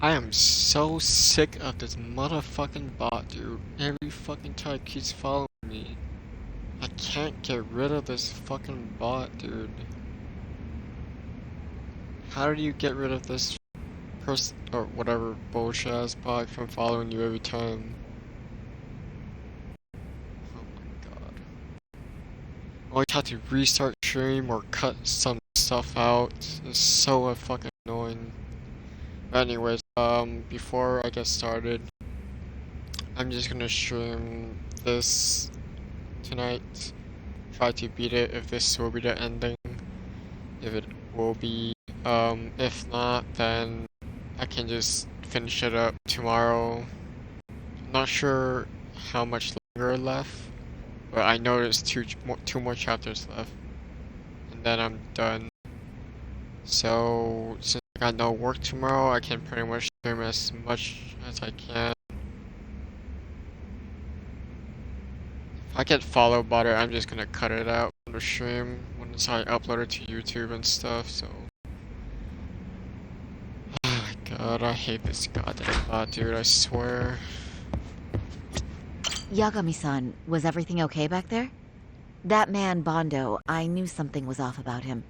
I am so sick of this motherfucking bot, dude. Every fucking time it keeps following me. I can't get rid of this fucking bot, dude. How do you get rid of this person or whatever bullshit ass bot from following you every time? Oh my god. I always have to restart stream or cut some stuff out. It's so fucking annoying. But anyways, before I get started, I'm just gonna stream this tonight. Try to beat it if this will be the ending. If it will be, if not, then I can just finish it up tomorrow. I'm not sure how much longer left, but I know there's two more chapters left, and then I'm done. So since I got no work tomorrow, I can pretty much stream as much as I can. If I get followed by it, I'm just gonna cut it out from the stream once I upload it to YouTube and stuff, so. Oh my god, I hate this goddamn bot, dude, I swear. Yagami-san, was everything okay back there? That man, Bondo, I knew something was off about him.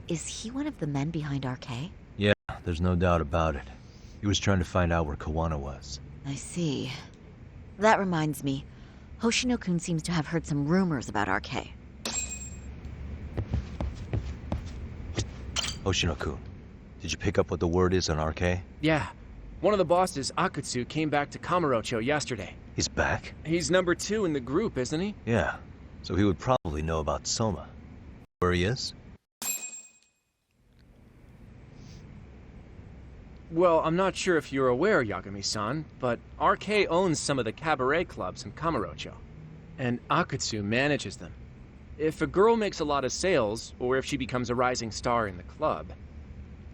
Is he one of the men behind RK? Yeah, there's no doubt about it. He was trying to find out where Kawana was. I see. That reminds me. Hoshino-kun seems to have heard some rumors about RK. Hoshino-kun, did you pick up what the word is on RK? Yeah. One of the bosses, Akutsu, came back to Kamurocho yesterday. He's back? He's number 2 in the group, isn't he? Yeah, so he would probably know about Soma. Where he is? Well, I'm not sure if you're aware, Yagami-san, but RK owns some of the cabaret clubs in Kamurocho, and Akutsu manages them. If a girl makes a lot of sales, or if she becomes a rising star in the club,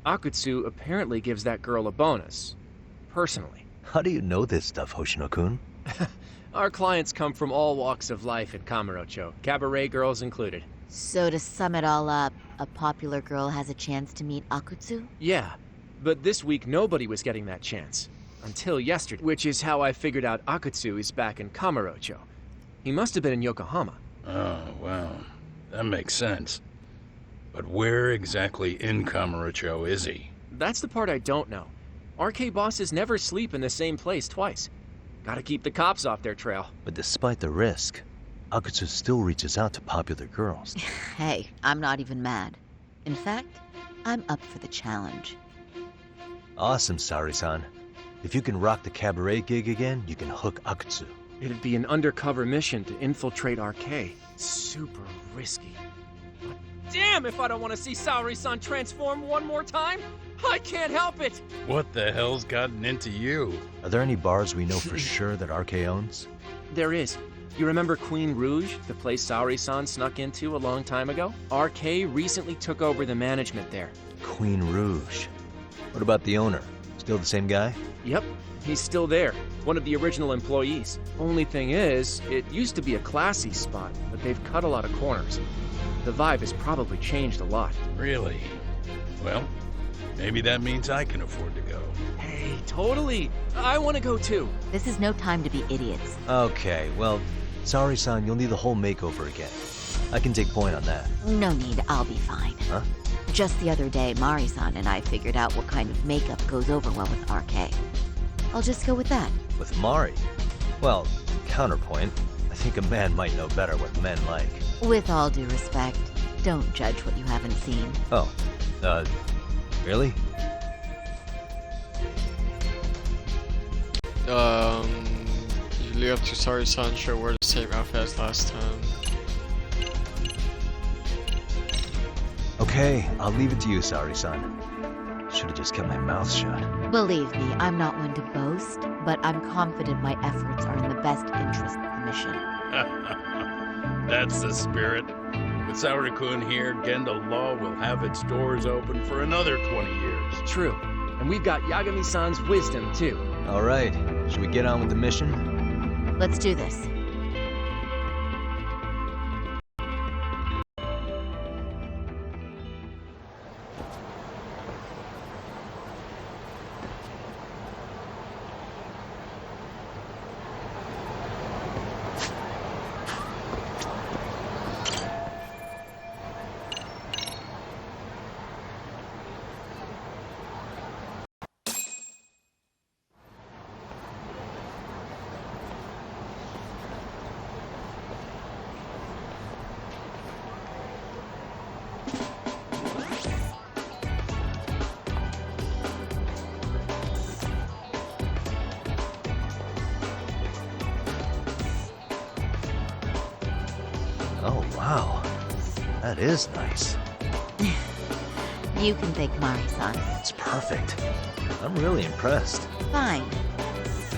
Akutsu apparently gives that girl a bonus, personally. How do you know this stuff, Hoshino-kun? Our clients come from all walks of life at Kamurocho, cabaret girls included. So to sum it all up, a popular girl has a chance to meet Akutsu? Yeah, but this week nobody was getting that chance. Until yesterday, which is how I figured out Akutsu is back in Kamurocho. He must have been in Yokohama. Oh, well, that makes sense. But where exactly in Kamurocho is he? That's the part I don't know. RK bosses never sleep in the same place twice. Gotta keep the cops off their trail. But despite the risk, Akutsu still reaches out to popular girls. Hey, I'm not even mad. In fact, I'm up for the challenge. Awesome, Sari-san. If you can rock the cabaret gig again, you can hook Akutsu. It'd be an undercover mission to infiltrate RK. Super risky. But damn if I don't want to see Saori-san transform one more time! I can't help it! What the hell's gotten into you? Are there any bars we know for sure that RK owns? There is. You remember Queen Rouge, the place Saori-san snuck into a long time ago? RK recently took over the management there. Queen Rouge. What about the owner? Still the same guy? Yep, he's still there. One of the original employees. Only thing is, it used to be a classy spot, but they've cut a lot of corners. The vibe has probably changed a lot. Really? Well, maybe that means I can afford to go. Hey, totally! I want to go too! This is no time to be idiots. Okay, well, Sari-san, you'll need the whole makeover again. I can take point on that. No need, I'll be fine. Huh? Just the other day, Mari-san and I figured out what kind of makeup goes over well with RK. I'll just go with that. With Mari? Well, counterpoint, I think a man might know better what men like. With all due respect, don't judge what you haven't seen. Oh, really? You leave up to Sari-san, sure wear the same outfit as last time. Okay, I'll leave it to you, Sari-san. Should've just kept my mouth shut. Believe me, I'm not one to boast, but I'm confident my efforts are in the best interest of the mission. That's the spirit. With Saori-kun here, Genda Law will have its doors open for another 20 years. True. And we've got Yagami-san's wisdom, too. Alright, should we get on with the mission? Let's do this. Wow, that is nice. You can thank Mari-san. It's perfect. I'm really impressed. Fine.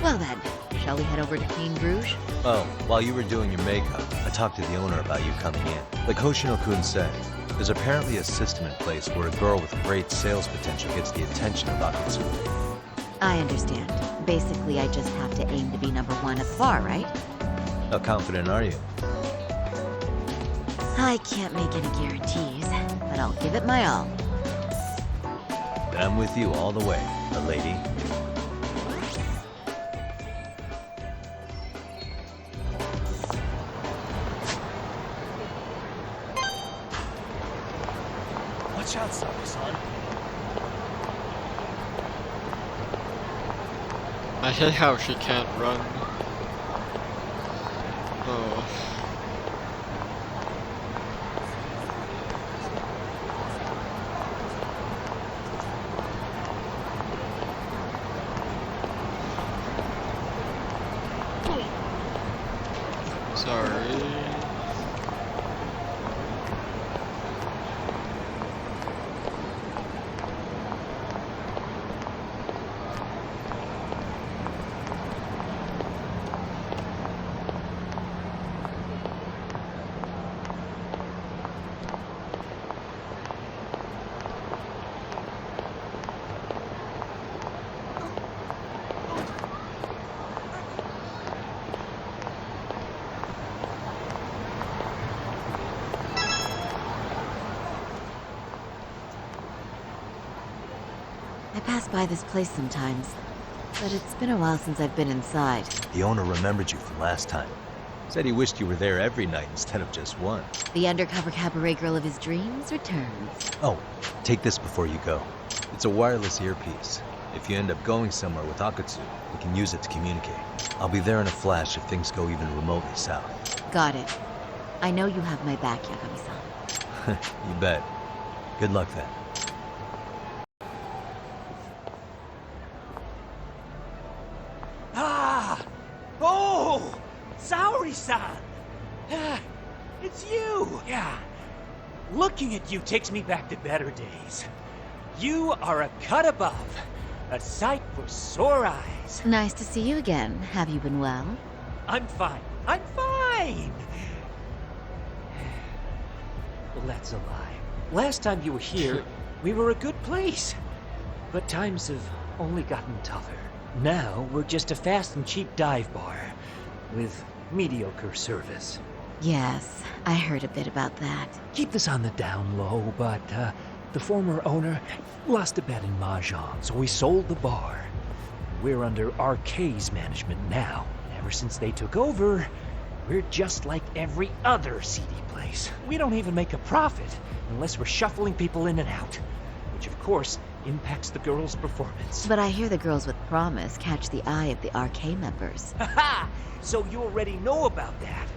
Well then, shall we head over to Queen Bruges? Oh, while you were doing your makeup, I talked to the owner about you coming in. Like Hoshino-kun said, there's apparently a system in place where a girl with great sales potential gets the attention of Akatsu. I understand. Basically, I just have to aim to be number one at the bar, right? How confident are you? I can't make any guarantees, but I'll give it my all. Then I'm with you all the way, my lady. Watch out, Sabi-san. I hate how she can't run. Oh. Sorry. I pass by this place sometimes, but it's been a while since I've been inside. The owner remembered you from last time. Said he wished you were there every night instead of just one. The undercover cabaret girl of his dreams returns. Oh, take this before you go. It's a wireless earpiece. If you end up going somewhere with Akatsu, we can use it to communicate. I'll be there in a flash if things go even remotely south. Got it. I know you have my back, Yagami-san. You bet. Good luck then. Ah! Oh! Saori-san! Ah, it's you! Yeah. Looking at you takes me back to better days. You are a cut above. A sight for sore eyes. Nice to see you again. Have you been well? I'm fine. I'm fine! Well, that's a lie. Last time you were here, we were a good place. But times have only gotten tougher. Now, we're just a fast and cheap dive bar with mediocre service. Yes, I heard a bit about that. Keep this on the down low, but the former owner lost a bet in Mahjong, so we sold the bar. We're under RK's management now. Ever since they took over, we're just like every other seedy place. We don't even make a profit unless we're shuffling people in and out, which of course impacts the girls' performance. But I hear the girls with promise catch the eye of the RK members. Haha! So you already know about that.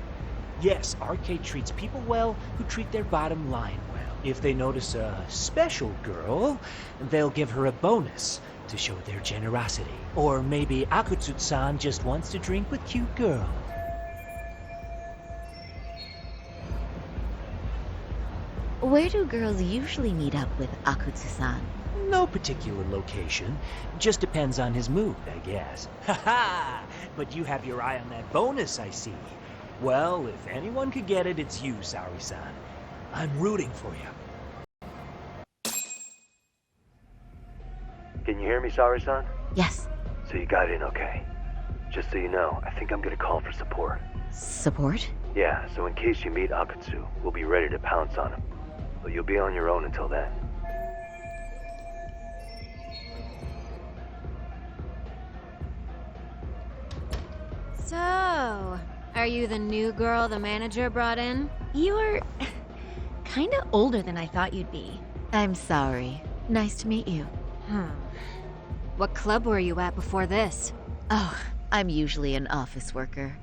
Yes, RK treats people well who treat their bottom line well. If they notice a special girl, they'll give her a bonus to show their generosity. Or maybe Akutsu-san just wants to drink with cute girl. Where do girls usually meet up with Akutsu-san? No particular location. Just depends on his mood, I guess. Haha! But you have your eye on that bonus, I see. Well, if anyone could get it, it's you, Saori-san. I'm rooting for you. Can you hear me, Saori-san? Yes. So you got in okay. Just so you know, I think I'm gonna call for support. Support? Yeah, so in case you meet Akatsu, we'll be ready to pounce on him. But you'll be on your own until then. So, are you the new girl the manager brought in? You're kinda older than I thought you'd be. I'm sorry. Nice to meet you. What club were you at before this? Oh, I'm usually an office worker.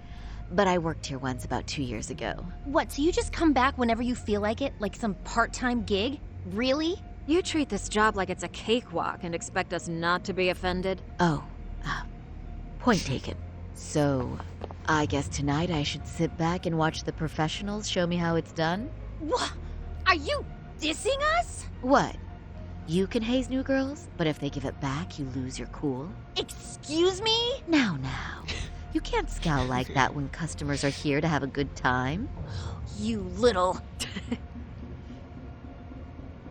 But I worked here once about 2 years ago. What, so you just come back whenever you feel like it? Like some part-time gig? Really? You treat this job like it's a cakewalk and expect us not to be offended? Oh, point taken. So, I guess tonight I should sit back and watch the professionals show me how it's done? What? Are you dissing us? What? You can haze new girls, but if they give it back, you lose your cool? Excuse me? Now. You can't scowl like that when customers are here to have a good time. You little...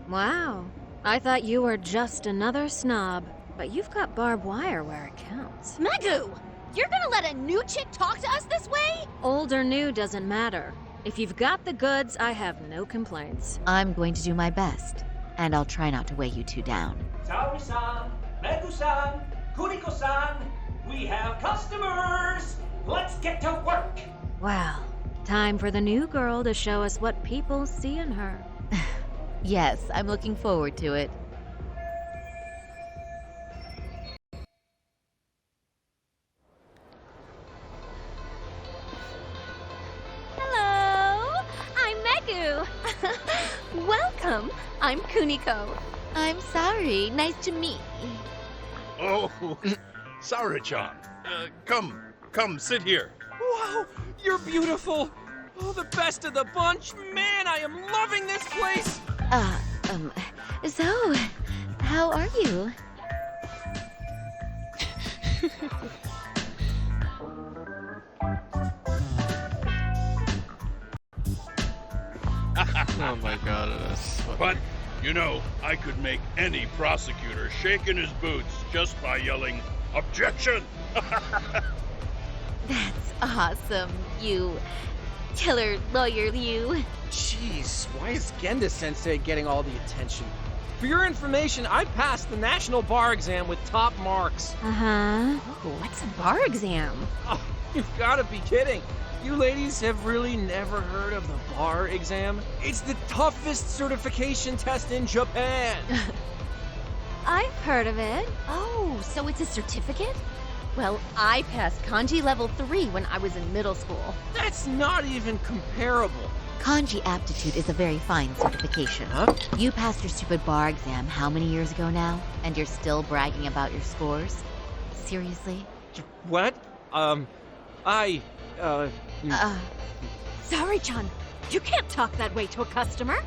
Wow. I thought you were just another snob. But you've got barbed wire where it counts. Magoo! You're gonna let a new chick talk to us this way? Old or new doesn't matter. If you've got the goods, I have no complaints. I'm going to do my best, and I'll try not to weigh you two down. Saori-san, Meku-san, Kuriko-san, we have customers! Let's get to work! Well, time for the new girl to show us what people see in her. Yes, I'm looking forward to it. Hello! I'm Magoo! Welcome! I'm Kuniko. I'm sorry. Nice to meet you. Oh, Saori-chan. Come, sit here. Wow, you're beautiful. Oh, the best of the bunch. Man, I am loving this place. So, how are you? Oh my god, that's fucking... But, I could make any prosecutor shake in his boots just by yelling, "Objection!" That's awesome, you killer lawyer, you. Jeez, why is Genda-sensei getting all the attention? For your information, I passed the national bar exam with top marks. Uh-huh. Oh, what's a bar exam? Oh, you've got to be kidding. You ladies have really never heard of the bar exam? It's the toughest certification test in Japan. I've heard of it. Oh, so it's a certificate? Well, I passed kanji level 3 when I was in middle school. That's not even comparable. Kanji aptitude is a very fine certification. Huh? You passed your stupid bar exam how many years ago now? And you're still bragging about your scores? Seriously? What? Sorry-chan, you can't talk that way to a customer.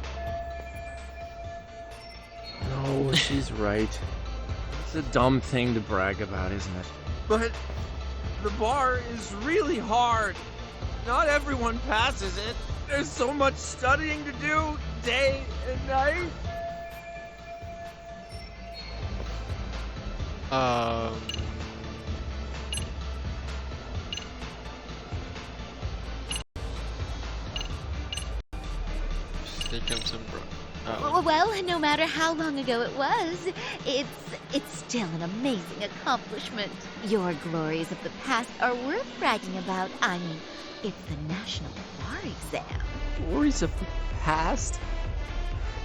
No, she's right. It's a dumb thing to brag about, isn't it? But the bar is really hard. Not everyone passes it. There's so much studying to do, day and night. Sneak him some bro. Well, no matter how long ago it was, it's still an amazing accomplishment. Your glories of the past are worth bragging about. I mean, it's the National Bar Exam. Glories of the past?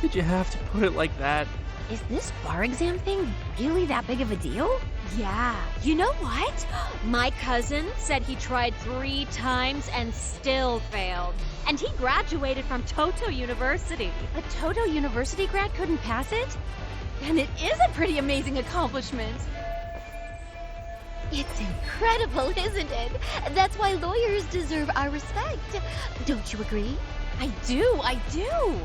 Did you have to put it like that? Is this bar exam thing really that big of a deal? Yeah. You know what? My cousin said he tried 3 times and still failed. And he graduated from Toto University. A Toto University grad couldn't pass it? Then it is a pretty amazing accomplishment. It's incredible, isn't it? That's why lawyers deserve our respect. Don't you agree? I do.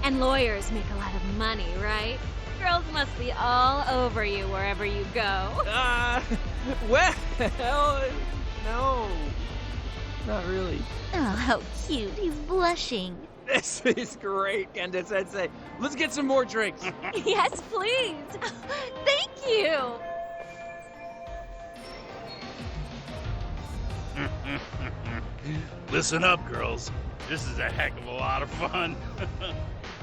And lawyers make a lot of money, right? Girls must be all over you wherever you go. Well, no. Not really. Oh, how cute. He's blushing. This is great, Genda-sensei. Let's get some more drinks. Yes, please. Thank you. Listen up, girls. This is a heck of a lot of fun.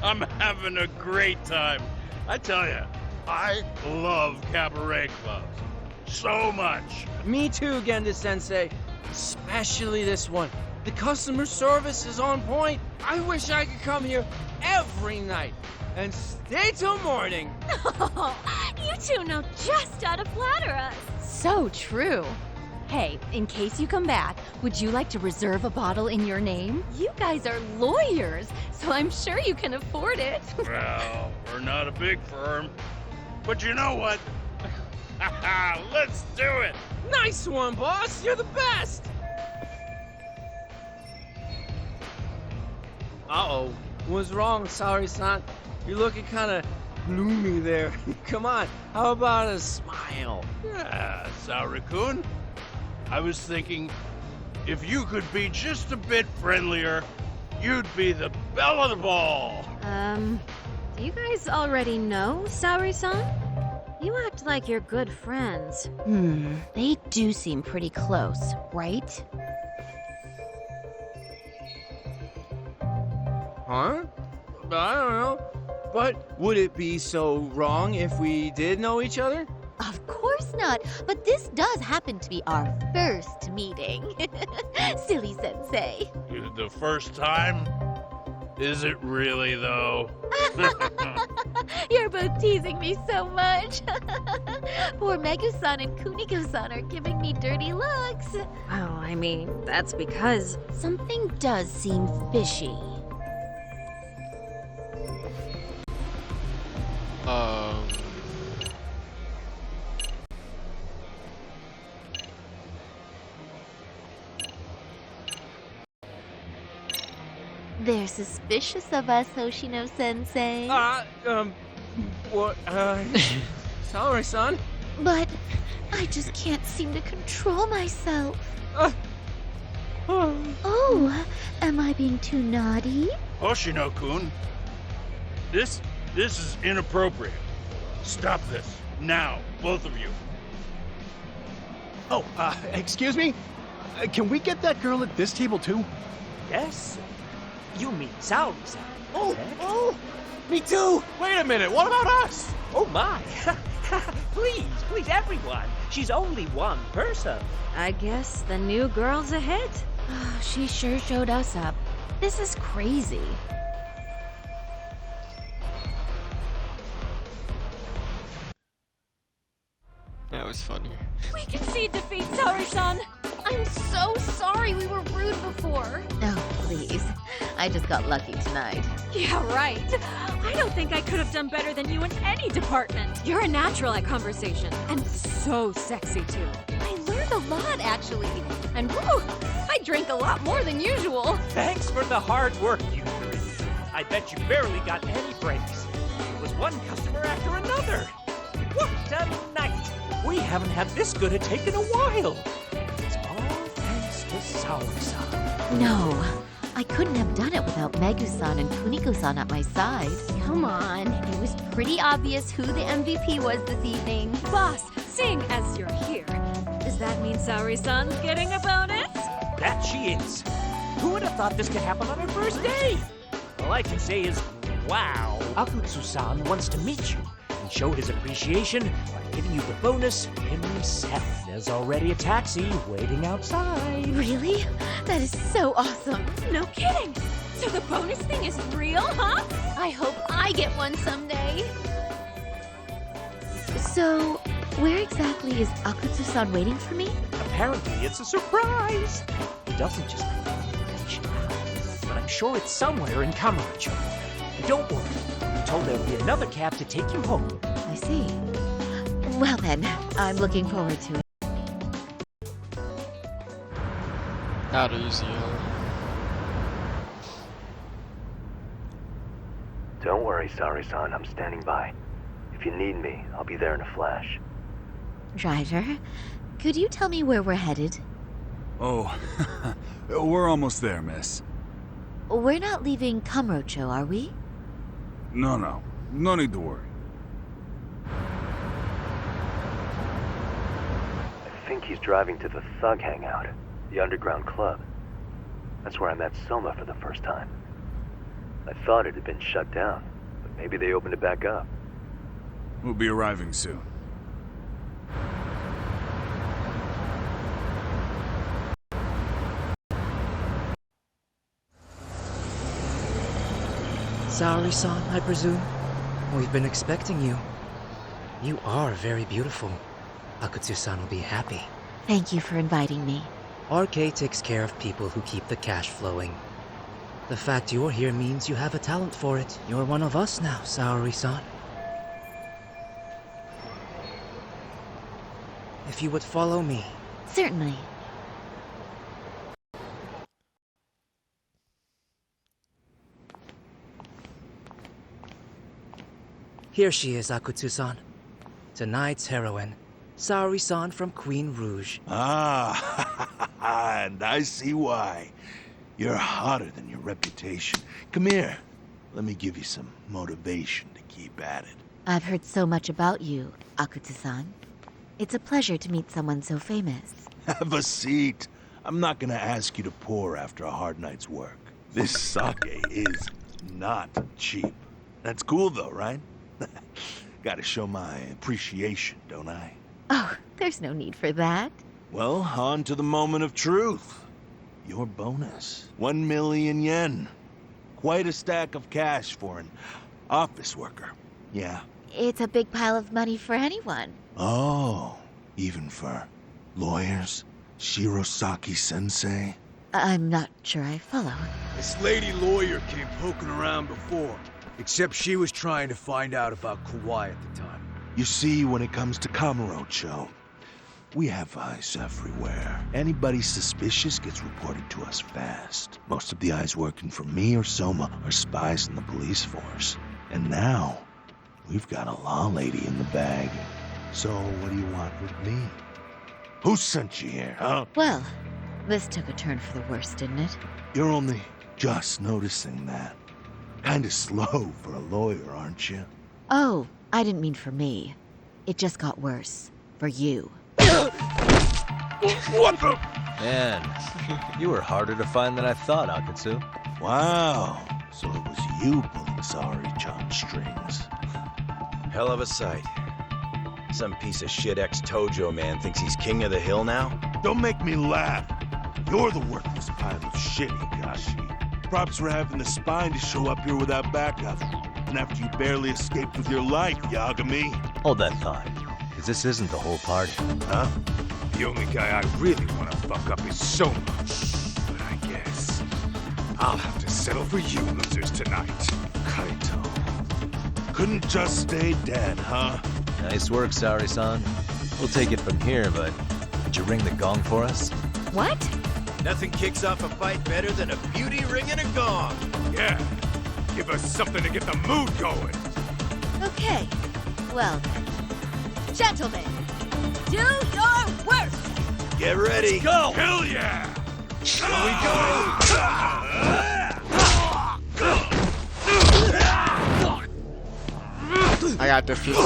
I'm having a great time. I tell you, I love cabaret clubs so much. Me too, Genda-sensei. Especially this one. The customer service is on point. I wish I could come here every night and stay till morning. You two know just how to flatter us. So true. Hey, in case you come back, would you like to reserve a bottle in your name? You guys are lawyers, so I'm sure you can afford it. Well, we're not a big firm, but you know what? Let's do it. Nice one, boss. You're the best. Uh-oh. What's wrong, Saori-san? You're looking kind of gloomy there. Come on, how about a smile? Yeah, Saori-kun. I was thinking, if you could be just a bit friendlier, you'd be the belle of the ball. Do you guys already know Saori-san? You act like you're good friends. They do seem pretty close, right? Huh? I don't know. But would it be so wrong if we did know each other? Of course not, but this does happen to be our first meeting. Silly sensei. The first time? Is it really, though? You're both teasing me so much. Poor Megu-san and Kuniko-san are giving me dirty looks. Well, I mean, that's because Something does seem fishy. They're suspicious of us, Hoshino-sensei. What, Saori-san? But I just can't seem to control myself. Oh, am I being too naughty? Hoshino-kun, this is inappropriate. Stop this, now, both of you. Oh, excuse me? Can we get that girl at this table too? Yes? You mean Saori-san? Oh, me too! Wait a minute, what about us? Oh my! Please, everyone! She's only one person. I guess the new girl's a hit. She sure showed us up. This is crazy. That was funny. We concede defeat, Saori-san. I'm so sorry we were rude before. Oh, please. I just got lucky tonight. Yeah, right. I don't think I could have done better than you in any department. You're a natural at conversation, and so sexy too. I learned a lot, actually. And whew, I drank a lot more than usual. Thanks for the hard work, you three. I bet you barely got any breaks. It was one customer after another. What a night! We haven't had this good a take in a while. It's all thanks to Saori-san. No, I couldn't have done it without Megu-san and Kuniko-san at my side. Come on, it was pretty obvious who the MVP was this evening. Boss, seeing as you're here, does that mean Saori-san's getting a bonus? That she is. Who would have thought this could happen on her first day? All I can say is, wow. Akutsu-san wants to meet you and show his appreciation by giving you the bonus himself. There's already a taxi waiting outside. Really? That is so awesome. No kidding. So the bonus thing is real, huh? I hope I get one someday. So, where exactly is Akutsu-san waiting for me? Apparently, it's a surprise. He doesn't just mention that, but I'm sure it's somewhere in Kamurocho. Don't worry. I'm told there'll be another cab to take you home. I see. Well then, I'm looking forward to it. Not easy, Don't worry, Saori-san, I'm standing by. If you need me, I'll be there in a flash. Driver, could you tell me where we're headed? Oh, we're almost there, miss. We're not leaving Kamurocho, are we? No need to worry. I think he's driving to the Thug Hangout, the underground club. That's where I met Soma for the first time. I thought it had been shut down, but maybe they opened it back up. We'll be arriving soon. Saori-san, I presume? We've been expecting you. You are very beautiful. Akutsu-san will be happy. Thank you for inviting me. RK takes care of people who keep the cash flowing. The fact you're here means you have a talent for it. You're one of us now, Saori-san. If you would follow me. Here she is, Akutsu-san. Tonight's heroine, Sari-san from Queen Rouge. Ah, and I see why. You're hotter than your reputation. Come here. Let me give you some motivation to keep at it. I've heard so much about you, Akutsu-san. It's a pleasure to meet someone so famous. Have a seat. I'm not gonna ask you to pour after a hard night's work. This sake is not cheap. That's cool though, right? Gotta show my appreciation, don't I? Oh, there's no need for that. Well, on to the moment of truth. Your bonus. 1 million yen. Quite a stack of cash for an office worker. Yeah. It's a big pile of money for anyone. Oh, even for lawyers? Shirosaki-sensei? I'm not sure I follow. This lady lawyer came poking around before. Except she was trying to find out about Kawhi at the time. You see, when it comes to Kamurocho, we have eyes everywhere. Anybody suspicious gets reported to us fast. Most of the eyes working for me or Soma are spies in the police force. And now, we've got a law lady in the bag. So what do you want with me? Who sent you here, huh? Well, this took a turn for the worse, didn't it? You're only just noticing that. Kinda slow for a lawyer, aren't you? Oh, I didn't mean for me. It just got worse. For you. What the? Man, you were harder to find than I thought, Akutsu. Wow. So it was you pulling Sari-chan's strings. Hell of a sight. Some piece of shit ex-Tojo man thinks he's king of the hill now? Don't make me laugh. You're the worthless pile of shit, Higashi. Props for having the spine to show up here without backup. And after you barely escaped with your life, Yagami. Hold that thought, because this isn't the whole party. Huh? The only guy I really want to fuck up is Soma. But I guess I'll have to settle for you losers tonight. Kaito. Couldn't just stay dead, huh? Nice work, Sari-san. We'll take it from here, but did you ring the gong for us? What? Nothing kicks off a fight better than a beauty ringing a gong. Yeah, give us something to get the mood going. Okay. Well then. Gentlemen, do your worst! Get ready. Let's go! Hell yeah! Here we I got defeated.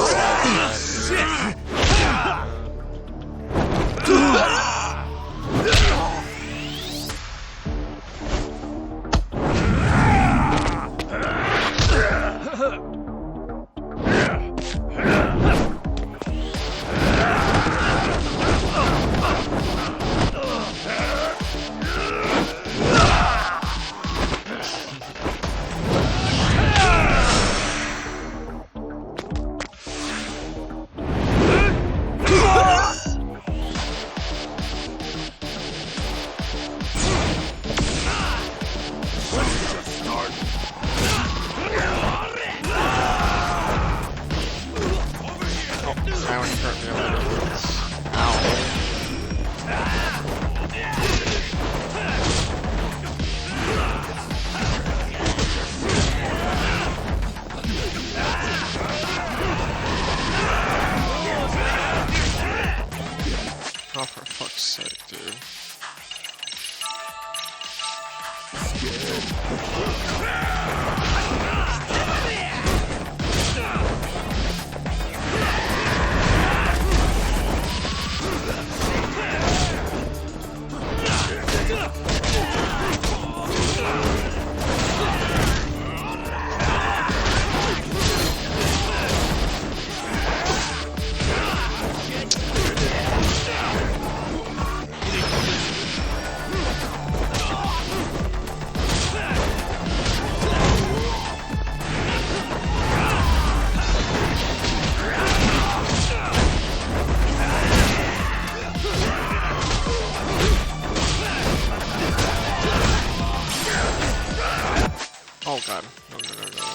Oh, for fuck's sake, dude. Oh god. No, no, no, no.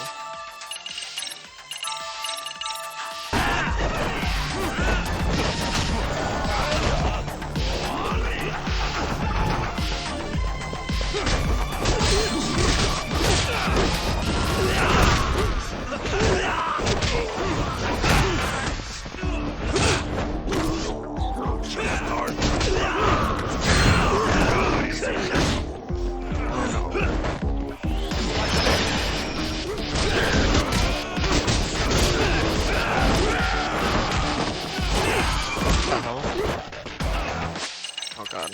the hell? Oh god.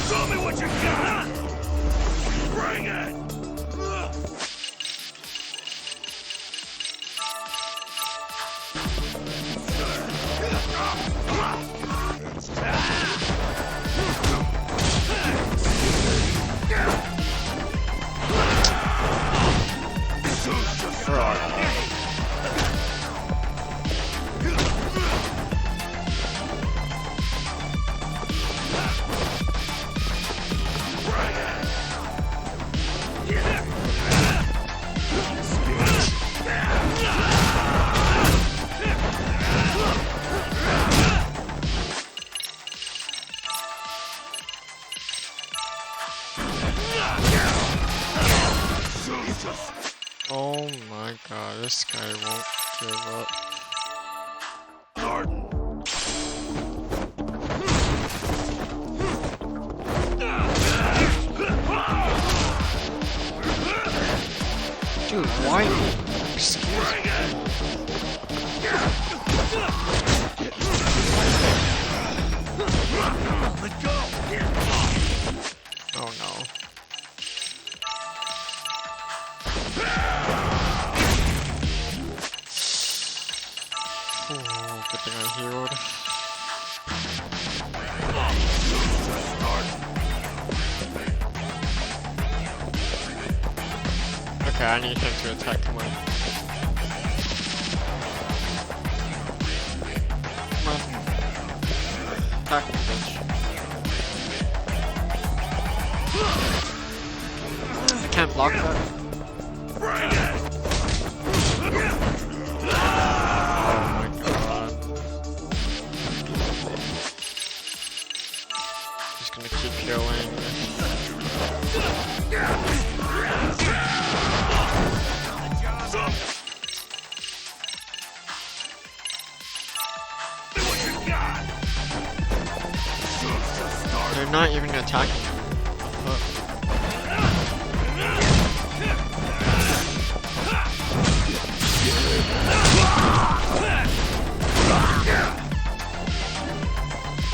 Show me what you got! Bring it! Oh my god, this guy won't give up. Dude, why? Excuse me. Oh no. Oh, good thing I healed. Okay, I need him to attack. Come on. Come on. Attack him, bitch. I can't block that. They're not even attacking him. Look.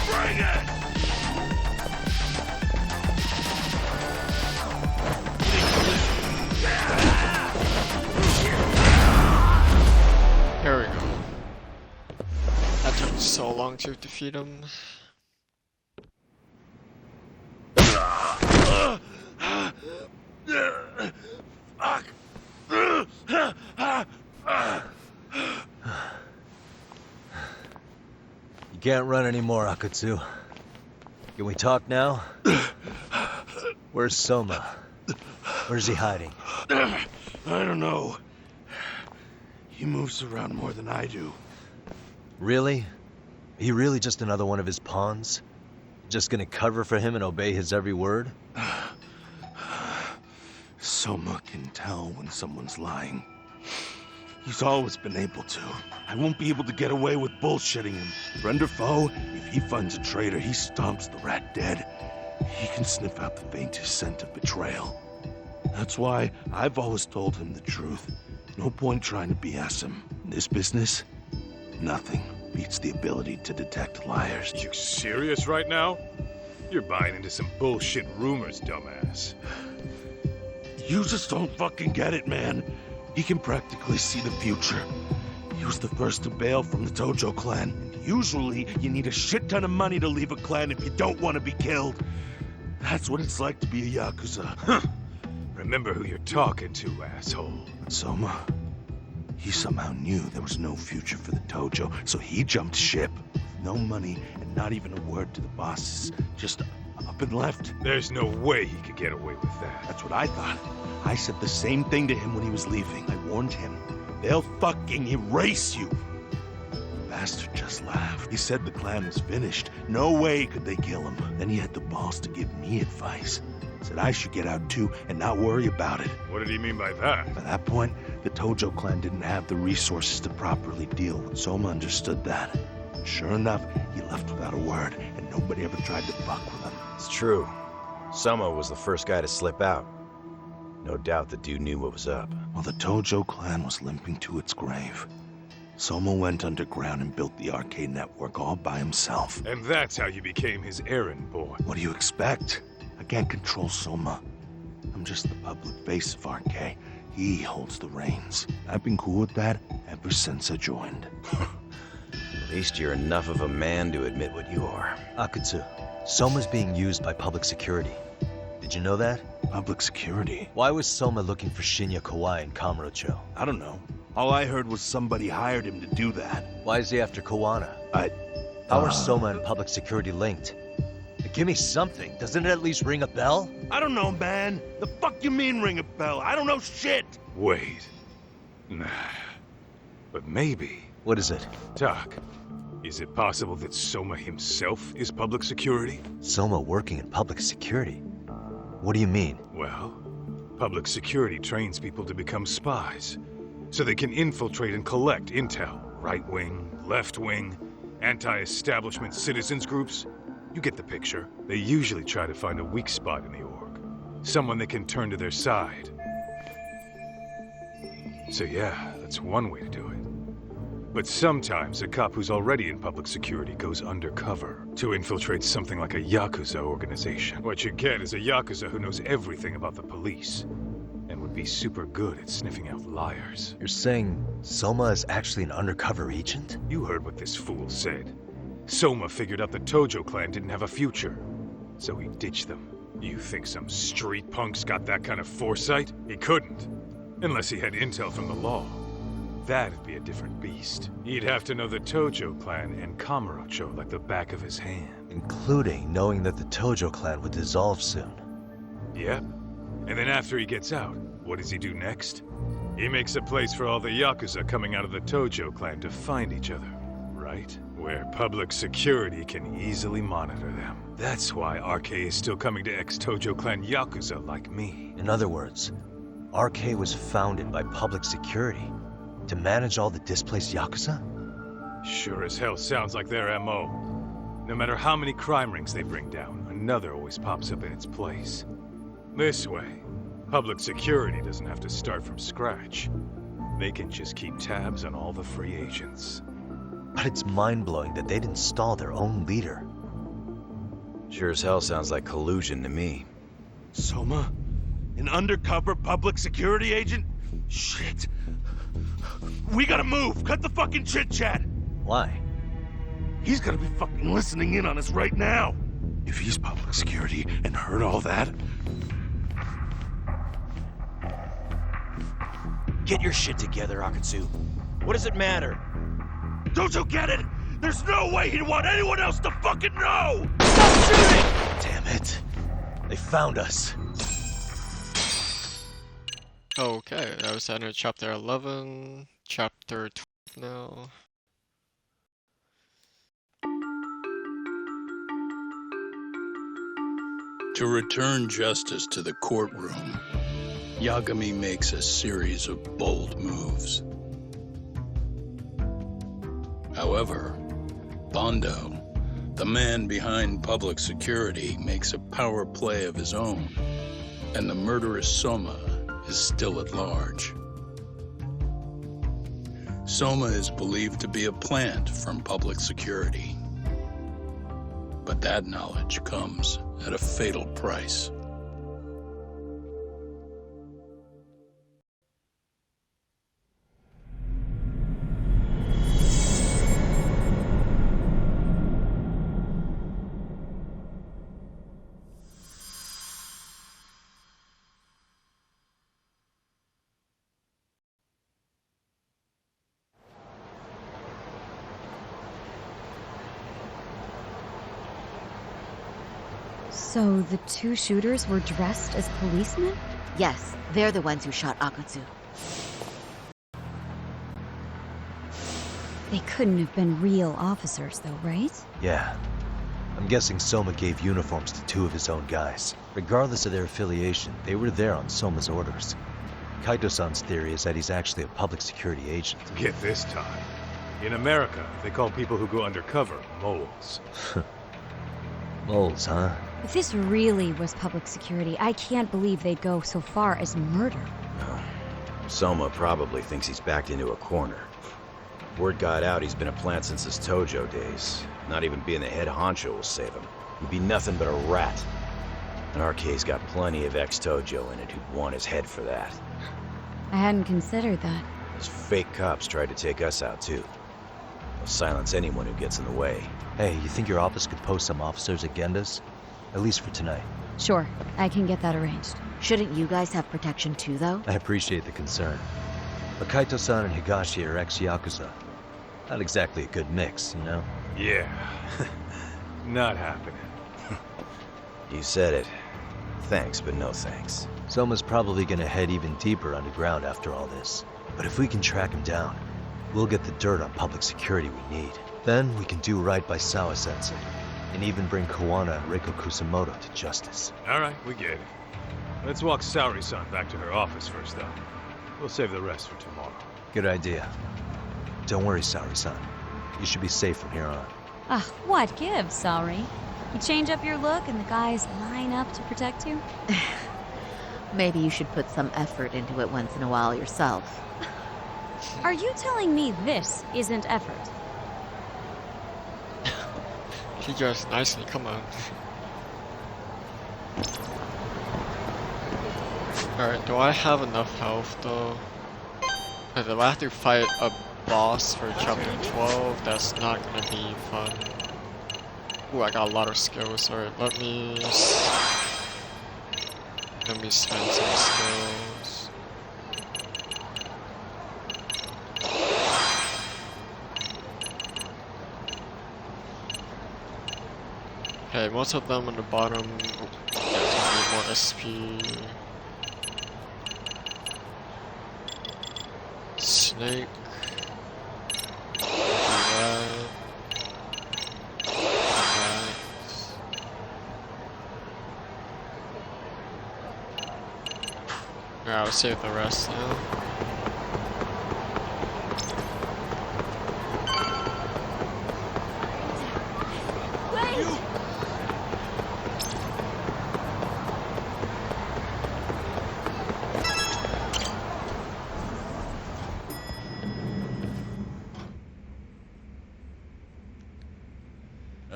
Bring it! Here we go. That took so long to defeat him. Fuck! You can't run anymore, Akatsu. Can we talk now? Where's Soma? Where's he hiding? I don't know. He moves around more than I do. Really? He really just another one of his pawns? Just gonna cover for him and obey his every word? Soma can tell when someone's lying. He's always been able to. I won't be able to get away with bullshitting him. Friend or foe, if he finds a traitor, he stomps the rat dead. He can sniff out the faintest scent of betrayal. That's why I've always told him the truth. No point trying to BS him. In this business, nothing beats the ability to detect liars. You serious right now? You're buying into some bullshit rumors, dumbass. You just don't fucking get it, man. He can practically see the future. He was the first to bail from the Tojo clan. Usually, you need a shit ton of money to leave a clan if you don't want to be killed. That's what it's like to be a Yakuza. Huh. Remember who you're talking to, asshole. Soma, he somehow knew there was no future for the Tojo, so he jumped ship. No money and not even a word to the bosses. Just a up and left. There's no way he could get away with that. That's what I thought. I said the same thing to him when he was leaving. I warned him. They'll fucking erase you. The bastard just laughed. He said the clan was finished. No way could they kill him. Then he had the balls to give me advice. Said I should get out too and not worry about it. What did he mean by that? By that point, the Tojo clan didn't have the resources to properly deal with. Soma understood that. Sure enough, he left without a word, and nobody ever tried to fuck with him. It's true. Soma was the first guy to slip out. No doubt the dude knew what was up. While the Tojo clan was limping to its grave, Soma went underground and built the arcade network all by himself. And that's how you became his errand boy. What do you expect? I can't control Soma. I'm just the public face of RK. He holds the reins. I've been cool with that ever since I joined. At least you're enough of a man to admit what you are. Akatsu, Soma's being used by public security. Did you know that? Public security? Why was Soma looking for Shinya Kawai in Kamurocho? I don't know. All I heard was somebody hired him to do that. Why is he after Kawana? How are Soma and public security linked? Give me something. Doesn't it at least ring a bell? I don't know, man. The fuck you mean ring a bell? I don't know shit. Wait. Nah. But maybe. What is it? Doc, is it possible that Soma himself is public security? Soma working in public security? What do you mean? Well, public security trains people to become spies, so they can infiltrate and collect intel. Right wing, left wing, anti-establishment citizens groups. You get the picture. They usually try to find a weak spot in the org. Someone they can turn to their side. So yeah, that's one way to do it. But sometimes a cop who's already in public security goes undercover to infiltrate something like a Yakuza organization. What you get is a Yakuza who knows everything about the police and would be super good at sniffing out liars. You're saying Soma is actually an undercover agent? You heard what this fool said. Soma figured out the Tojo clan didn't have a future, so he ditched them. You think some street punk's got that kind of foresight? He couldn't, unless he had intel from the law. That'd be a different beast. He'd have to know the Tojo clan and Kamurocho like the back of his hand. Including knowing that the Tojo clan would dissolve soon. Yep. And then after he gets out, what does he do next? He makes a place for all the Yakuza coming out of the Tojo clan to find each other, right? Where public security can easily monitor them. That's why RK is still coming to ex-Tojo clan Yakuza like me. In other words, RK was founded by public security to manage all the displaced Yakuza? Sure as hell sounds like their MO. No matter how many crime rings they bring down, another always pops up in its place. This way, public security doesn't have to start from scratch. They can just keep tabs on all the free agents. But it's mind-blowing that they'd install their own leader. Sure as hell sounds like collusion to me. Soma? An undercover public security agent? Shit. We gotta move! Cut the fucking chit-chat! Why? He's gotta be fucking listening in on us right now! If he's public security and heard all that... Get your shit together, Akatsu. What does it matter? Don't you get it? There's no way he'd want anyone else to fucking know! Stop shooting! Damn it. They found us. Okay, that was the end of chapter 11. Chapter 12 now. To return justice to the courtroom, Yagami makes a series of bold moves. However, Bondo, the man behind public security, makes a power play of his own, and the murderous Soma is still at large. Soma is believed to be a plant from public security, but that knowledge comes at a fatal price. So the two shooters were dressed as policemen? Yes, they're the ones who shot Akutsu. They couldn't have been real officers, though, right? Yeah. I'm guessing Soma gave uniforms to two of his own guys. Regardless of their affiliation, they were there on Soma's orders. Kaito-san's theory is that he's actually a public security agent. Get this, Todd. In America, they call people who go undercover moles. Moles, huh? If this really was public security, I can't believe they'd go so far as murder. Soma probably thinks he's backed into a corner. Word got out he's been a plant since his Tojo days. Not even being the head honcho will save him. He'd be nothing but a rat. And RK's got plenty of ex-Tojo in it who'd want his head for that. I hadn't considered that. Those fake cops tried to take us out too. They'll silence anyone who gets in the way. Hey, you think your office could post some officers at Genda's? At least for tonight. Sure, I can get that arranged. Shouldn't you guys have protection too, though? I appreciate the concern. But Kaito-san and Higashi are ex-Yakuza. Not exactly a good mix, you know? Yeah. Not happening. You said it. Thanks, but no thanks. Soma's probably gonna head even deeper underground after all this. But if we can track him down, we'll get the dirt on public security we need. Then we can do right by Sawa-sensei, and even bring Kawana and Reiko Kusamoto to justice. Alright, we get it. Let's walk Saori-san back to her office first, though. We'll save the rest for tomorrow. Good idea. Don't worry, Saori-san. You should be safe from here on. What gives, sorry? You change up your look and the guys line up to protect you? Maybe you should put some effort into it once in a while yourself. Are you telling me this isn't effort? He dressed nicely, come on. Alright, do I have enough health though? Because if I have to fight a boss for chapter 12, that's not gonna be fun. Ooh, I got a lot of skills. Alright, let me spend some skills. Okay, most of them on the bottom get more SP. Snake. Red. Yeah, I'll save the rest now.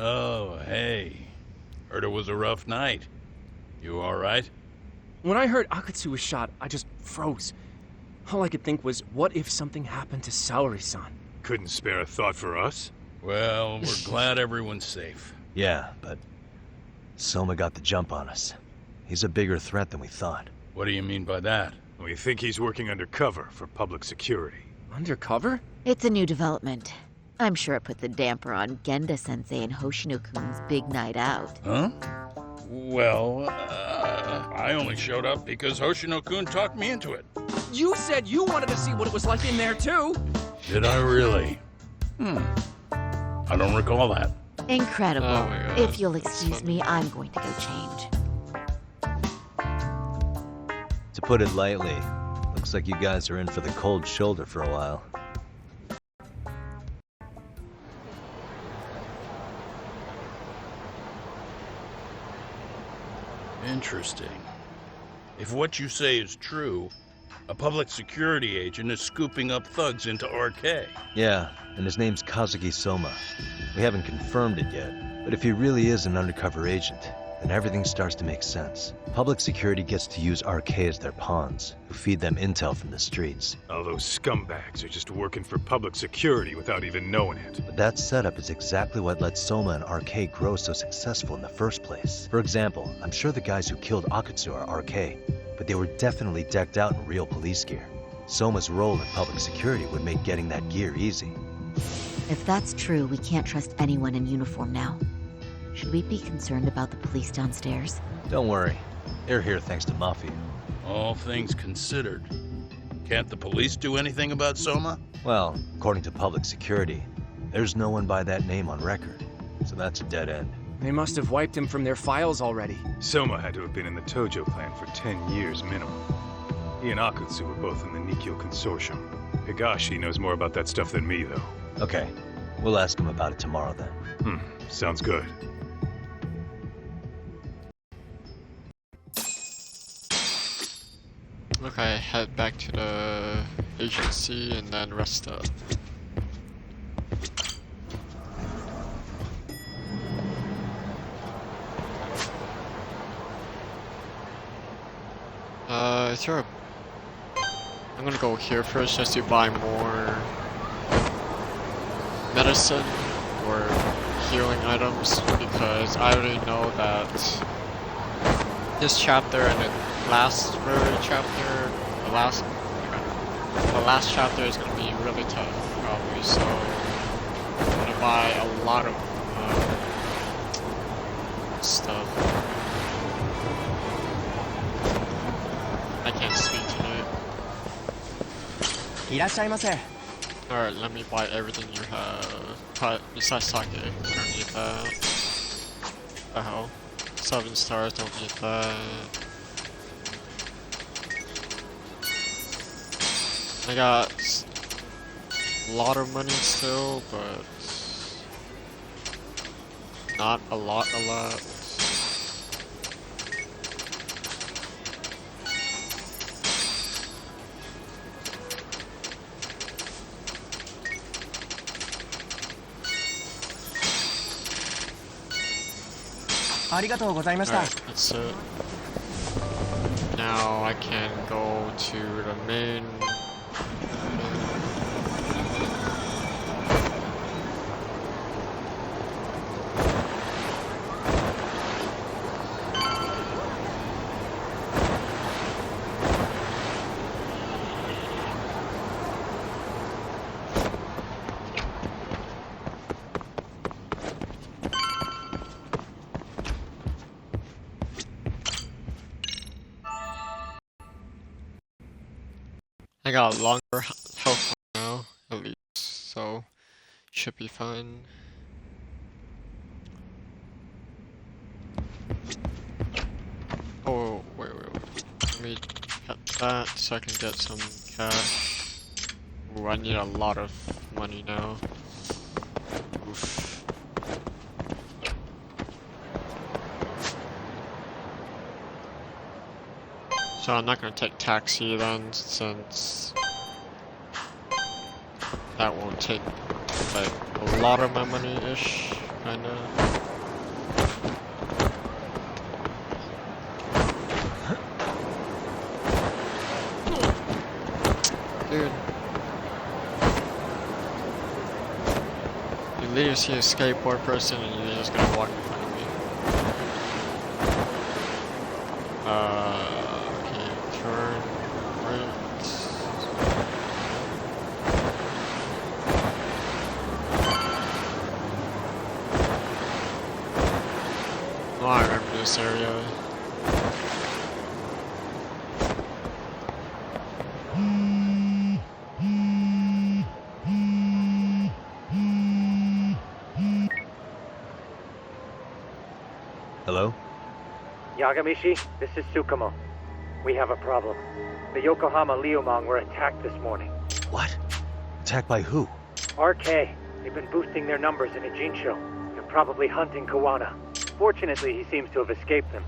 Oh, hey. Heard it was a rough night. You alright? When I heard Akutsu was shot, I just froze. All I could think was, what if something happened to Saori-san? Couldn't spare a thought for us? Well, we're glad everyone's safe. Yeah, but Soma got the jump on us. He's a bigger threat than we thought. What do you mean by that? We think he's working undercover for public security. Undercover? It's a new development. I'm sure it puts a damper on Genda-sensei and Hoshino-kun's big night out. Huh? Well, I only showed up because Hoshino-kun talked me into it. You said you wanted to see what it was like in there, too! Did I really? I don't recall that. Incredible. Oh my God. If you'll excuse me, I'm going to go change. To put it lightly, looks like you guys are in for the cold shoulder for a while. Interesting. If what you say is true, a public security agent is scooping up thugs into RK. Yeah, and his name's Kazuki Soma. We haven't confirmed it yet, but if he really is an undercover agent, then everything starts to make sense. Public security gets to use RK as their pawns, who feed them intel from the streets. All those scumbags are just working for public security without even knowing it. But that setup is exactly what let Soma and RK grow so successful in the first place. For example, I'm sure the guys who killed Akutsu are RK, but they were definitely decked out in real police gear. Soma's role in public security would make getting that gear easy. If that's true, we can't trust anyone in uniform now. Should we be concerned about the police downstairs? Don't worry. They're here thanks to Mafia. All things considered, can't the police do anything about Soma? Well, according to public security, there's no one by that name on record. So that's a dead end. They must have wiped him from their files already. Soma had to have been in the Tojo clan for 10 years minimum. He and Akutsu were both in the Nikyo Consortium. Higashi knows more about that stuff than me, though. Okay, we'll ask him about it tomorrow then. Sounds good. Look, I head back to the agency and then rest up. Is there a... I'm gonna go here first just to buy more medicine or healing items because I already know that this chapter and the last chapter, the last chapter is gonna be really tough probably, so I'm gonna buy a lot of stuff. I can't speak tonight. Alright, let me buy everything you have. Besides sake, I don't need that. The hell? 7 stars, don't need that. I got a lot of money still, but not a lot. Alright, that's it. Now I can go to the main. I got a longer health now, at least, so should be fine. Oh, wait. Let me get that so I can get some cash. Ooh, I need a lot of money now. Oof. So I'm not gonna take taxi then, since that won't take like a lot of my money-ish, kinda. Dude. You literally see a skateboard person and you're just gonna walk in front of me. Turn right. Oh, I remember this area. Hello? Yagamishi, this is Tsukumo. We have a problem. The Yokohama Liumang were attacked this morning. What? Attacked by who? RK. They've been boosting their numbers in Ejinsho. They're probably hunting Kawana. Fortunately, he seems to have escaped them.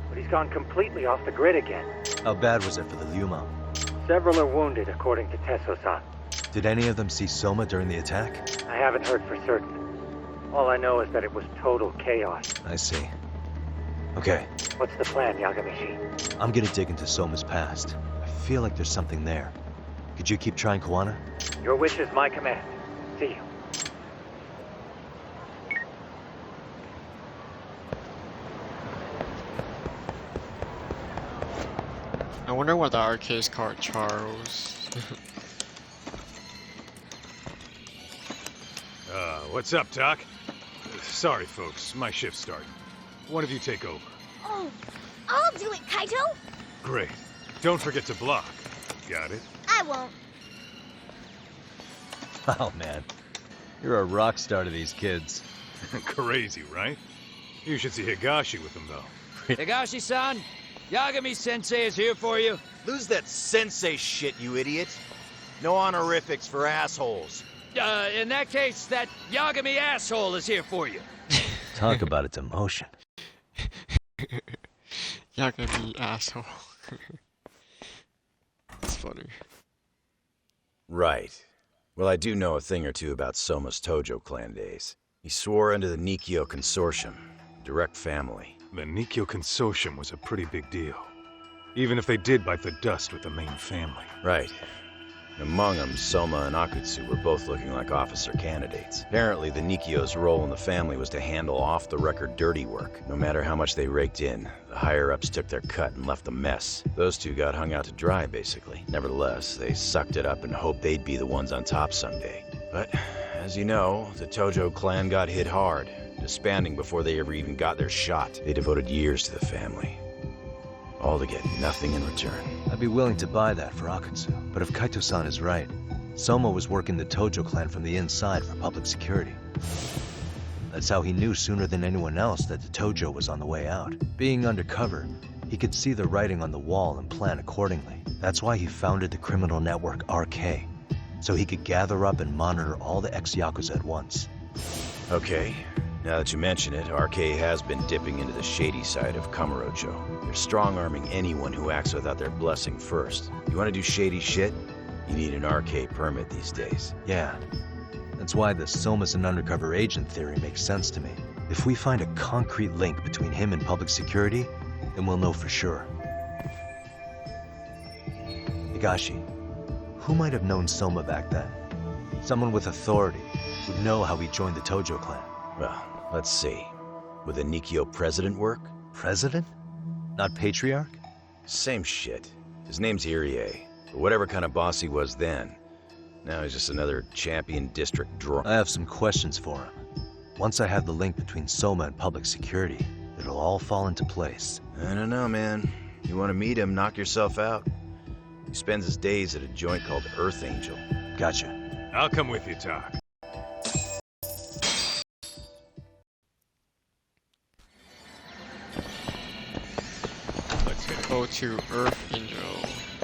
But he's gone completely off the grid again. How bad was it for the Liumang? Several are wounded, according to Tesso-san. Did any of them see Soma during the attack? I haven't heard for certain. All I know is that it was total chaos. I see. Okay. What's the plan, Yagamishi? I'm gonna dig into Soma's past. I feel like there's something there. Could you keep trying Kawana? Your wish is my command. See you. I wonder what the arcade's called, Charles. What's up, Doc? Sorry, folks. My shift's starting. One of you take over. Oh, I'll do it, Kaito. Great. Don't forget to block. Got it? I won't. Oh man, you're a rock star to these kids. Crazy, right? You should see Higashi with them, though. Higashi-san, Yagami-sensei is here for you. Lose that sensei shit, you idiot. No honorifics for assholes. In that case, that Yagami asshole is here for you. Talk about its emotion. You're gonna be asshole. It's funny. Right. Well, I do know a thing or two about Soma's Tojo clan days. He swore under the Nikyo Consortium, direct family. The Nikyo Consortium was a pretty big deal. Even if they did bite the dust with the main family. Right. Among them, Soma and Akutsu were both looking like officer candidates. Apparently, the Nikyo's role in the family was to handle off-the-record dirty work. No matter how much they raked in, the higher-ups took their cut and left a mess. Those two got hung out to dry, basically. Nevertheless, they sucked it up and hoped they'd be the ones on top someday. But, as you know, the Tojo clan got hit hard, disbanding before they ever even got their shot. They devoted years to the family. All to get nothing in return. I'd be willing to buy that for Akutsu. But if Kaito-san is right, Soma was working the Tojo clan from the inside for public security. That's how he knew sooner than anyone else that the Tojo was on the way out. Being undercover, he could see the writing on the wall and plan accordingly. That's why he founded the criminal network RK, so he could gather up and monitor all the ex-Yakuza at once. Okay, now that you mention it, RK has been dipping into the shady side of Kamurocho. They're strong-arming anyone who acts without their blessing first. You want to do shady shit? You need an RK permit these days. Yeah, that's why the Soma's an undercover agent theory makes sense to me. If we find a concrete link between him and public security, then we'll know for sure. Higashi, who might have known Soma back then? Someone with authority, who'd know how he joined the Tojo clan. Well, let's see. Would the Nikyo president work? President? Not patriarch? Same shit. His name's Irie. But whatever kind of boss he was then, now he's just another champion district draw. I have some questions for him. Once I have the link between Soma and public security, it'll all fall into place. I don't know, man. You want to meet him, knock yourself out. He spends his days at a joint called Earth Angel. Gotcha. I'll come with you, Tak. Go to Earth Angel.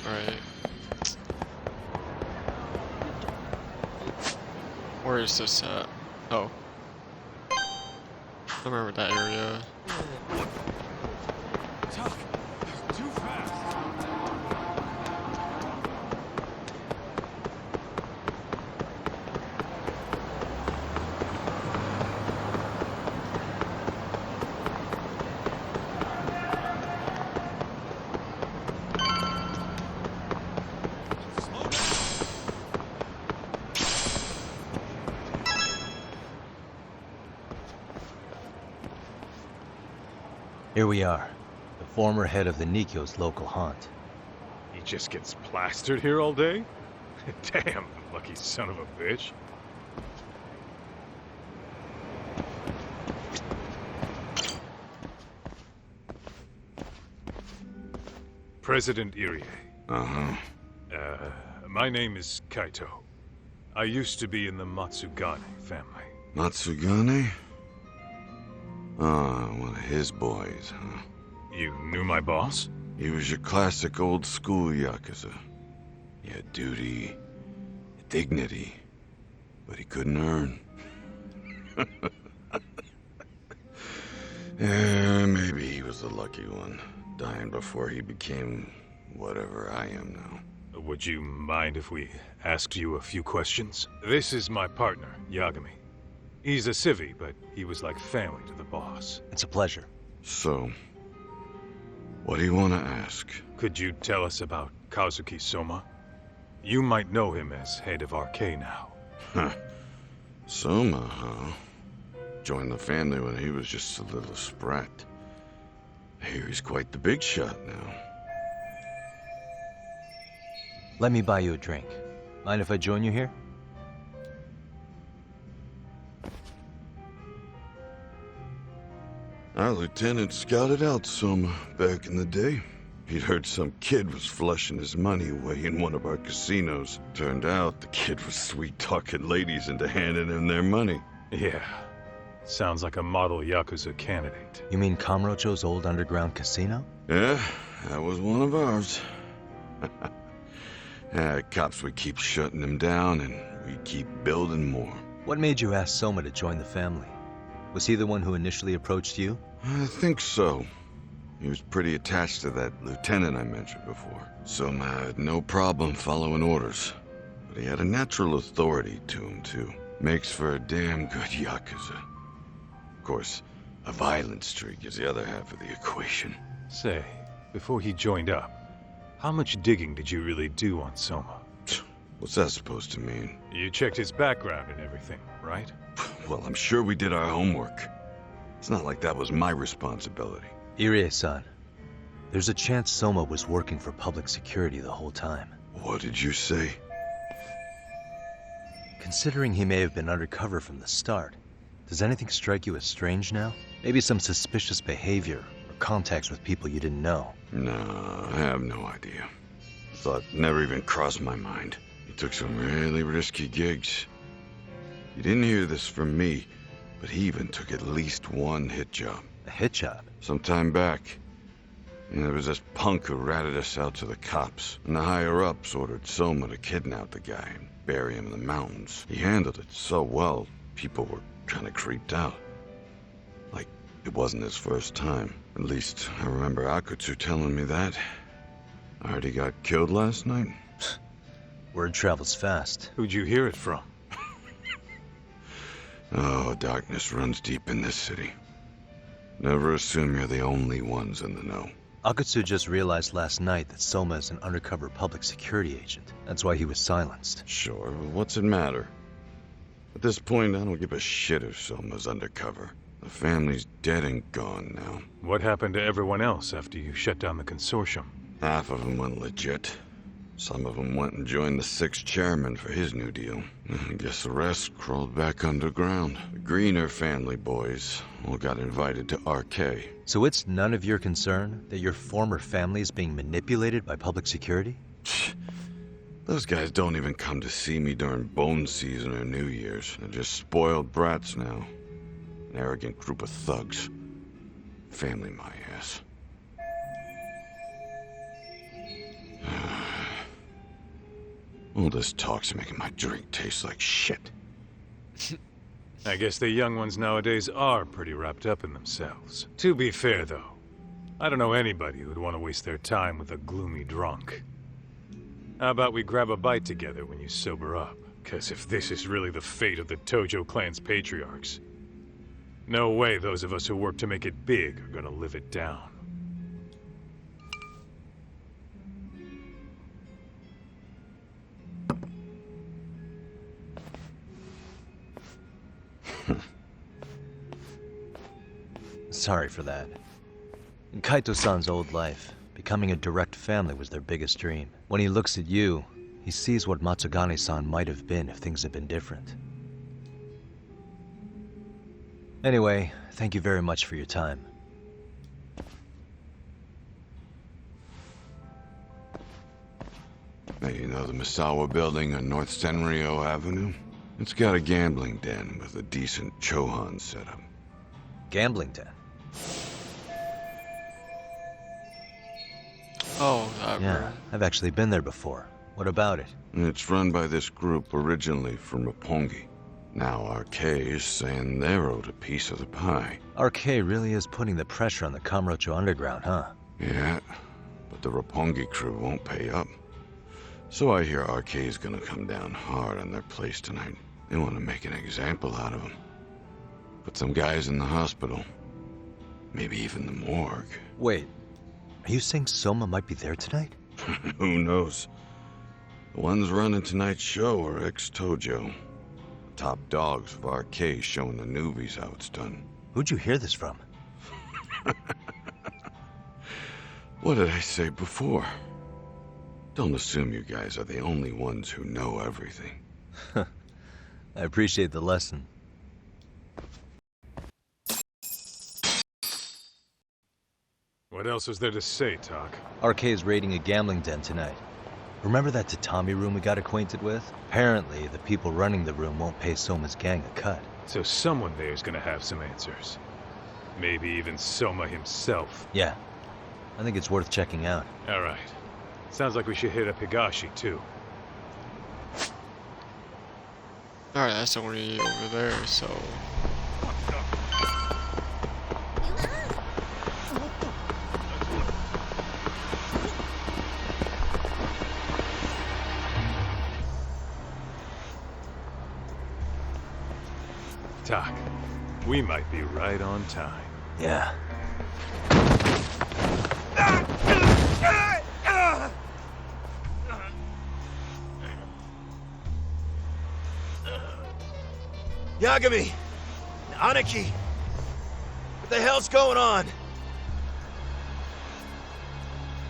Alright. Where is this at? Oh. I remember that area. Too fast. Here we are, the former head of the Nikyo's local haunt. He just gets plastered here all day? Damn, lucky son of a bitch. President Irie. Uh-huh. My name is Kaito. I used to be in the Matsugane family. Matsugane? Ah, one of his boys, huh? You knew my boss? He was your classic old school Yakuza. He had duty, dignity, but he couldn't earn. Yeah, maybe he was the lucky one, dying before he became whatever I am now. Would you mind if we asked you a few questions? This is my partner, Yagami. He's a civvy, but he was like family to the boss. It's a pleasure. So, what do you want to ask? Could you tell us about Kazuki Soma? You might know him as head of RK now. Huh. Soma, huh? Joined the family when he was just a little sprat. I hear he's quite the big shot now. Let me buy you a drink. Mind if I join you here? Our lieutenant scouted out Soma back in the day. He'd heard some kid was flushing his money away in one of our casinos. Turned out the kid was sweet-talking ladies into handing him their money. Yeah. Sounds like a model Yakuza candidate. You mean Kamurocho's old underground casino? Yeah, that was one of ours. Cops would keep shutting him down, and we keep building more. What made you ask Soma to join the family? Was he the one who initially approached you? I think so. He was pretty attached to that lieutenant I mentioned before. Soma had no problem following orders. But he had a natural authority to him, too. Makes for a damn good Yakuza. Of course, a violent streak is the other half of the equation. Say, before he joined up, how much digging did you really do on Soma? What's that supposed to mean? You checked his background and everything, right? Well, I'm sure we did our homework. It's not like that was my responsibility. Irie-san, there's a chance Soma was working for public security the whole time. What did you say? Considering he may have been undercover from the start, does anything strike you as strange now? Maybe some suspicious behavior or contacts with people you didn't know? No, I have no idea. Thought never even crossed my mind. He took some really risky gigs. You didn't hear this from me, but he even took at least one hit job. A hit job? Some time back. And there was this punk who ratted us out to the cops, and the higher-ups ordered Soma to kidnap the guy and bury him in the mountains. He handled it so well, people were kind of creeped out. Like, it wasn't his first time. At least, I remember Akutsu telling me that. I heard he got killed last night. Word travels fast. Who'd you hear it from? Oh, darkness runs deep in this city. Never assume you're the only ones in the know. Akutsu just realized last night that Soma is an undercover public security agent. That's why he was silenced. Sure, but what's it matter? At this point, I don't give a shit if Soma's undercover. The family's dead and gone now. What happened to everyone else after you shut down the consortium? Half of them went legit. Some of them went and joined the 6th chairman for his new deal. I guess the rest crawled back underground. The Greener family boys all got invited to RK. So it's none of your concern that your former family is being manipulated by public security? Those guys don't even come to see me during bone season or New Year's. They're just spoiled brats now. An arrogant group of thugs. Family my ass. All this talk's making my drink taste like shit. I guess the young ones nowadays are pretty wrapped up in themselves. To be fair, though, I don't know anybody who'd want to waste their time with a gloomy drunk. How about we grab a bite together when you sober up? 'Cause if this is really the fate of the Tojo clan's patriarchs, no way those of us who work to make it big are gonna live it down. Sorry for that. In Kaito-san's old life, becoming a direct family was their biggest dream. When he looks at you, he sees what Matsugane-san might have been if things had been different. Anyway, thank you very much for your time. Hey, you know the Misawa building on North Senryo Avenue? It's got a gambling den with a decent Chohan setup. Gambling den? Oh, that Yeah, room. I've actually been there before. What about it? It's run by this group originally from Roppongi. Now RK is saying they're owed a piece of the pie. RK really is putting the pressure on the Kamurocho Underground, huh? Yeah, but the Roppongi crew won't pay up. So I hear RK is gonna come down hard on their place tonight. They want to make an example out of them. Put some guys in the hospital. Maybe even the morgue. Wait, are you saying Soma might be there tonight? Who knows? The ones running tonight's show are ex-Tojo. Top dogs of RK showing the newbies how it's done. Who'd you hear this from? What did I say before? Don't assume you guys are the only ones who know everything. I appreciate the lesson. What else was there to say, Talk? RK's raiding a gambling den tonight. Remember that tatami room we got acquainted with? Apparently, the people running the room won't pay Soma's gang a cut. So someone there's gonna have some answers. Maybe even Soma himself. Yeah. I think it's worth checking out. Alright. Sounds like we should hit up Higashi, too. Alright, that's only over there, so... Talk. We might be right on time. Yeah. Yagami! Aniki! What the hell's going on?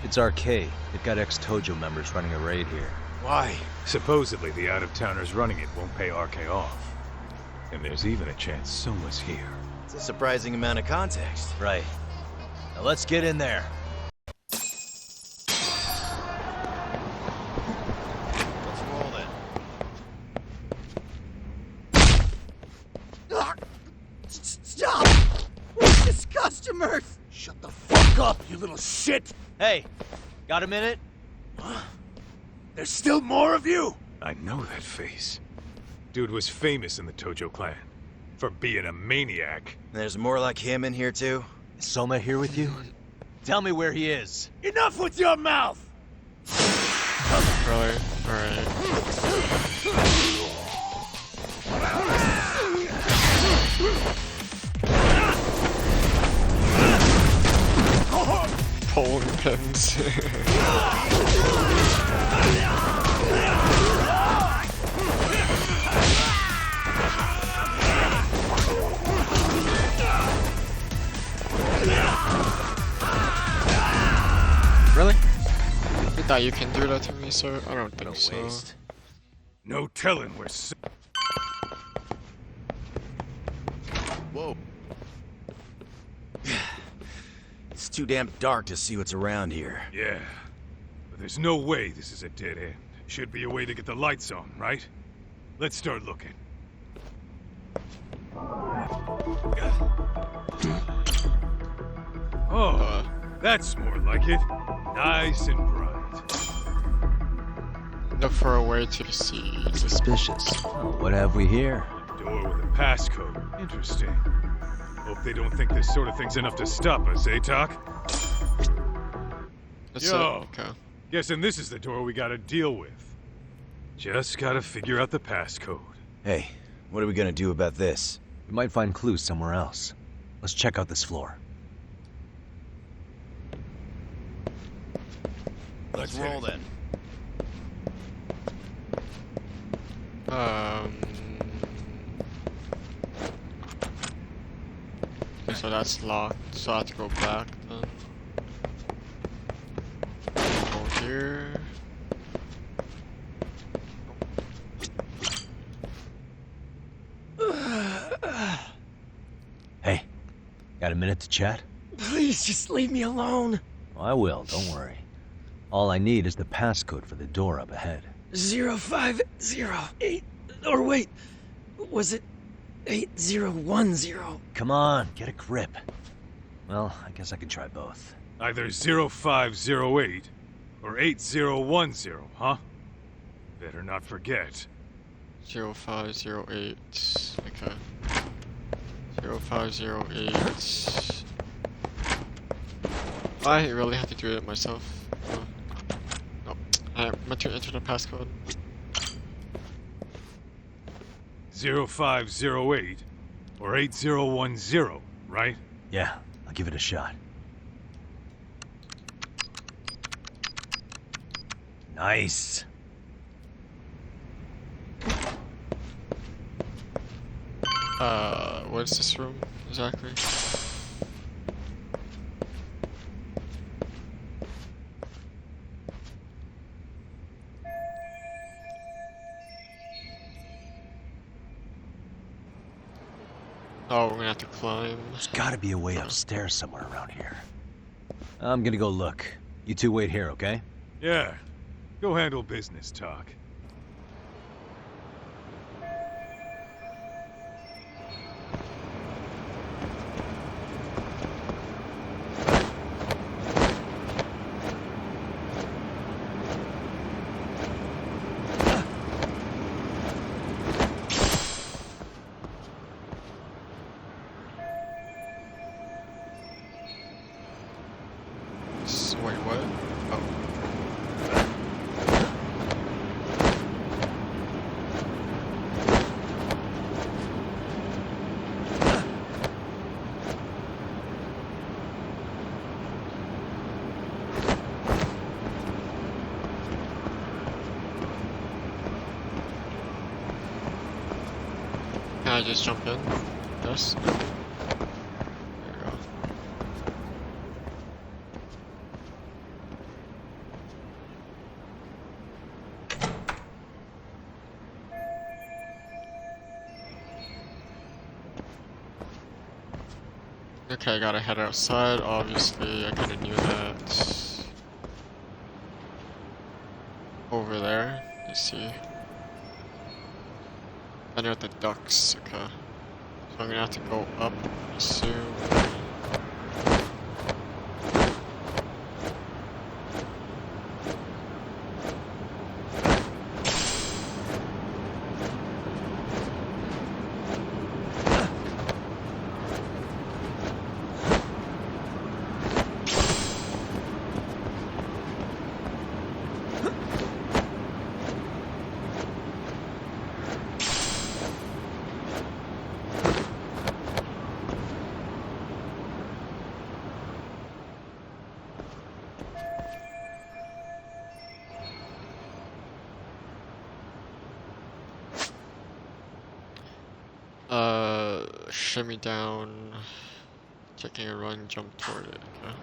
It's RK. They've got ex-Tojo members running a raid here. Why? Supposedly the out-of-towners running it won't pay RK off. And there's even a chance Soma's here. It's a surprising amount of context. Right. Now let's get in there. Let's roll then. Stop! What's this, customers? Shut the fuck up, you little shit! Hey, got a minute? There's still more of you? I know that face. Dude was famous in the Tojo clan. For being a maniac. There's more like him in here too? Is Soma here with you? Tell me where he is. Enough with your mouth! Really? Alright. Bowling pins. Really? You thought you can do that to me, sir? I don't think so. No telling where Whoa. It's too damn dark to see what's around here. Yeah. But there's no way this is a dead end. Should be a way to get the lights on, right? Let's start looking. Oh, that's more like it. Nice and bright. Look for a way to see. Suspicious. Oh, what have we here? Door with a passcode. Interesting. Hope they don't think this sort of thing's enough to stop us, eh, Talk? Yo, okay. Guessing this is the door we gotta deal with. Just gotta figure out the passcode. Hey, what are we gonna do about this? We might find clues somewhere else. Let's check out this floor. Let's roll then. Okay, so that's locked, so I have to go back then. Go here. Hey, got a minute to chat? Please just leave me alone. Oh, I will, don't worry. All I need is the passcode for the door up ahead. 0508. Or wait, was it 8010? Come on, get a grip. Well, I guess I could try both. Either 0508 or 8010, huh? Better not forget. 0508. Okay. 0508. I really have to do it myself. No. I meant to enter the passcode. 0508 or 8010, right? Yeah, I'll give it a shot. Nice. What's this room exactly? Oh, we're gonna have to climb. There's gotta be a way upstairs somewhere around here. I'm gonna go look. You two wait here, okay? Yeah. Go handle business, Talk. Wait, what? Oh. Can I just jump in? Yes? There we go. Okay, I gotta head outside. Obviously, I kinda knew that. Over there, you see. I know the ducks, okay. So I'm gonna have to go up, I assume. Shimmy down, taking a run, jump toward it, okay.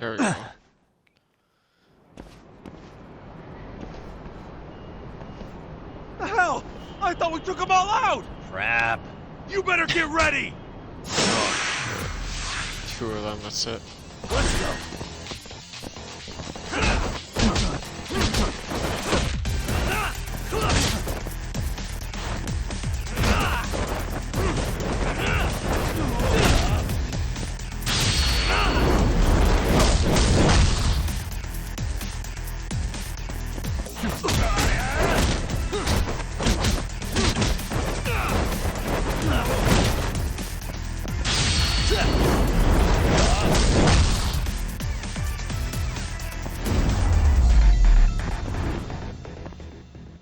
There we go. The hell? I thought we took them all out! Crap. You better get ready! 2 of them, that's it. Let's go!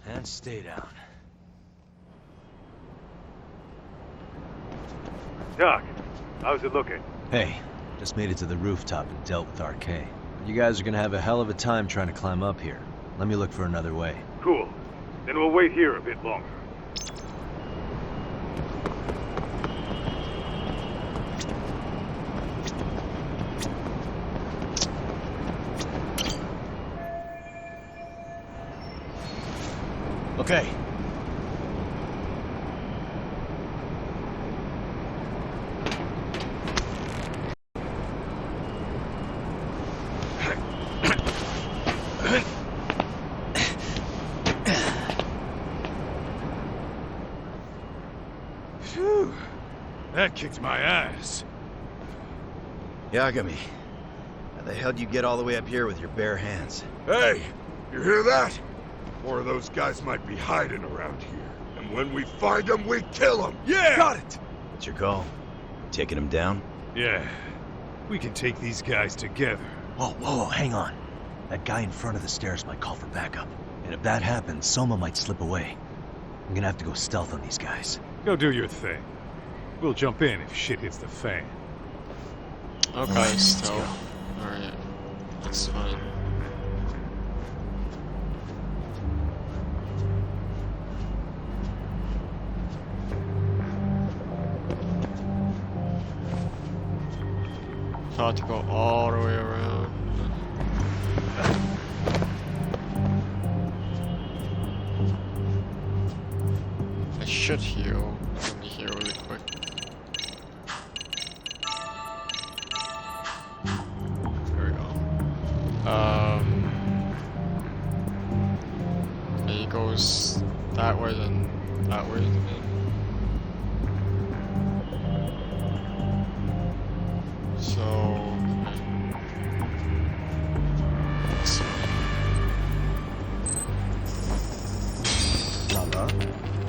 And stay down. Doc, how's it looking? Hey, just made it to the rooftop and dealt with RK. You guys are gonna have a hell of a time trying to climb up here. Let me look for another way. Cool. Then we'll wait here a bit longer. Okay. Phew. That kicked my ass. Yagami, how the hell did you get all the way up here with your bare hands? Hey, you hear that? More of those guys might be hiding around here. And when we find them, we kill them. Yeah! Got it! What's your call? Taking him down? Yeah. We can take these guys together. Whoa, hang on. That guy in front of the stairs might call for backup. And if that happens, Soma might slip away. I'm gonna have to go stealth on these guys. Go do your thing. We'll jump in if shit hits the fan. Okay, so. Alright. That's fine. Thought to go all the way around. I should heal. Let me heal really quick. There we go. He goes that way, then that way. So.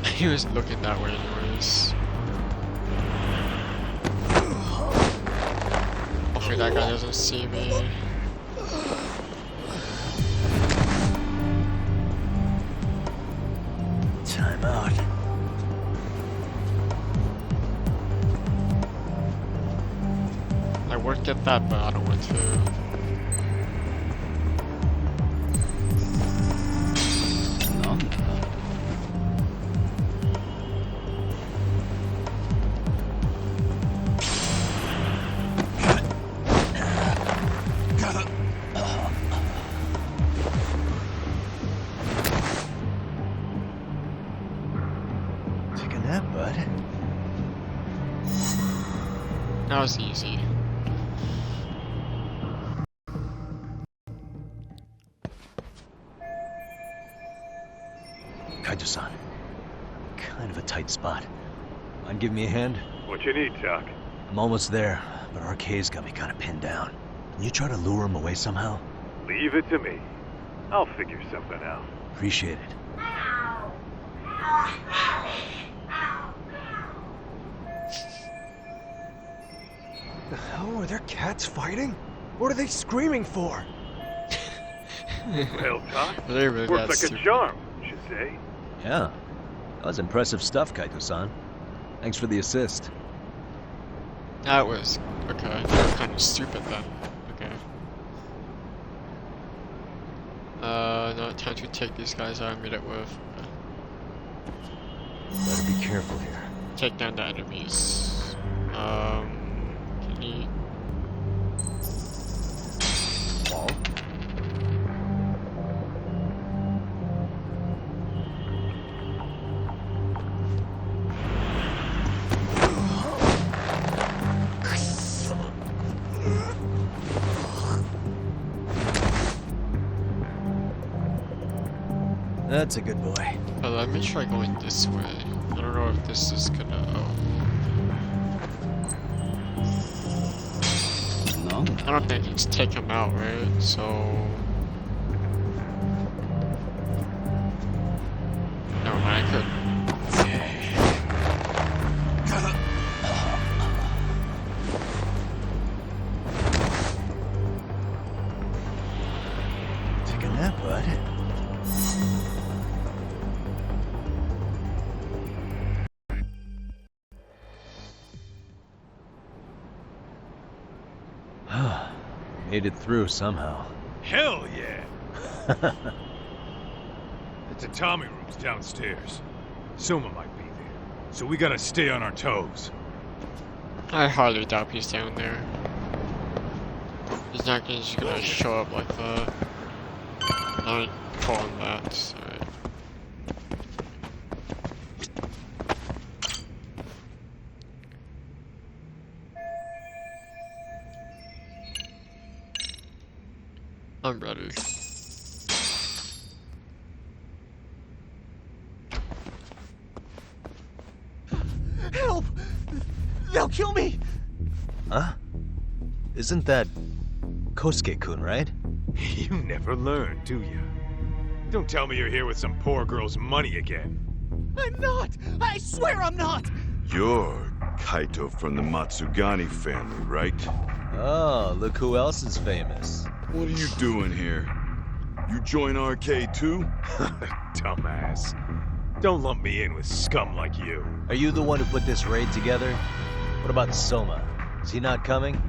He was looking that way anyways. Hopefully that guy doesn't see me. Time out. I would get that, but I don't want to. Take a nap, bud. That was easy. Kaito-san. Kind of a tight spot. Mind give me a hand? What you need, Doc? I'm almost there, but RK's got me kind of pinned down. Can you try to lure him away somehow? Leave it to me. I'll figure something out. Appreciate it. The hell? Are there cats fighting? What are they screaming for? Well, Doc, They really works got like stupid. a charm, you should say. Yeah. That was impressive stuff, Kaito-san. Thanks for the assist. That was okay. That was kind of stupid then. Okay. Now time to take these guys I meet it with. Better be careful here. Take down the enemies. Can you? Wall? That's a good boy. Let me try going this way. I don't know if this is gonna. No. I don't think it's take him out, right? So. Never mind, I could. Take a nap, bud. Made it through somehow. Hell yeah! The tatami room's downstairs. Soma might be there, so we gotta stay on our toes. I highly doubt he's down there. He's not just gonna show up like that. I ain't calling that. Alright. I'm ready. Help! They'll Huh? Isn't that Kosuke-kun, right? You never learn, do you? Don't tell me you're here with some poor girl's money again. I'm not! I swear I'm not! You're Kaito from the Matsugani family, right? Oh, look who else is famous. What are you doing here? You join RK too? Dumbass. Don't lump me in with scum like you. Are you the one who put this raid together? What about Soma? Is he not coming?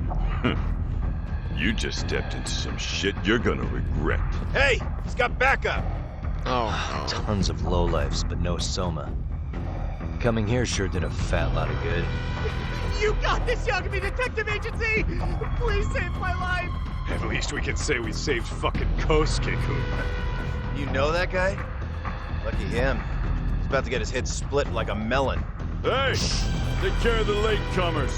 You just stepped into some shit you're gonna regret. Hey! He's got backup! Oh, no. Tons of lowlifes, but no Soma. Coming here sure did a fat lot of good. You got this, Yagami Detective Agency! Please save my life! At least we can say we saved fucking Kosuke-kun. You know that guy? Lucky him. He's about to get his head split like a melon. Hey! Take care of the latecomers.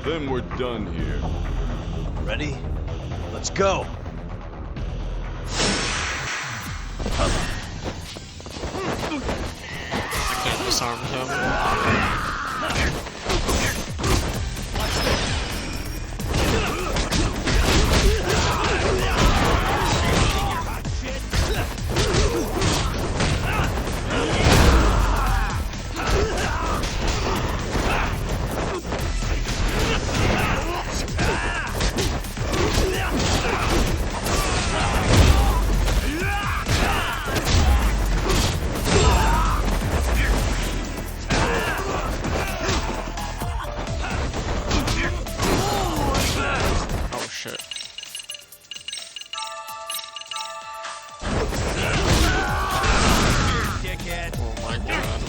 Then we're done here. Ready? Let's go! I can't disarm him. Oh shit. Oh my god.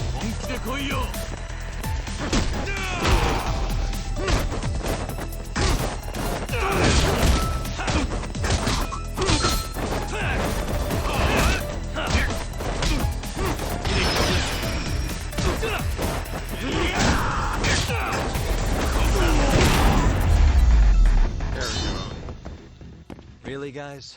There we go. Really, guys?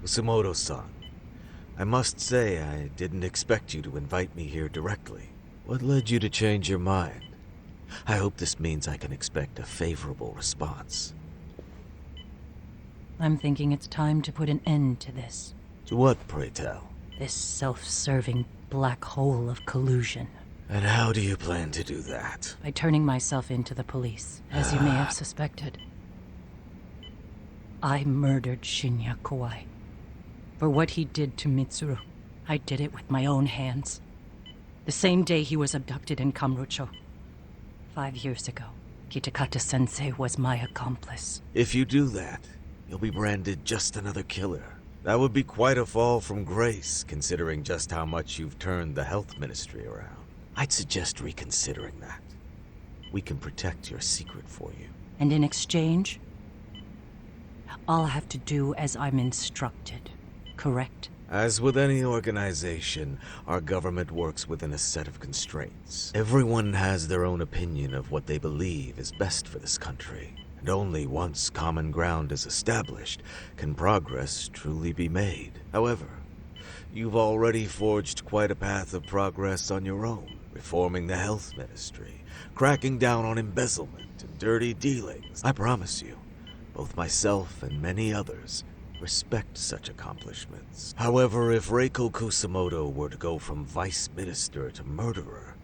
Kusumoto-san, I must say I didn't expect you to invite me here directly. What led you to change your mind? I hope this means I can expect a favorable response. I'm thinking it's time to put an end to this. To what, pray tell? This self-serving black hole of collusion. And how do you plan to do that? By turning myself into the police, as you may have suspected. I murdered Shinya Kawai. For what he did to Mitsuru, I did it with my own hands. The same day he was abducted in Kamurocho. 5 years ago, Kitakata-sensei was my accomplice. If you do that, you'll be branded just another killer. That would be quite a fall from grace, considering just how much you've turned the health ministry around. I'd suggest reconsidering that. We can protect your secret for you. And in exchange, I'll have to do as I'm instructed, correct? As with any organization, our government works within a set of constraints. Everyone has their own opinion of what they believe is best for this country. And only once common ground is established can progress truly be made. However, you've already forged quite a path of progress on your own, reforming the health ministry, cracking down on embezzlement and dirty dealings. I promise you, both myself and many others respect such accomplishments. However, if Reiko Kusumoto were to go from vice minister to murderer,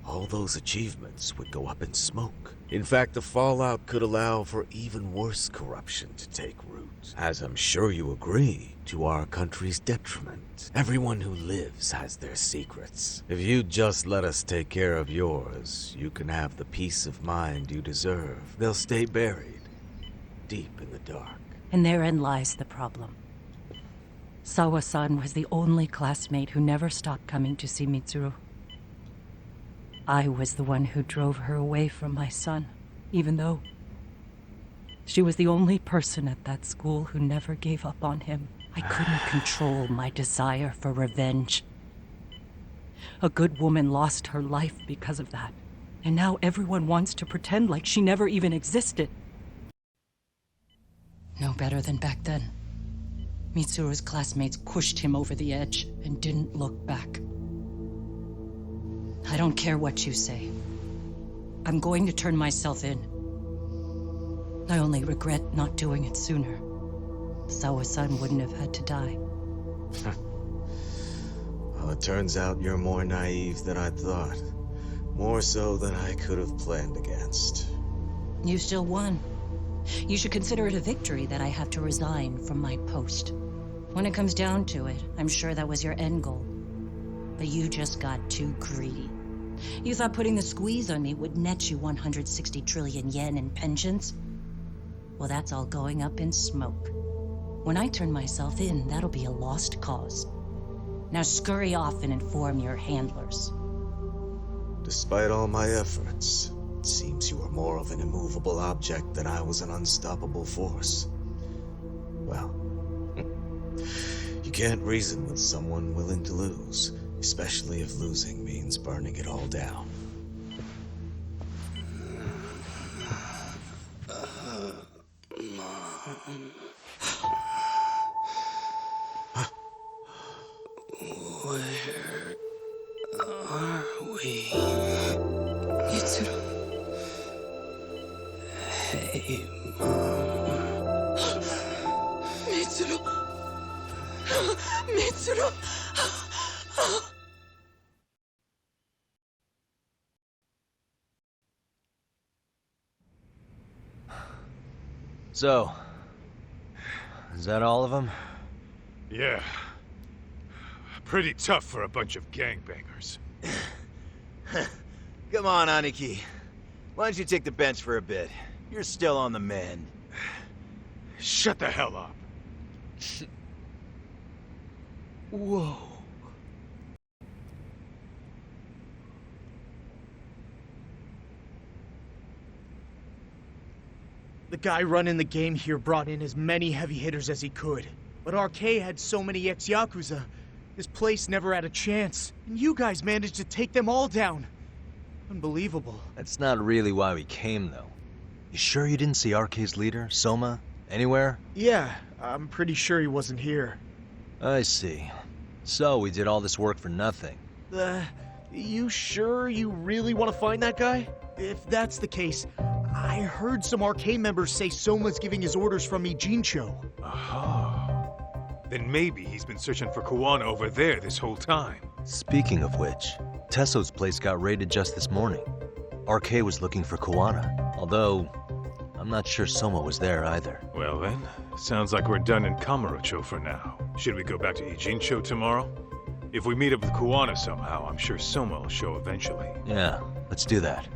all those achievements would go up in smoke. In fact, the fallout could allow for even worse corruption to take root. As I'm sure you agree, to our country's detriment. Everyone who lives has their secrets. If you'd just let us take care of yours, you can have the peace of mind you deserve. They'll stay buried, deep in the dark. And therein lies the problem. Sawa-san was the only classmate who never stopped coming to see Mitsuru. I was the one who drove her away from my son, even though she was the only person at that school who never gave up on him. I couldn't control my desire for revenge. A good woman lost her life because of that, and now everyone wants to pretend like she never even existed. No better than back then. Mitsuru's classmates pushed him over the edge and didn't look back. I don't care what you say. I'm going to turn myself in. I only regret not doing it sooner. Sawa-san wouldn't have had to die. Well, it turns out you're more naive than I thought. More so than I could have planned against. You still won. You should consider it a victory that I have to resign from my post. When it comes down to it, I'm sure that was your end goal. But you just got too greedy. You thought putting the squeeze on me would net you 160 trillion yen in pensions? Well, that's all going up in smoke. When I turn myself in, that'll be a lost cause. Now scurry off and inform your handlers. Despite all my efforts, it seems you are more of an immovable object than I was an unstoppable force. Well, you can't reason with someone willing to lose, especially if losing means burning it all down. Where are we? Mitsuru. Hey, Mom. Mitsuru! Mitsuru! So, is that all of them? Yeah. Pretty tough for a bunch of gangbangers. Come on, Aniki. Why don't you take the bench for a bit? You're still on the mend. Shut the hell up. Whoa. The guy running the game here brought in as many heavy hitters as he could. But RK had so many ex-Yakuza, his place never had a chance. And you guys managed to take them all down. Unbelievable. That's not really why we came, though. You sure you didn't see RK's leader, Soma, anywhere? Yeah, I'm pretty sure he wasn't here. I see. So we did all this work for nothing. You sure you really want to find that guy? If that's the case, I heard some RK members say Soma's giving his orders from Ijincho. Oh. Then maybe he's been searching for Kuwana over there this whole time. Speaking of which, Tesso's place got raided just this morning. RK was looking for Kuwana, although I'm not sure Soma was there either. Well then, sounds like we're done in Kamurocho for now. Should we go back to Ijincho tomorrow? If we meet up with Kuwana somehow, I'm sure Soma will show eventually. Yeah, let's do that.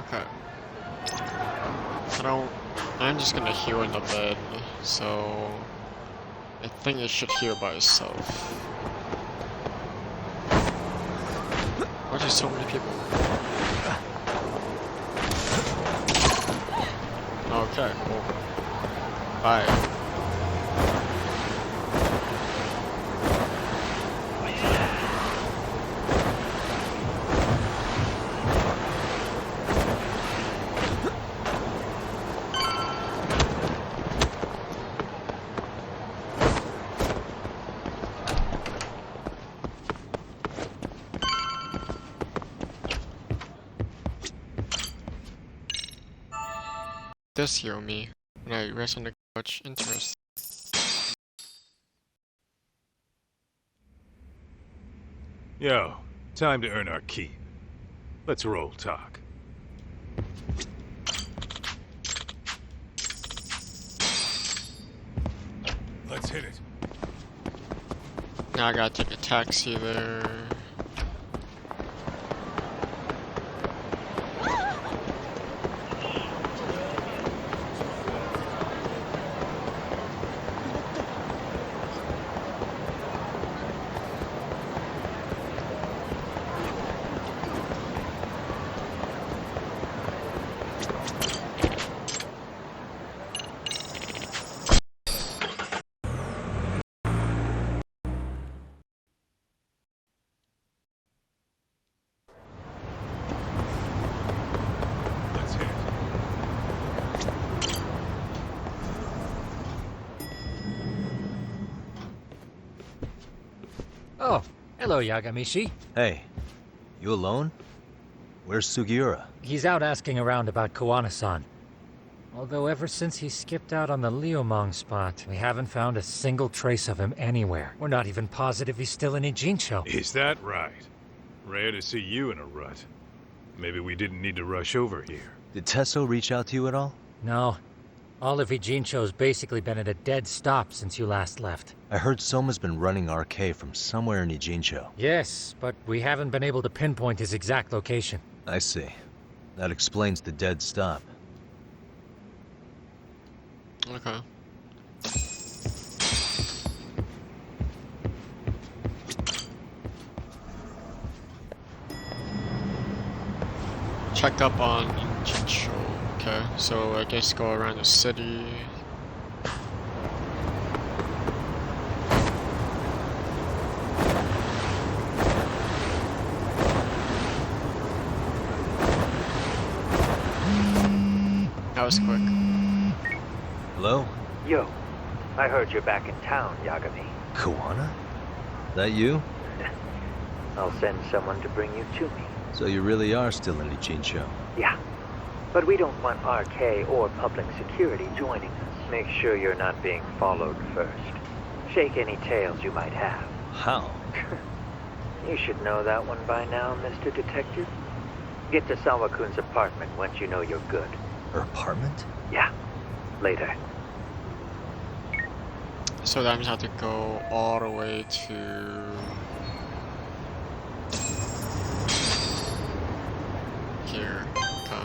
Okay. I'm just gonna heal in the bed, so I think it should heal by itself. Why are there so many people? Okay, cool. Bye. Does heal me when I rest on the couch. Interesting. Yo, time to earn our keep. Let's roll talk. Let's hit it. Now I gotta take a taxi there. Hello, Yagamishi. Hey, you alone? Where's Sugiura? He's out asking around about Koana-san. Although ever since he skipped out on the Liumang spot, we haven't found a single trace of him anywhere. We're not even positive he's still in Ijincho. Is that right? Rare to see you in a rut. Maybe we didn't need to rush over here. Did Tesso reach out to you at all? No. All of Ijincho's basically been at a dead stop since you last left. I heard Soma's been running RK from somewhere in Ijincho. Yes, but we haven't been able to pinpoint his exact location. I see. That explains the dead stop. Okay. Checked up on Ijincho. Okay, so I guess go around the city. That was quick. Hello? Yo, I heard you're back in town, Yagami. Koana? That you? I'll send someone to bring you to me. So you really are still in Ijincho? Yeah, but we don't want RK or public security joining us. Make sure you're not being followed first. Shake any tails you might have. How? You should know that one by now, Mr. Detective. Get to Sawa-kun's apartment once you know you're good. Her apartment? Yeah, later. So that means I have to go all the way to here. Okay.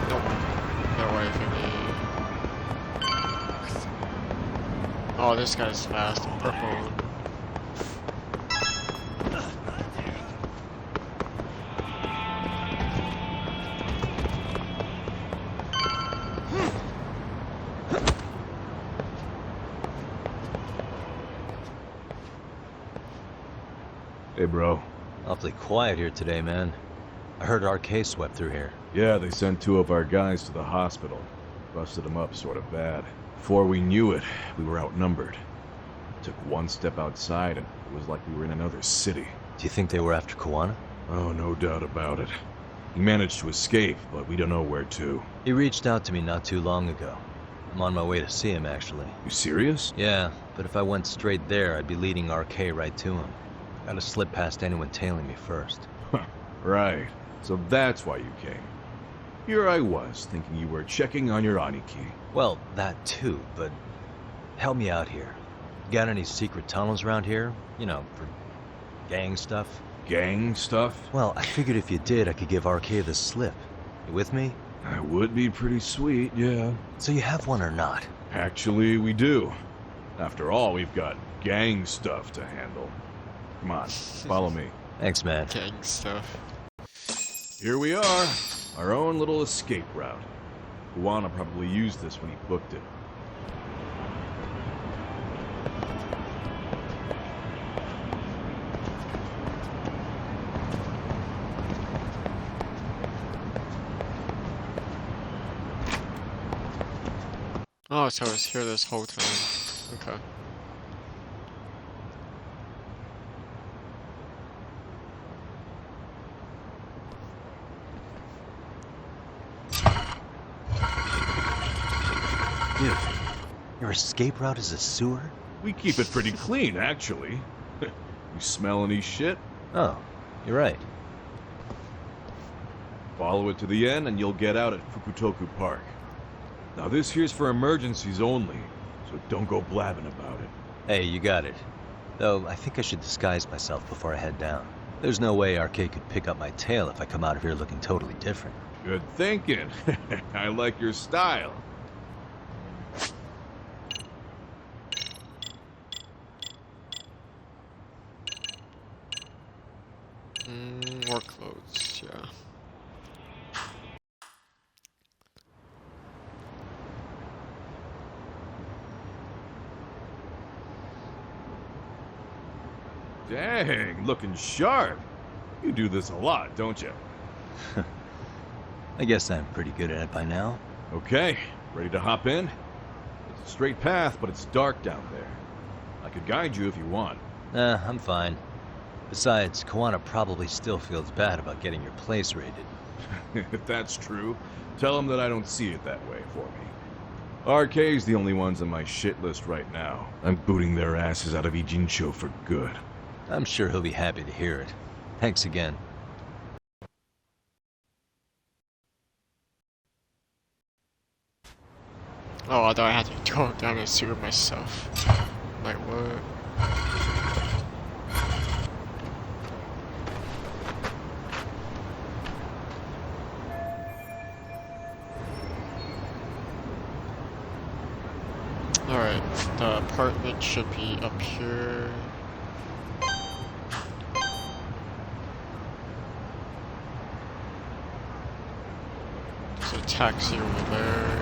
Nope. Get away from me. Oh, this guy's fast. Purple. Hey, bro. Awfully quiet here today, man. I heard RK swept through here. Yeah, they sent 2 of our guys to the hospital. Busted them up sort of bad. Before we knew it, we were outnumbered. Took one step outside and it was like we were in another city. Do you think they were after Koana? Oh, no doubt about it. He managed to escape, but we don't know where to. He reached out to me not too long ago. I'm on my way to see him, actually. You serious? Yeah, but if I went straight there, I'd be leading RK right to him. Gotta slip past anyone tailing me first. Right. So that's why you came. Here I was, thinking you were checking on your Aniki. Well, that too, but help me out here. Got any secret tunnels around here? You know, for gang stuff? Gang stuff? Well, I figured if you did, I could give RK the slip. You with me? That would be pretty sweet, yeah. So you have one or not? Actually, we do. After all, we've got gang stuff to handle. Come on, follow me. Thanks, man. Gang stuff. Here we are. Our own little escape route. Koana probably used this when he booked it. Oh, so I was here this whole time. Okay. Dude, your escape route is a sewer? We keep it pretty clean, actually. You smell any shit? Oh, you're right. Follow it to the end and you'll get out at Fukutoku Park. Now this here's for emergencies only, so don't go blabbing about it. Hey, you got it. Though, I think I should disguise myself before I head down. There's no way RK could pick up my tail if I come out of here looking totally different. Good thinking. I like your style. More clothes, yeah. Dang, looking sharp. You do this a lot, don't you? I guess I'm pretty good at it by now. Okay, ready to hop in? It's a straight path, but it's dark down there. I could guide you if you want. I'm fine. Besides, Kawana probably still feels bad about getting your place raided. If that's true, tell him that I don't see it that way for me. RK's the only ones on my shit list right now. I'm booting their asses out of Ijincho for good. I'm sure he'll be happy to hear it. Thanks again. Oh, I thought I had to go down and see it myself. Like, what? Alright, the apartment should be up here. There's a taxi over there.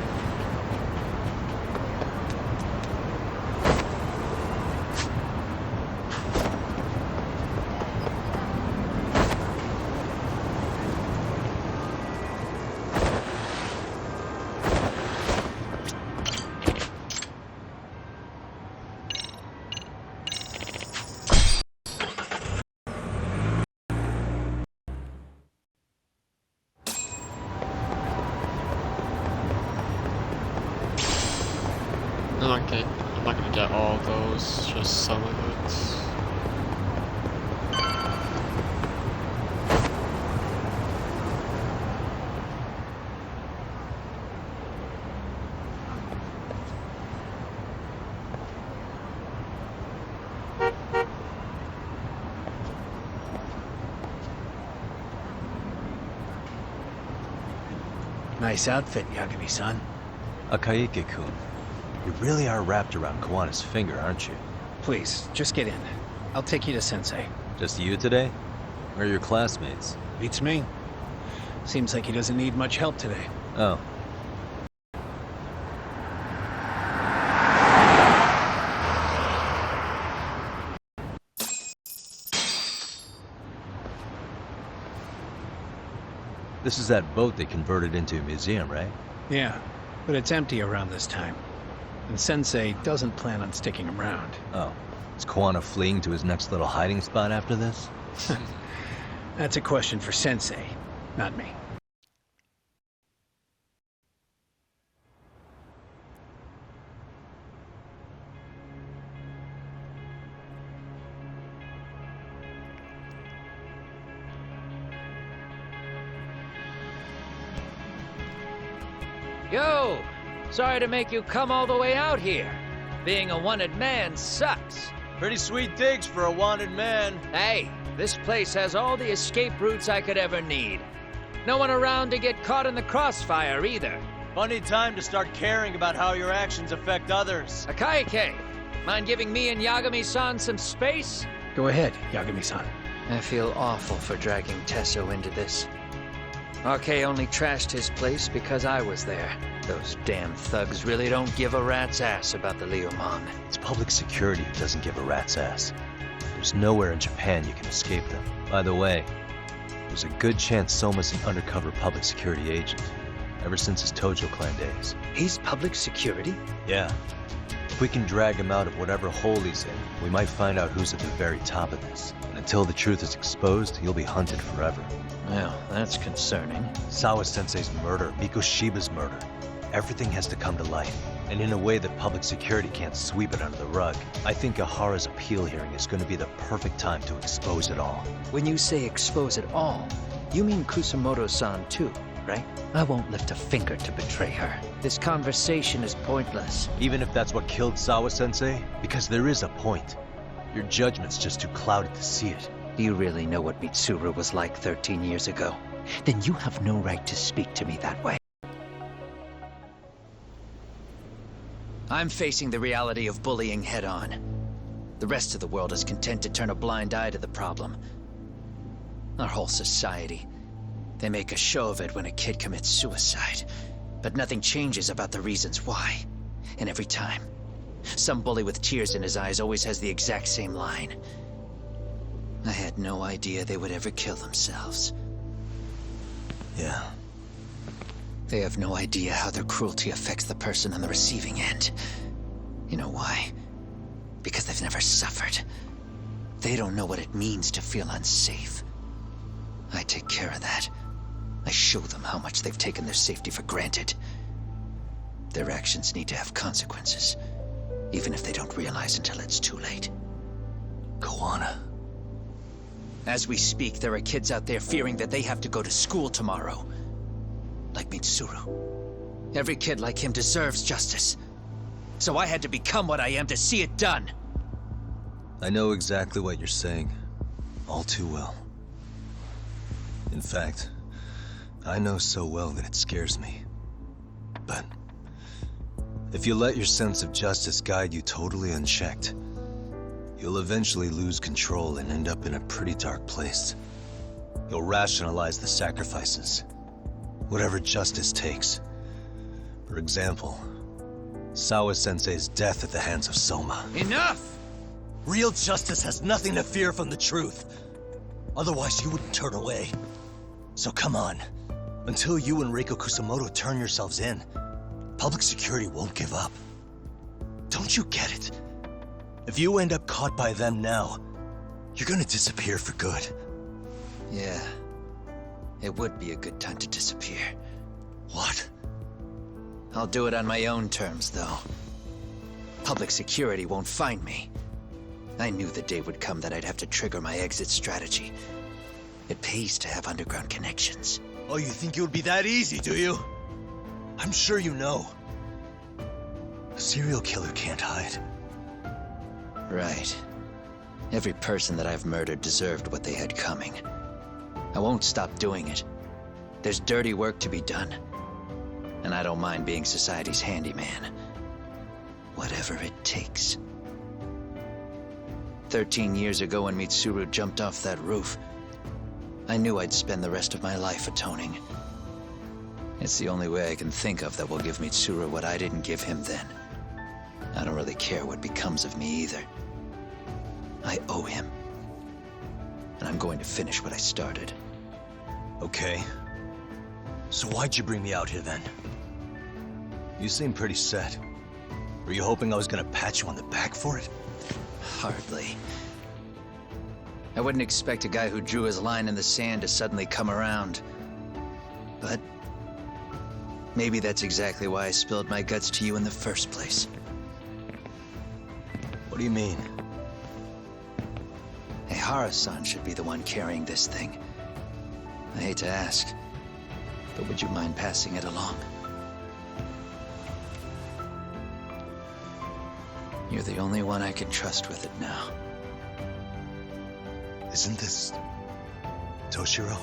I'm not gonna get all of those, just some of it. Nice outfit, Yagami-san. Akaike-kun, you really are wrapped around Kawana's finger, aren't you? Please, just get in. I'll take you to Sensei. Just you today? Or your classmates? Beats me. Seems like he doesn't need much help today. Oh. This is that boat they converted into a museum, right? Yeah, but it's empty around this time. And Sensei doesn't plan on sticking around. Oh. Is Kawana fleeing to his next little hiding spot after this? That's a question for Sensei, not me. Yo! Sorry to make you come all the way out here. Being a wanted man sucks. Pretty sweet digs for a wanted man. Hey, this place has all the escape routes I could ever need. No one around to get caught in the crossfire either. Funny time to start caring about how your actions affect others. Akaike, mind giving me and Yagami-san some space? Go ahead, Yagami-san. I feel awful for dragging Tesso into this. RK only trashed his place because I was there. Those damn thugs really don't give a rat's ass about the Liumang. It's public security who doesn't give a rat's ass. There's nowhere in Japan you can escape them. By the way, there's a good chance Soma's an undercover public security agent. Ever since his Tojo clan days. He's public security? Yeah. If we can drag him out of whatever hole he's in, we might find out who's at the very top of this. And until the truth is exposed, he'll be hunted forever. Well, that's concerning. Sawa-sensei's murder, Mikoshiba's murder. Everything has to come to light, and in a way that public security can't sweep it under the rug. I think Ahara's appeal hearing is going to be the perfect time to expose it all. When you say expose it all, you mean Kusamoto-san too, right? I won't lift a finger to betray her. This conversation is pointless. Even if that's what killed Sawa-sensei? Because there is a point. Your judgment's just too clouded to see it. Do you really know what Mitsuru was like 13 years ago? Then you have no right to speak to me that way. I'm facing the reality of bullying head-on. The rest of the world is content to turn a blind eye to the problem. Our whole society. They make a show of it when a kid commits suicide, but nothing changes about the reasons why. And every time, some bully with tears in his eyes always has the exact same line. I had no idea they would ever kill themselves. Yeah. They have no idea how their cruelty affects the person on the receiving end. You know why? Because they've never suffered. They don't know what it means to feel unsafe. I take care of that. I show them how much they've taken their safety for granted. Their actions need to have consequences, even if they don't realize until it's too late. Kawana. As we speak, there are kids out there fearing that they have to go to school tomorrow. Like Mitsuru. Every kid like him deserves justice. So I had to become what I am to see it done. I know exactly what you're saying. All too well. In fact, I know so well that it scares me. But if you let your sense of justice guide you totally unchecked, you'll eventually lose control and end up in a pretty dark place. You'll rationalize the sacrifices, whatever justice takes. For example, Sawa-sensei's death at the hands of Soma. Enough! Real justice has nothing to fear from the truth. Otherwise, you wouldn't turn away. So come on. Until you and Reiko Kusamoto turn yourselves in, public security won't give up. Don't you get it? If you end up caught by them now, you're gonna disappear for good. Yeah. It would be a good time to disappear. What? I'll do it on my own terms, though. Public security won't find me. I knew the day would come that I'd have to trigger my exit strategy. It pays to have underground connections. Oh, you think it would be that easy, do you? I'm sure you know. A serial killer can't hide. Right. Every person that I've murdered deserved what they had coming. I won't stop doing it. There's dirty work to be done. And I don't mind being society's handyman. Whatever it takes. 13 years ago when Mitsuru jumped off that roof, I knew I'd spend the rest of my life atoning. It's the only way I can think of that will give Mitsuru what I didn't give him then. I don't really care what becomes of me either. I owe him. And I'm going to finish what I started. Okay. So why'd you bring me out here then? You seem pretty set. Were you hoping I was gonna pat you on the back for it? Hardly. I wouldn't expect a guy who drew his line in the sand to suddenly come around. But maybe that's exactly why I spilled my guts to you in the first place. What do you mean? Ehara-san should be the one carrying this thing. I hate to ask, but would you mind passing it along? You're the only one I can trust with it now. Isn't this Toshiro?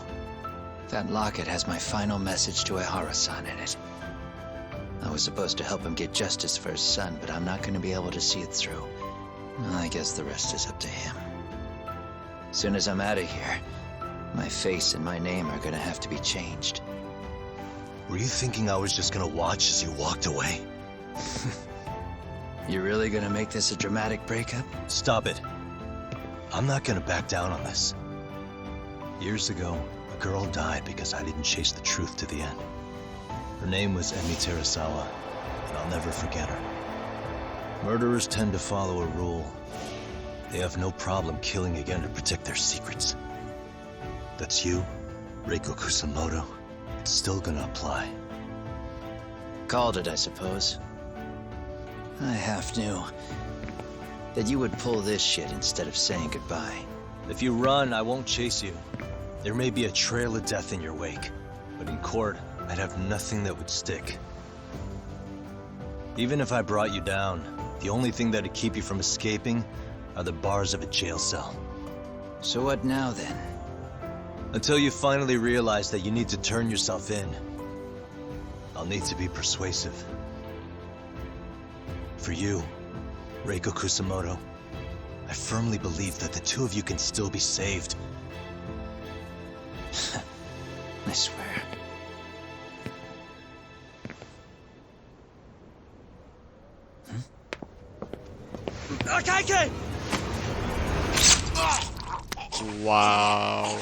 That locket has my final message to Ehara-san in it. I was supposed to help him get justice for his son, but I'm not going to be able to see it through. I guess the rest is up to him. Soon as I'm out of here, my face and my name are going to have to be changed. Were you thinking I was just gonna watch as you walked away? You really going to make this a dramatic breakup? Stop it. I'm not gonna back down on this. Years ago, a girl died because I didn't chase the truth to the end. Her name was Emi Terasawa, and I'll never forget her. Murderers tend to follow a rule. They have no problem killing again to protect their secrets. That's you, Reiko Kusamoto. It's still gonna apply. Called it, I suppose. I half knew that you would pull this shit instead of saying goodbye. If you run, I won't chase you. There may be a trail of death in your wake, but in court, I'd have nothing that would stick. Even if I brought you down, the only thing that'd keep you from escaping are the bars of a jail cell. So what now, then? Until you finally realize that you need to turn yourself in, I'll need to be persuasive. For you, Reiko Kusamoto, I firmly believe that the two of you can still be saved. I swear. Akaike! Wow.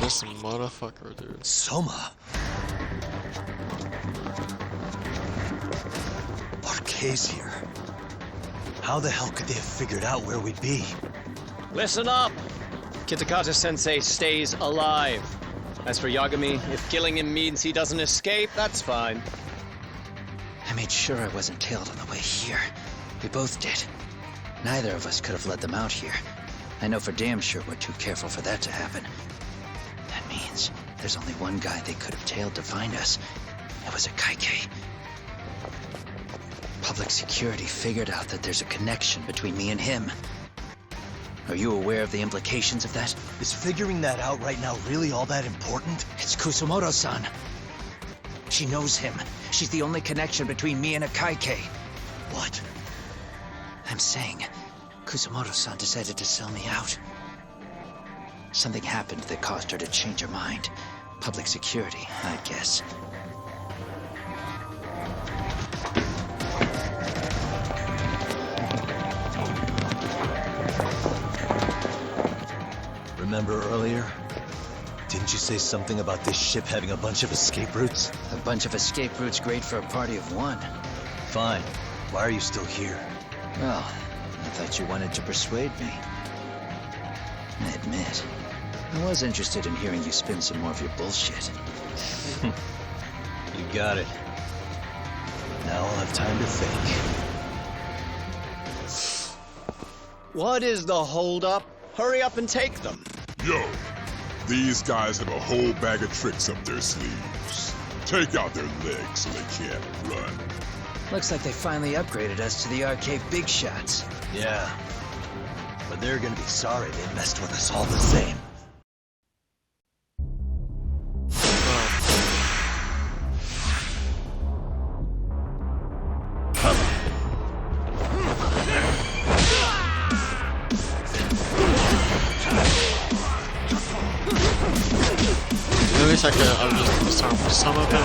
This motherfucker, dude. Soma. RK's here. How the hell could they have figured out where we'd be? Listen up! Kitakata-sensei stays alive. As for Yagami, if killing him means he doesn't escape, that's fine. I made sure I wasn't tailed on the way here. We both did. Neither of us could have led them out here. I know for damn sure we're too careful for that to happen. That means there's only one guy they could have tailed to find us. It was a Kaike. Public security figured out that there's a connection between me and him. Are you aware of the implications of that? Is figuring that out right now really all that important? It's Kusumoto-san. She knows him. She's the only connection between me and a Kaike. What? I'm saying, Kusumoto-san decided to sell me out. Something happened that caused her to change her mind. Public security, I guess. Remember earlier? Didn't you say something about this ship having a bunch of escape routes? A bunch of escape routes great for a party of one. Fine. Why are you still here? Well, I thought you wanted to persuade me. I admit, I was interested in hearing you spin some more of your bullshit. You got it. Now I'll have time to think. What is the holdup? Hurry up and take them. Yo, these guys have a whole bag of tricks up their sleeves. Take out their legs so they can't run. Looks like they finally upgraded us to the arcade big shots. Yeah. But they're gonna be sorry they messed with us all the same. At least I'll just disarm for some of it.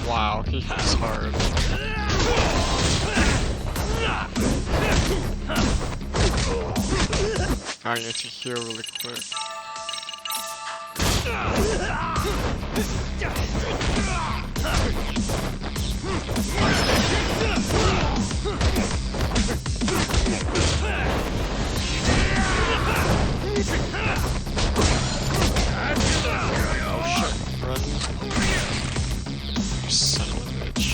Wow, he hits hard. I need to heal really quick. Son of a bitch.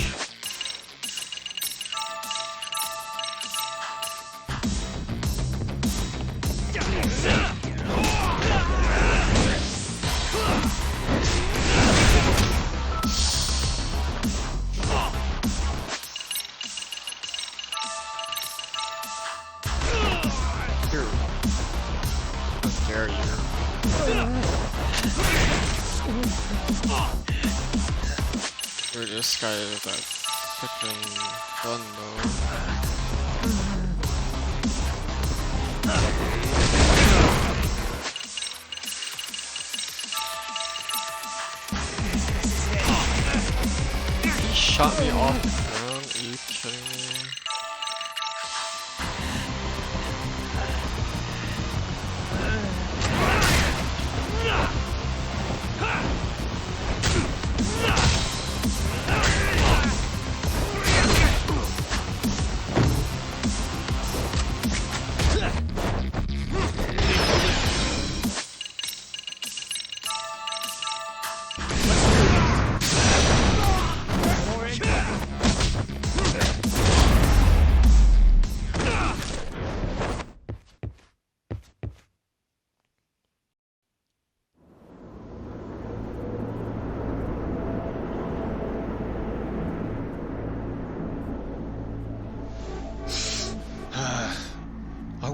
How dare you? Dude, this guy is that freaking gun though. He shot me off the ground? Are you kidding me?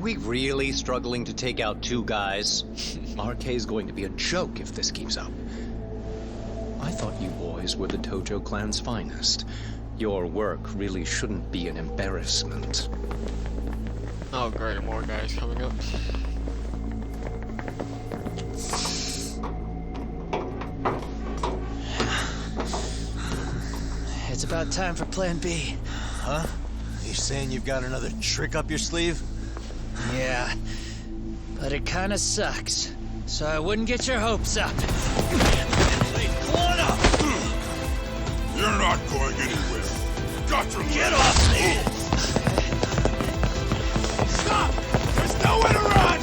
we really struggling to take out 2 guys? RK's going to be a joke if this keeps up. I thought you boys were the Tojo clan's finest. Your work really shouldn't be an embarrassment. Oh great, more guys coming up. It's about time for Plan B. Huh? You saying you've got another trick up your sleeve? Yeah, but it kinda sucks. So I wouldn't get your hopes up. You're not going anywhere. Got to Get off me! Stop! There's nowhere to run!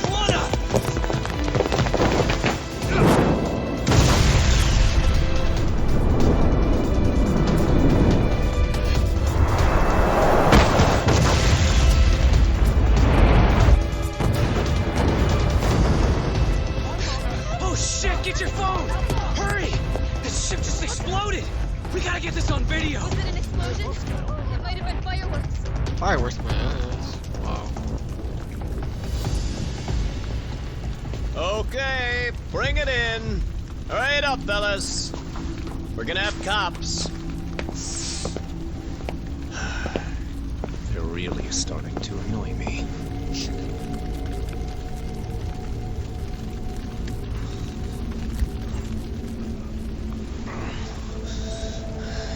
Oh shit, get your phone! Hurry! This ship just exploded! We gotta get this on video! Was it an explosion? It might have been fireworks. Fireworks, man. Wow. Okay, bring it in. Hurry it up, fellas. We're gonna have cops. They're really starting to annoy me.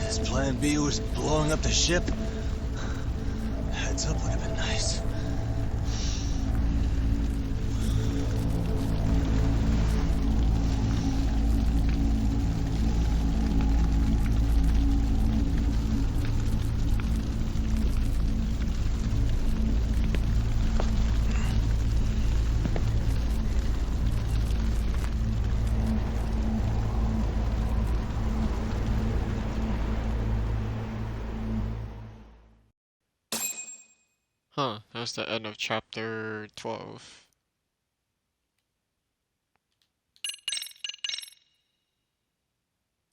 His plan B was blowing up the ship. Heads up would have been nice. Huh, that's the end of chapter 12.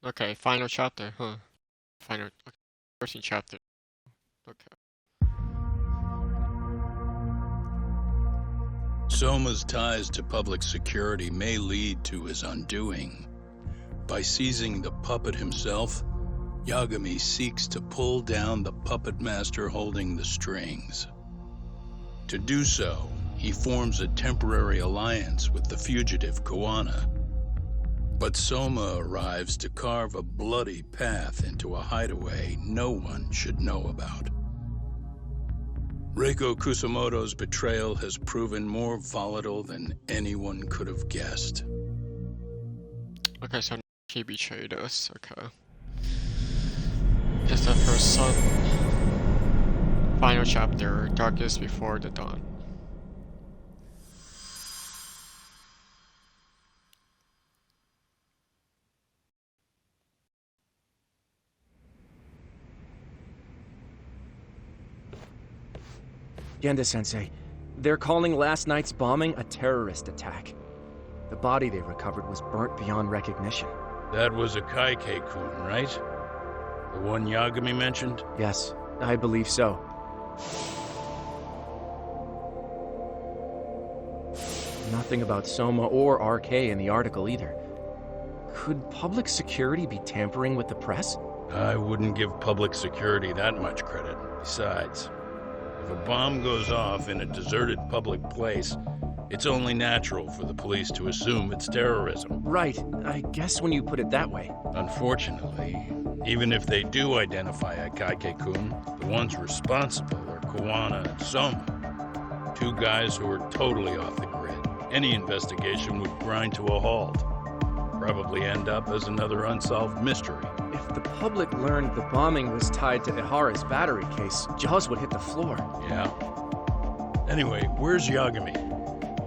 Okay, final chapter, huh? Final, okay, 13th chapter. Okay. Soma's ties to public security may lead to his undoing. By seizing the puppet himself, Yagami seeks to pull down the puppet master holding the strings. To do so, he forms a temporary alliance with the fugitive Kuwana. But Soma arrives to carve a bloody path into a hideaway no one should know about. Reiko Kusamoto's betrayal has proven more volatile than anyone could have guessed. Okay, so he betrayed us, okay. Just the first son. Final chapter, Darkest Before the Dawn. Genda-sensei, they're calling last night's bombing a terrorist attack. The body they recovered was burnt beyond recognition. That was a Kaike-kun, right? The one Yagami mentioned? Yes, I believe so. Nothing about Soma or RK in the article either. Could public security be tampering with the press? I wouldn't give public security that much credit. Besides, if a bomb goes off in a deserted public place, it's only natural for the police to assume it's terrorism. Right, I guess when you put it that way. Unfortunately, even if they do identify a Kaike-kun, the ones responsible are Kuwana and Soma. 2 guys who are totally off the grid. Any investigation would grind to a halt. Probably end up as another unsolved mystery. If the public learned the bombing was tied to Ihara's battery case, jaws would hit the floor. Yeah. Anyway, where's Yagami?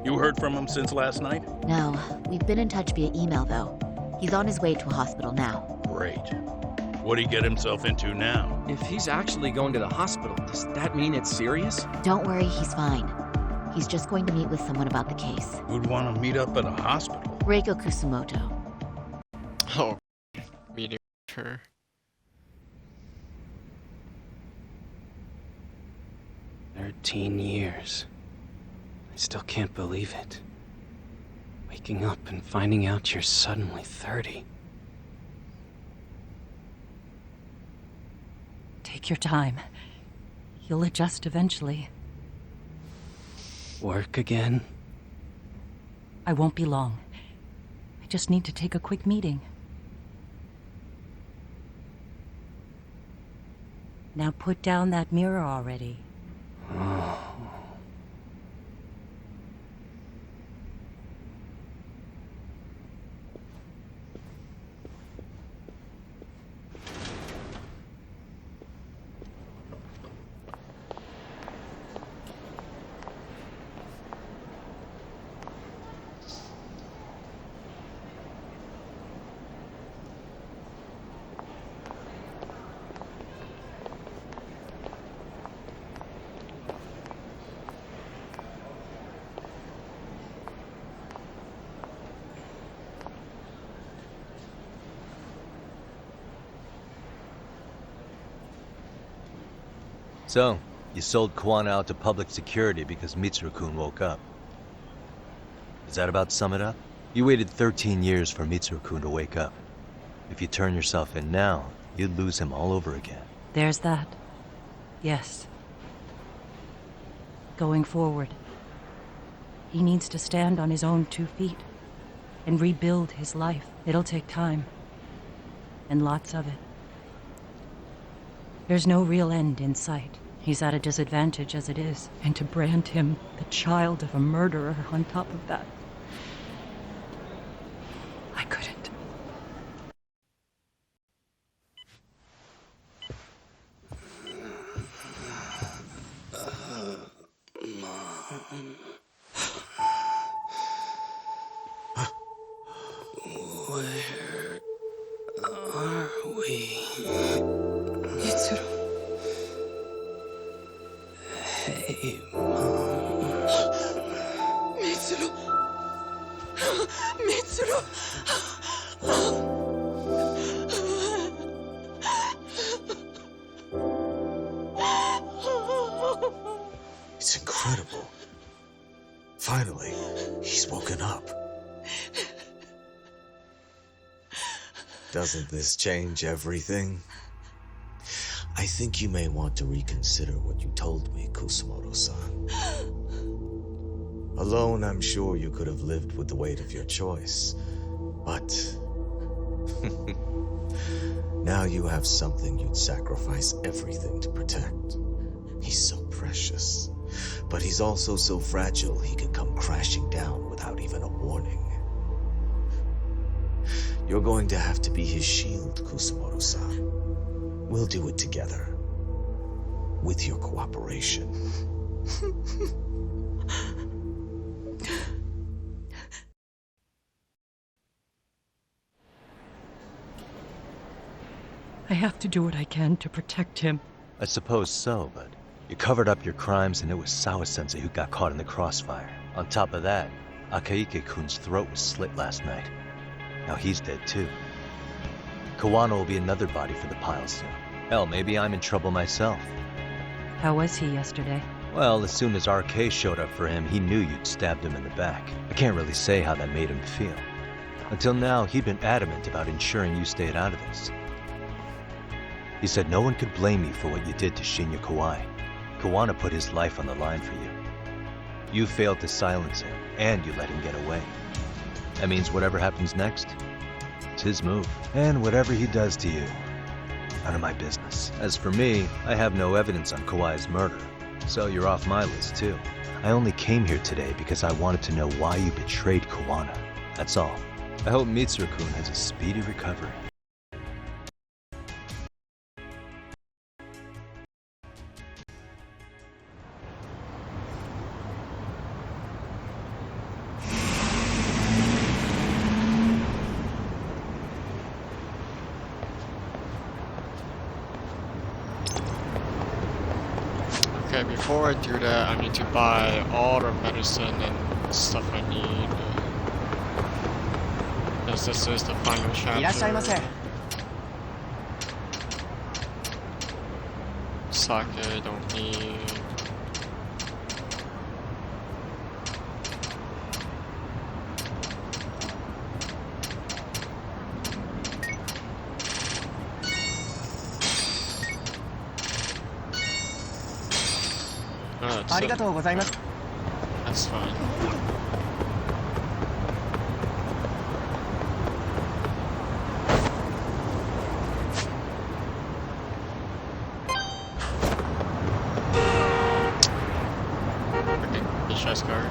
You heard from him since last night? No, we've been in touch via email though. He's on his way to a hospital now. Great. What'd he get himself into now? If he's actually going to the hospital, does that mean it's serious? Don't worry, he's fine. He's just going to meet with someone about the case. Who'd want to meet up at a hospital? Reiko Kusumoto. Oh, meeting her. "13 years. I still can't believe it. Waking up and finding out you're suddenly 30. Take your time. You'll adjust eventually. Work again? I won't be long. I just need to take a quick meeting. Now put down that mirror already. Oh. So, you sold Kawana out to public security because Mitsuru-kun woke up. Does that about sum it up? You waited 13 years for Mitsuru-kun to wake up. If you turn yourself in now, you'd lose him all over again. There's that. Yes. Going forward, he needs to stand on his own 2 feet and rebuild his life. It'll take time. And lots of it. There's no real end in sight. He's at a disadvantage as it is. And to brand him the child of a murderer on top of that, I couldn't. Mom. Where are we? Mitsuru. Hey, Mom. Mitsuru. Mitsuru. It's incredible. Finally, he's woken up. Doesn't this change everything? I think you may want to reconsider what you told me, Kusumoto-san. Alone, I'm sure you could have lived with the weight of your choice, but now you have something you'd sacrifice everything to protect. He's so precious, but he's also so fragile he can come crashing down without even a warning. You're going to have to be his shield, Kusumoto-san. We'll do it together. With your cooperation. I have to do what I can to protect him. I suppose so, but you covered up your crimes and it was Sawa-sensei who got caught in the crossfire. On top of that, Akaike-kun's throat was slit last night. Now he's dead too. Kawana will be another body for the pile soon. Hell, maybe I'm in trouble myself. How was he yesterday? Well, as soon as RK showed up for him, he knew you'd stabbed him in the back. I can't really say how that made him feel. Until now, he'd been adamant about ensuring you stayed out of this. He said no one could blame you for what you did to Shinya Kawai. Kawana put his life on the line for you. You failed to silence him, and you let him get away. That means whatever happens next, it's his move. And whatever he does to you, none of my business. As for me, I have no evidence on Kawai's murder, so you're off my list too. I only came here today because I wanted to know why you betrayed Kawana. That's all. I hope Mitsuru-kun has a speedy recovery. Okay, before I do that, I need to buy all the medicine and stuff I need. As this is the final chapter. Sake, don't need. Oh, that's, ありがとうございます。 that's fine. Okay, the chest guard.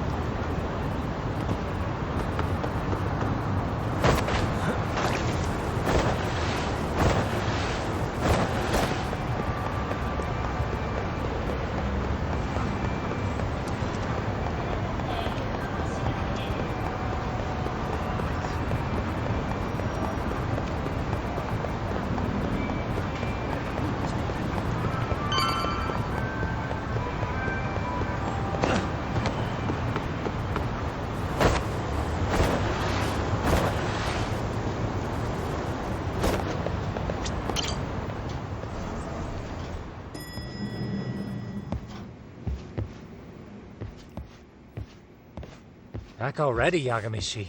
Back already, Yagamishi.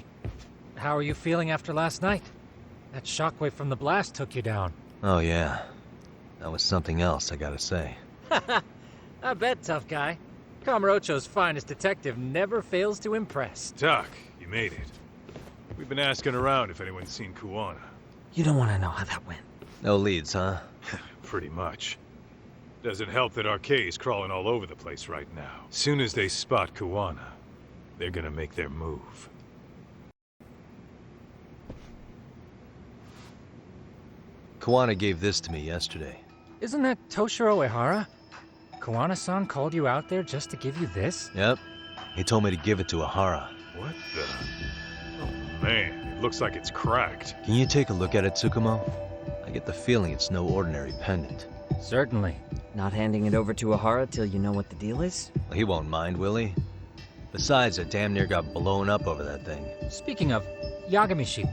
How are you feeling after last night? That shockwave from the blast took you down. Oh yeah. That was something else, I gotta say. I bet, tough guy. Kamurocho's finest detective never fails to impress. Doc, you made it. We've been asking around if anyone's seen Kuwana. You don't want to know how that went. No leads, huh? Pretty much. Doesn't help that Arcay's crawling all over the place right now. Soon as they spot Kuwana, they're gonna make their move. Kuwana gave this to me yesterday. Isn't that Toshiro Ehara? Kawana-san called you out there just to give you this? Yep. He told me to give it to Ehara. What the? Oh man, it looks like it's cracked. Can you take a look at it, Tsukumo? I get the feeling it's no ordinary pendant. Certainly. Not handing it over to Ehara till you know what the deal is? He won't mind, will he? Besides, I damn near got blown up over that thing. Speaking of, Yagamishi,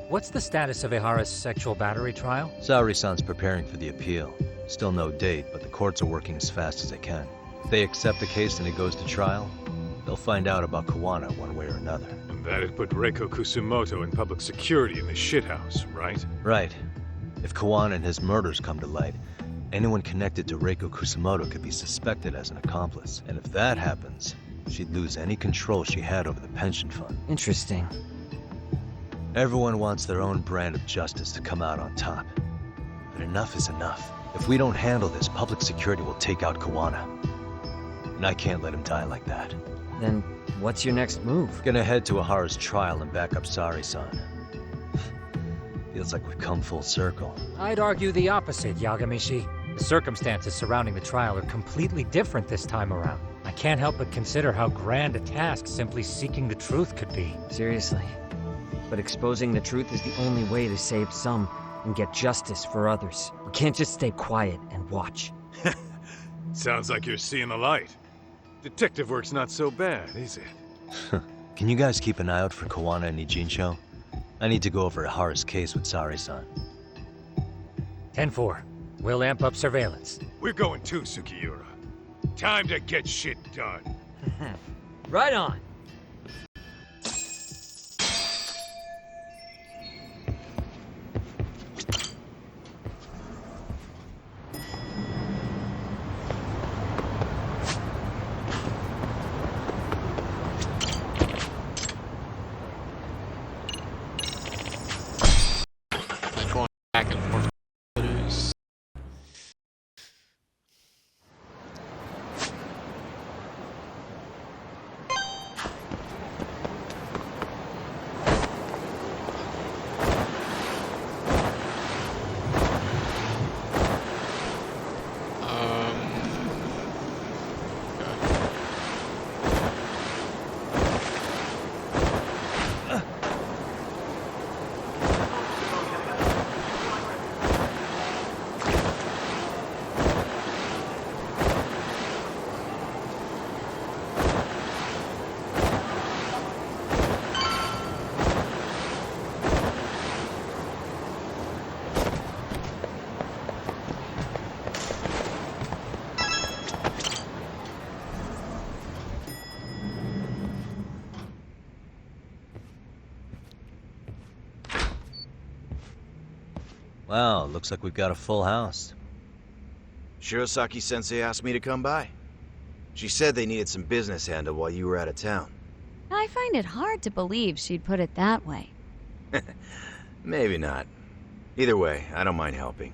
what's the status of Ehara's sexual battery trial? Saori-san's preparing for the appeal. Still no date, but the courts are working as fast as they can. If they accept the case and it goes to trial, they'll find out about Kuwana one way or another. And that'd put Reiko Kusumoto in public security in this shithouse, right? Right. If Kuwana and his murders come to light, anyone connected to Reiko Kusumoto could be suspected as an accomplice. And if that happens, she'd lose any control she had over the pension fund. Interesting. Everyone wants their own brand of justice to come out on top. But enough is enough. If we don't handle this, public security will take out Kuwana. And I can't let him die like that. Then what's your next move? Gonna head to Ahara's trial and back up Saori-san. Feels like we've come full circle. I'd argue the opposite, Yagamishi. The circumstances surrounding the trial are completely different this time around. I can't help but consider how grand a task simply seeking the truth could be. Seriously. But exposing the truth is the only way to save some and get justice for others. We can't just stay quiet and watch. Sounds like you're seeing the light. Detective work's not so bad, is it? Can you guys keep an eye out for Kuwana and Ijincho? I need to go over Ahara's case with Saori-san. 10-4. We'll amp up surveillance. We're going too, Sukiura. Time to get shit done. Right on. Like going back and forth. Wow, looks like we've got a full house. Shirosaki-sensei asked me to come by. She said they needed some business handled while you were out of town. I find it hard to believe she'd put it that way. Maybe not. Either way, I don't mind helping.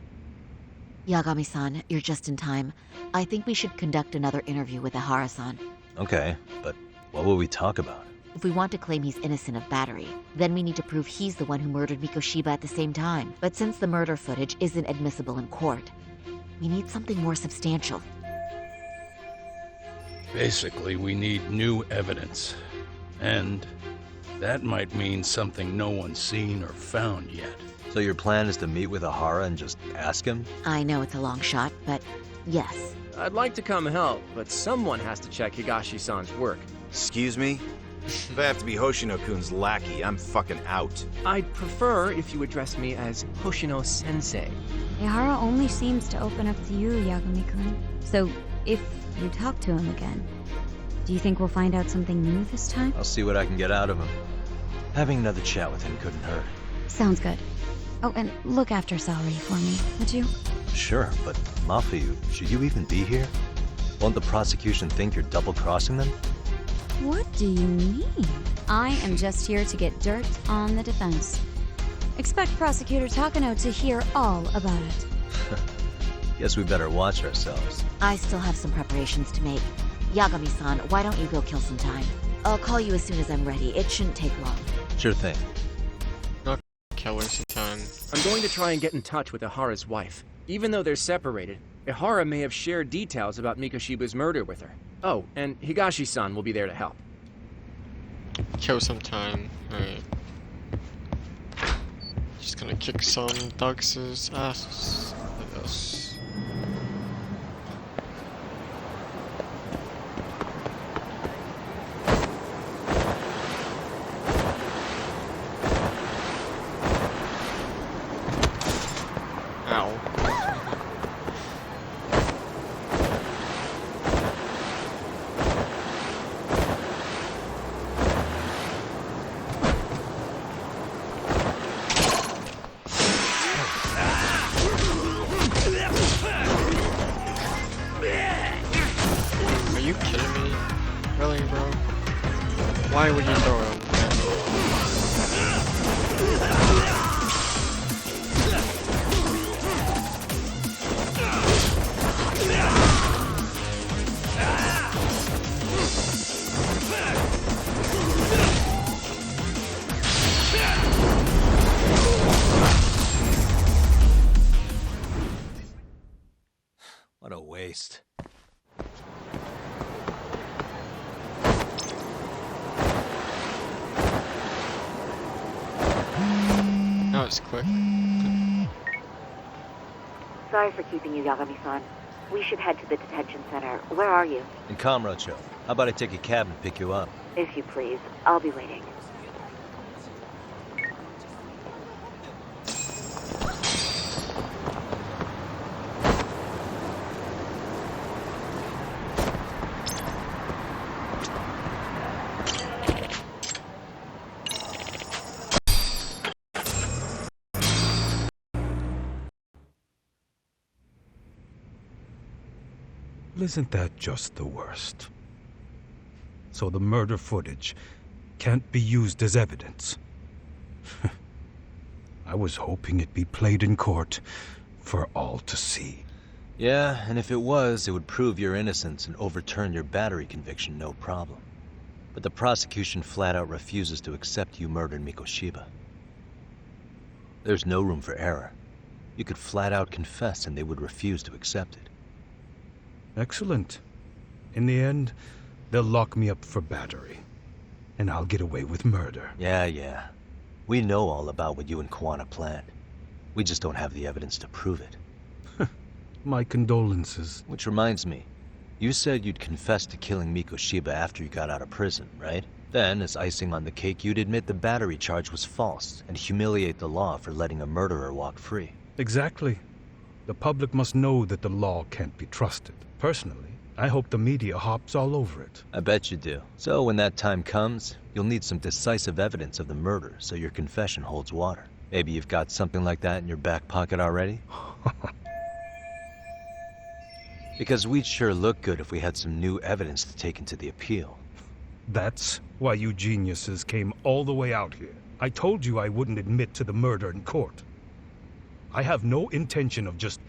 Yagami-san, you're just in time. I think we should conduct another interview with Ihara-san. Okay, but what will we talk about? If we want to claim he's innocent of battery, then we need to prove he's the one who murdered Mikoshiba at the same time. But since the murder footage isn't admissible in court, we need something more substantial. Basically, we need new evidence. And that might mean something no one's seen or found yet. So your plan is to meet with Ihara and just ask him? I know it's a long shot, but yes. I'd like to come help, but someone has to check Higashi-san's work. Excuse me? If I have to be Hoshino-kun's lackey, I'm fucking out. I'd prefer if you address me as Hoshino-sensei. Ihara only seems to open up to you, Yagami-kun. So, if you talk to him again, do you think we'll find out something new this time? I'll see what I can get out of him. Having another chat with him couldn't hurt. Sounds good. Oh, and look after Saori for me, would you? Sure, but Mafuyu, should you even be here? Won't the prosecution think you're double-crossing them? What do you mean? I am just here to get dirt on the defense. Expect Prosecutor Takano to hear all about it. Guess we better watch ourselves. I still have some preparations to make. Yagami-san, why don't you go kill some time? I'll call you as soon as I'm ready. It shouldn't take long. Sure thing. Not kill some time. I'm going to try and get in touch with Ihara's wife. Even though they're separated, Ihara may have shared details about Mikoshiba's murder with her. Oh, and Higashi-san will be there to help. Kill some time. Alright. Just gonna kick some Dugs' ass, I guess. Ow. Are you kidding me? Really, bro? Why would you throw him? What a waste. That was quick. Sorry for keeping you, Yagami-san. We should head to the detention center. Where are you? In Kamurocho. How about I take a cab and pick you up? If you please. I'll be waiting. Isn't that just the worst? So the murder footage can't be used as evidence. I was hoping it'd be played in court for all to see. Yeah, and if it was, it would prove your innocence and overturn your battery conviction, no problem. But the prosecution flat out refuses to accept you murdered Mikoshiba. There's no room for error. You could flat out confess and they would refuse to accept it. Excellent. In the end, they'll lock me up for battery. And I'll get away with murder. Yeah. We know all about what you and Kuwana planned. We just don't have the evidence to prove it. My condolences. Which reminds me, you said you'd confess to killing Mikoshiba after you got out of prison, right? Then, as icing on the cake, you'd admit the battery charge was false and humiliate the law for letting a murderer walk free. Exactly. The public must know that the law can't be trusted. Personally, I hope the media hops all over it. I bet you do. So when that time comes, you'll need some decisive evidence of the murder so your confession holds water. Maybe you've got something like that in your back pocket already? Because we'd sure look good if we had some new evidence to take into the appeal. That's why you geniuses came all the way out here. I told you I wouldn't admit to the murder in court. I have no intention of just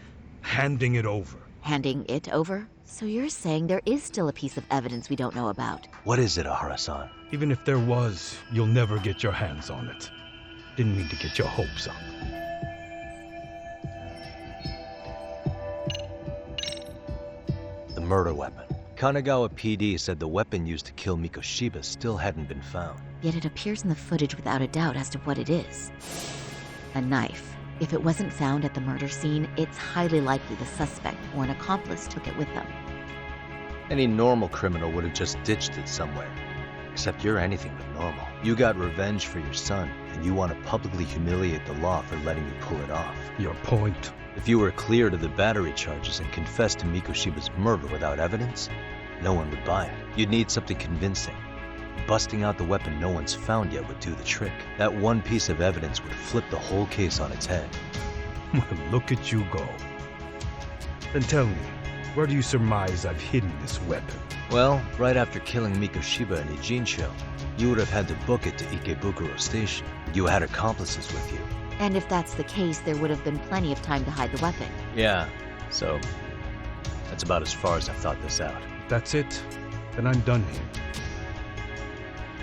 handing it over. Handing it over? So you're saying there is still a piece of evidence we don't know about? What is it, Ahara-san? Even if there was, you'll never get your hands on it. Didn't mean to get your hopes up. The murder weapon. Kanagawa PD said the weapon used to kill Mikoshiba still hadn't been found. Yet it appears in the footage without a doubt as to what it is. A knife. If it wasn't found at the murder scene, it's highly likely the suspect or an accomplice took it with them. Any normal criminal would have just ditched it somewhere. Except you're anything but normal. You got revenge for your son, and you want to publicly humiliate the law for letting you pull it off. Your point? If you were cleared of the battery charges and confessed to Mikoshiba's murder without evidence, no one would buy it. You'd need something convincing. Busting out the weapon no one's found yet would do the trick. That one piece of evidence would flip the whole case on its head. Look at you go. Then tell me, where do you surmise I've hidden this weapon? Well, right after killing Mikoshiba in Ijincho, you would have had to book it to Ikebukuro Station. You had accomplices with you. And if that's the case, there would have been plenty of time to hide the weapon. Yeah, so that's about as far as I've thought this out. That's it? Then I'm done here.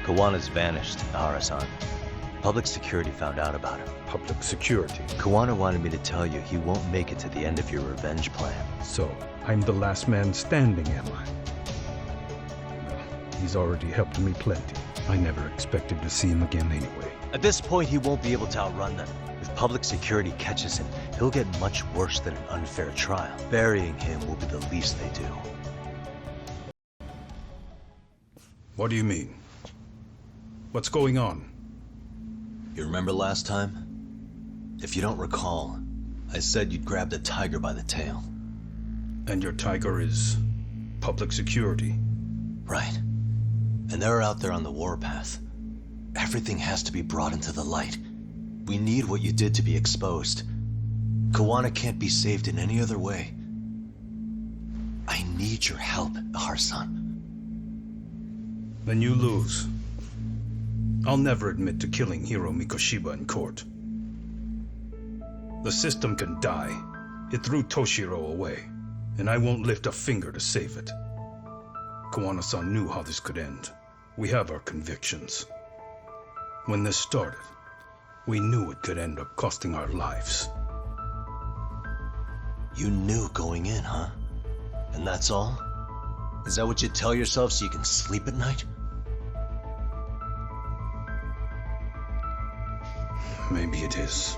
Kawana's vanished, Ahara-san. Public security found out about him. Public security? Kawana wanted me to tell you he won't make it to the end of your revenge plan. So, I'm the last man standing, am I? Well, he's already helped me plenty. I never expected to see him again anyway. At this point, he won't be able to outrun them. If public security catches him, he'll get much worse than an unfair trial. Burying him will be the least they do. What do you mean? What's going on? You remember last time? If you don't recall, I said you'd grab the tiger by the tail. And your tiger is public security? Right. And they're out there on the warpath. Everything has to be brought into the light. We need what you did to be exposed. Kawana can't be saved in any other way. I need your help, Ahara-san. Then you lose. I'll never admit to killing Hiro Mikoshiba in court. The system can die. It threw Toshiro away, and I won't lift a finger to save it. Kawana-san knew how this could end. We have our convictions. When this started, we knew it could end up costing our lives. You knew going in, huh? And that's all? Is that what you tell yourself so you can sleep at night? Maybe it is.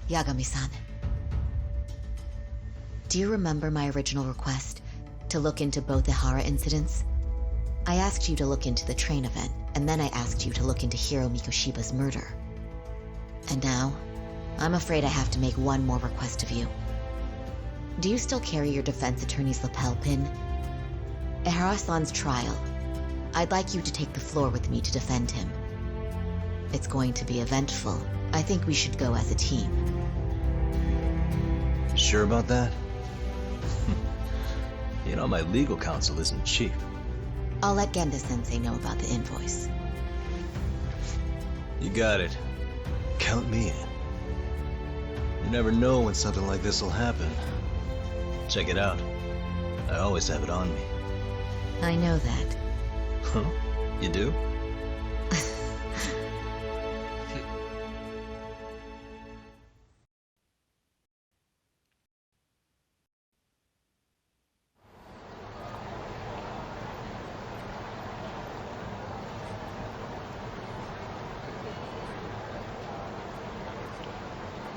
Yagami-san. Do you remember my original request to look into both the Hara incidents? I asked you to look into the train event, and then I asked you to look into Hiro Mikoshiba's murder. And now, I'm afraid I have to make one more request of you. Do you still carry your defense attorney's lapel pin? At Ahara-san's trial, I'd like you to take the floor with me to defend him. It's going to be eventful. I think we should go as a team. Sure about that? You know, my legal counsel isn't cheap. I'll let Genda-sensei know about the invoice. You got it. Count me in. You never know when something like this will happen. Check it out. I always have it on me. I know that. Huh? You do?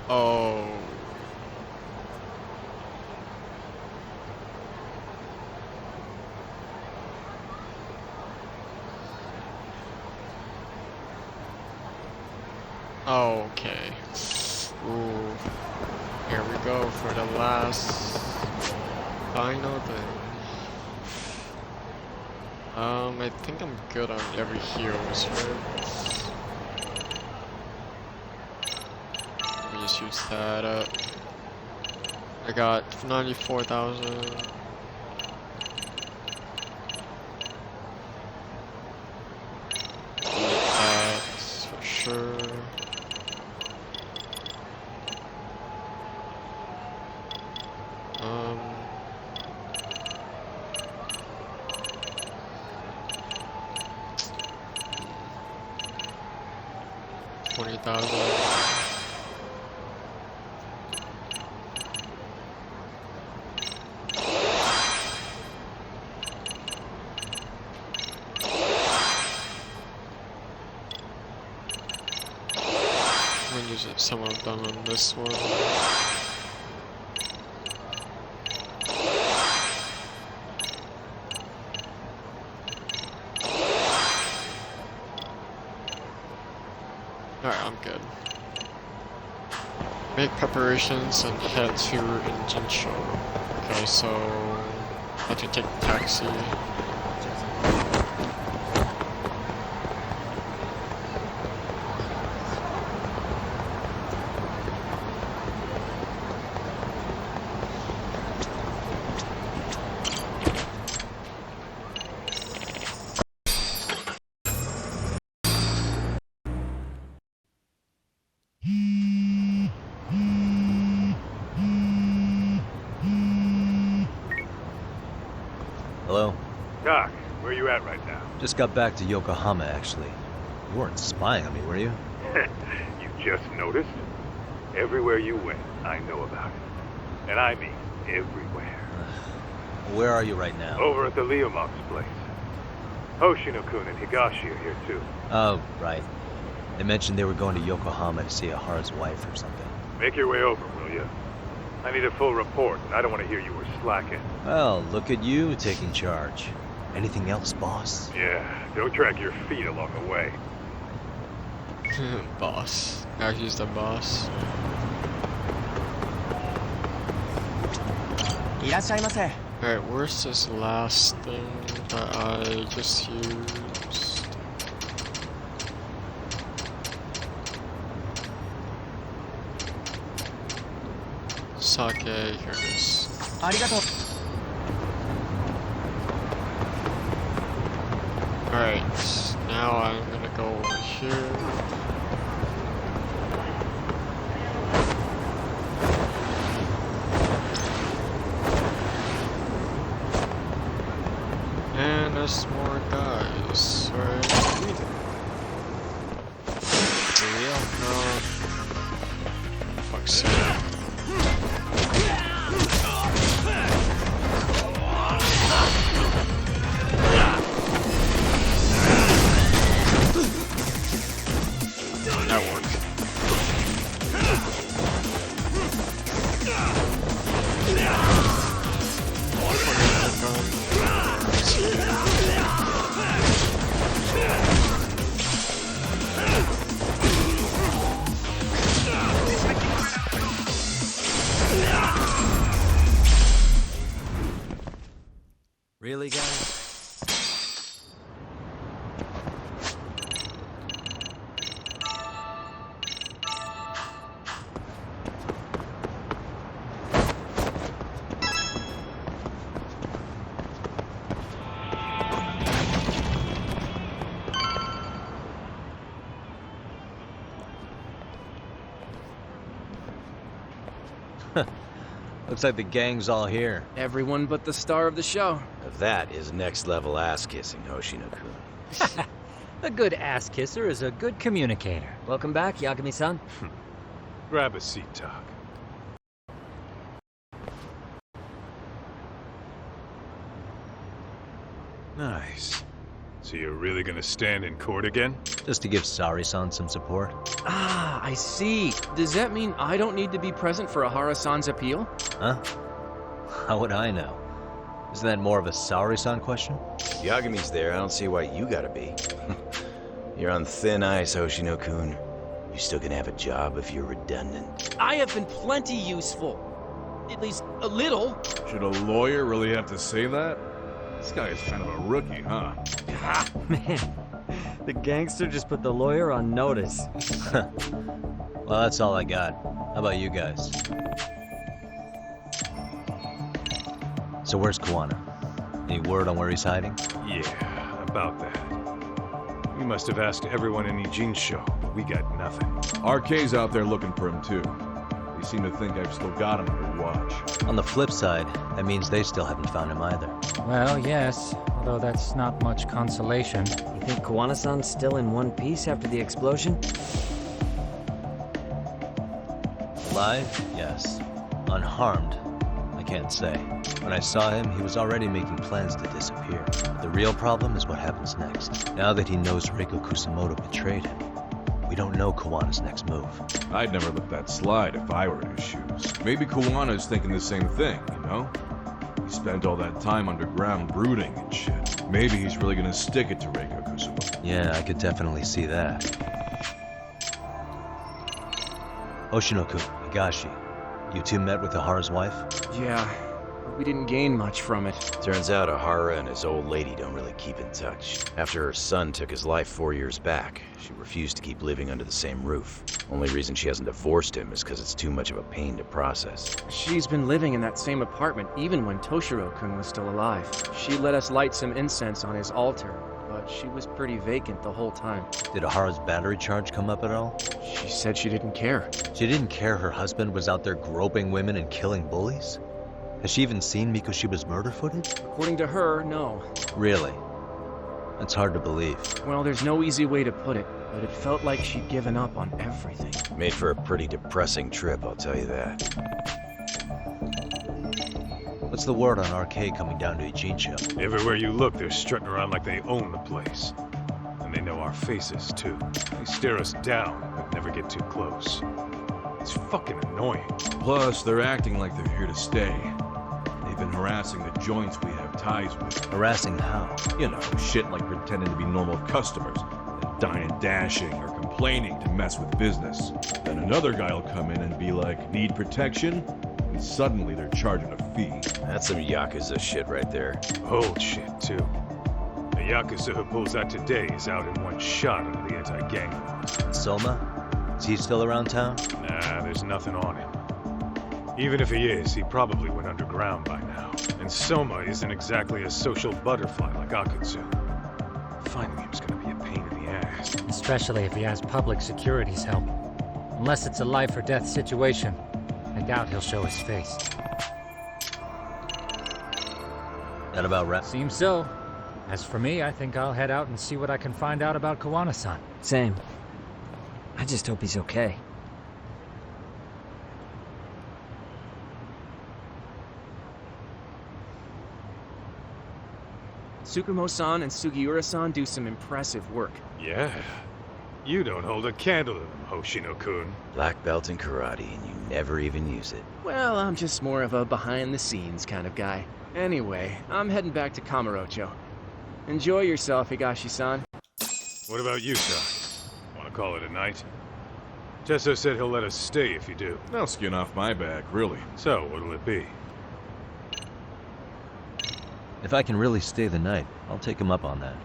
Oh. Okay. Ooh. Here we go for the last final thing. I think I'm good on every hero's hurt. just use that up. I got 94,000. That's for sure. $20,000. I'm gonna use some of them on this one. Alright, I'm good. Make preparations and head to Jinsho. Okay, so I have to take a taxi. Hello? Doc, where you at right now? Just got back to Yokohama, actually. You weren't spying on me, were you? You just noticed? Everywhere you went, I know about it. And I mean everywhere. Where are you right now? Over at the Leomob's place. Hoshino-kun and Higashi are here too. Oh, right. They mentioned they were going to Yokohama to see Ahara's wife or something. Make your way over, will you? I need a full report, and I don't want to hear you were slacking. Well, look at you taking charge. Anything else, boss? Yeah, don't drag your feet along the way. Boss. Now he's the boss. Alright, where's this last thing that I just used? Sake, here it is. Alright, now I'm gonna go over here. And there's more guys, right? No. Fuck's sake. That worked. Really, guys? Looks like the gang's all here. Everyone but the star of the show. That is next level ass kissing, Hoshino-kun. A good ass kisser is a good communicator. Welcome back, Yagami-san. Grab a seat, Doc. Nice. So you're really gonna stand in court again? Just to give Sari-san some support. Ah, I see. Does that mean I don't need to be present for Ahara-san's appeal? Huh? How would I know? Isn't that more of a Sari-san question? Yagami's there, I don't see why you gotta be. You're on thin ice, Hoshino-kun. You're still gonna have a job if you're redundant. I have been plenty useful. At least a little. Should a lawyer really have to say that? This guy is kind of a rookie, huh? Man, the gangster just put the lawyer on notice. Well, that's all I got. How about you guys? So where's Kawana? Any word on where he's hiding? Yeah, about that. We must have asked everyone in Ijincho, but we got nothing. RK's out there looking for him too. They seem to think I've still got him under watch. On the flip side, that means they still haven't found him either. Well, yes, although that's not much consolation. You think Kawana-san's still in one piece after the explosion? Alive? Yes. Unharmed? I can't say. When I saw him, he was already making plans to disappear. The real problem is what happens next. Now that he knows Reiko Kusamoto betrayed him, we don't know Kawana's next move. I'd never let that slide if I were in his shoes. Maybe Kawana's thinking the same thing, you know? He spent all that time underground brooding and shit. Maybe he's really gonna stick it to Reiko Kusamoto. Yeah, I could definitely see that. Oshinoku, Higashi, you two met with Ahara's wife? Yeah, we didn't gain much from it. Turns out Ahara and his old lady don't really keep in touch. After her son took his life 4 years back, she refused to keep living under the same roof. Only reason she hasn't divorced him is because it's too much of a pain to process. She's been living in that same apartment even when Toshiro-kun was still alive. She let us light some incense on his altar, but she was pretty vacant the whole time. Did Ahara's battery charge come up at all? She said she didn't care. She didn't care her husband was out there groping women and killing bullies? Has she even seen Mikoshiba's murder footage? According to her, no. Really? That's hard to believe. Well, there's no easy way to put it, but it felt like she'd given up on everything. Made for a pretty depressing trip, I'll tell you that. What's the word on RK coming down to Ijincho? Everywhere you look, they're strutting around like they own the place. And they know our faces, too. They stare us down, but never get too close. It's fucking annoying. Plus, they're acting like they're here to stay. They've been harassing the joints we have ties with. Harassing how? You know, shit like pretending to be normal customers, and dying dashing or complaining to mess with business. Then another guy will come in and be like, need protection? And suddenly they're charging a fee. That's some Yakuza shit right there. Old shit, too. The Yakuza who pulls that today is out in one shot under the anti-gang laws. Soma? Is he still around town? Nah, there's nothing on him. Even if he is, he probably went underground by now. And Soma isn't exactly a social butterfly like Akutsu. Finding him's gonna be a pain in the ass. Especially if he has public security's help. Unless it's a life or death situation, I doubt he'll show his face. That about right? Seems so. As for me, I think I'll head out and see what I can find out about Kawana-san. Same. I just hope he's okay. Tsukumo-san and Sugiura-san do some impressive work. Yeah. You don't hold a candle to them, Hoshino-kun. Black belt in karate, and you never even use it. Well, I'm just more of a behind-the-scenes kind of guy. Anyway, I'm heading back to Kamurocho. Enjoy yourself, Higashi-san. What about you, son? Want to call it a night? Tesso said he'll let us stay if you do. I'll skin off my back, really. So, what'll it be? If I can really stay the night, I'll take him up on that.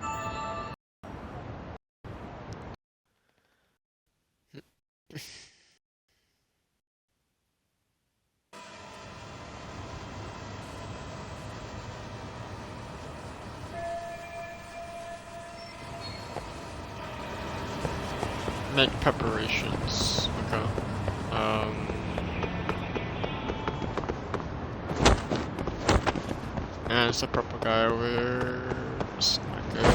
Make preparations. Okay. And it's a purple guy over there. It's not good.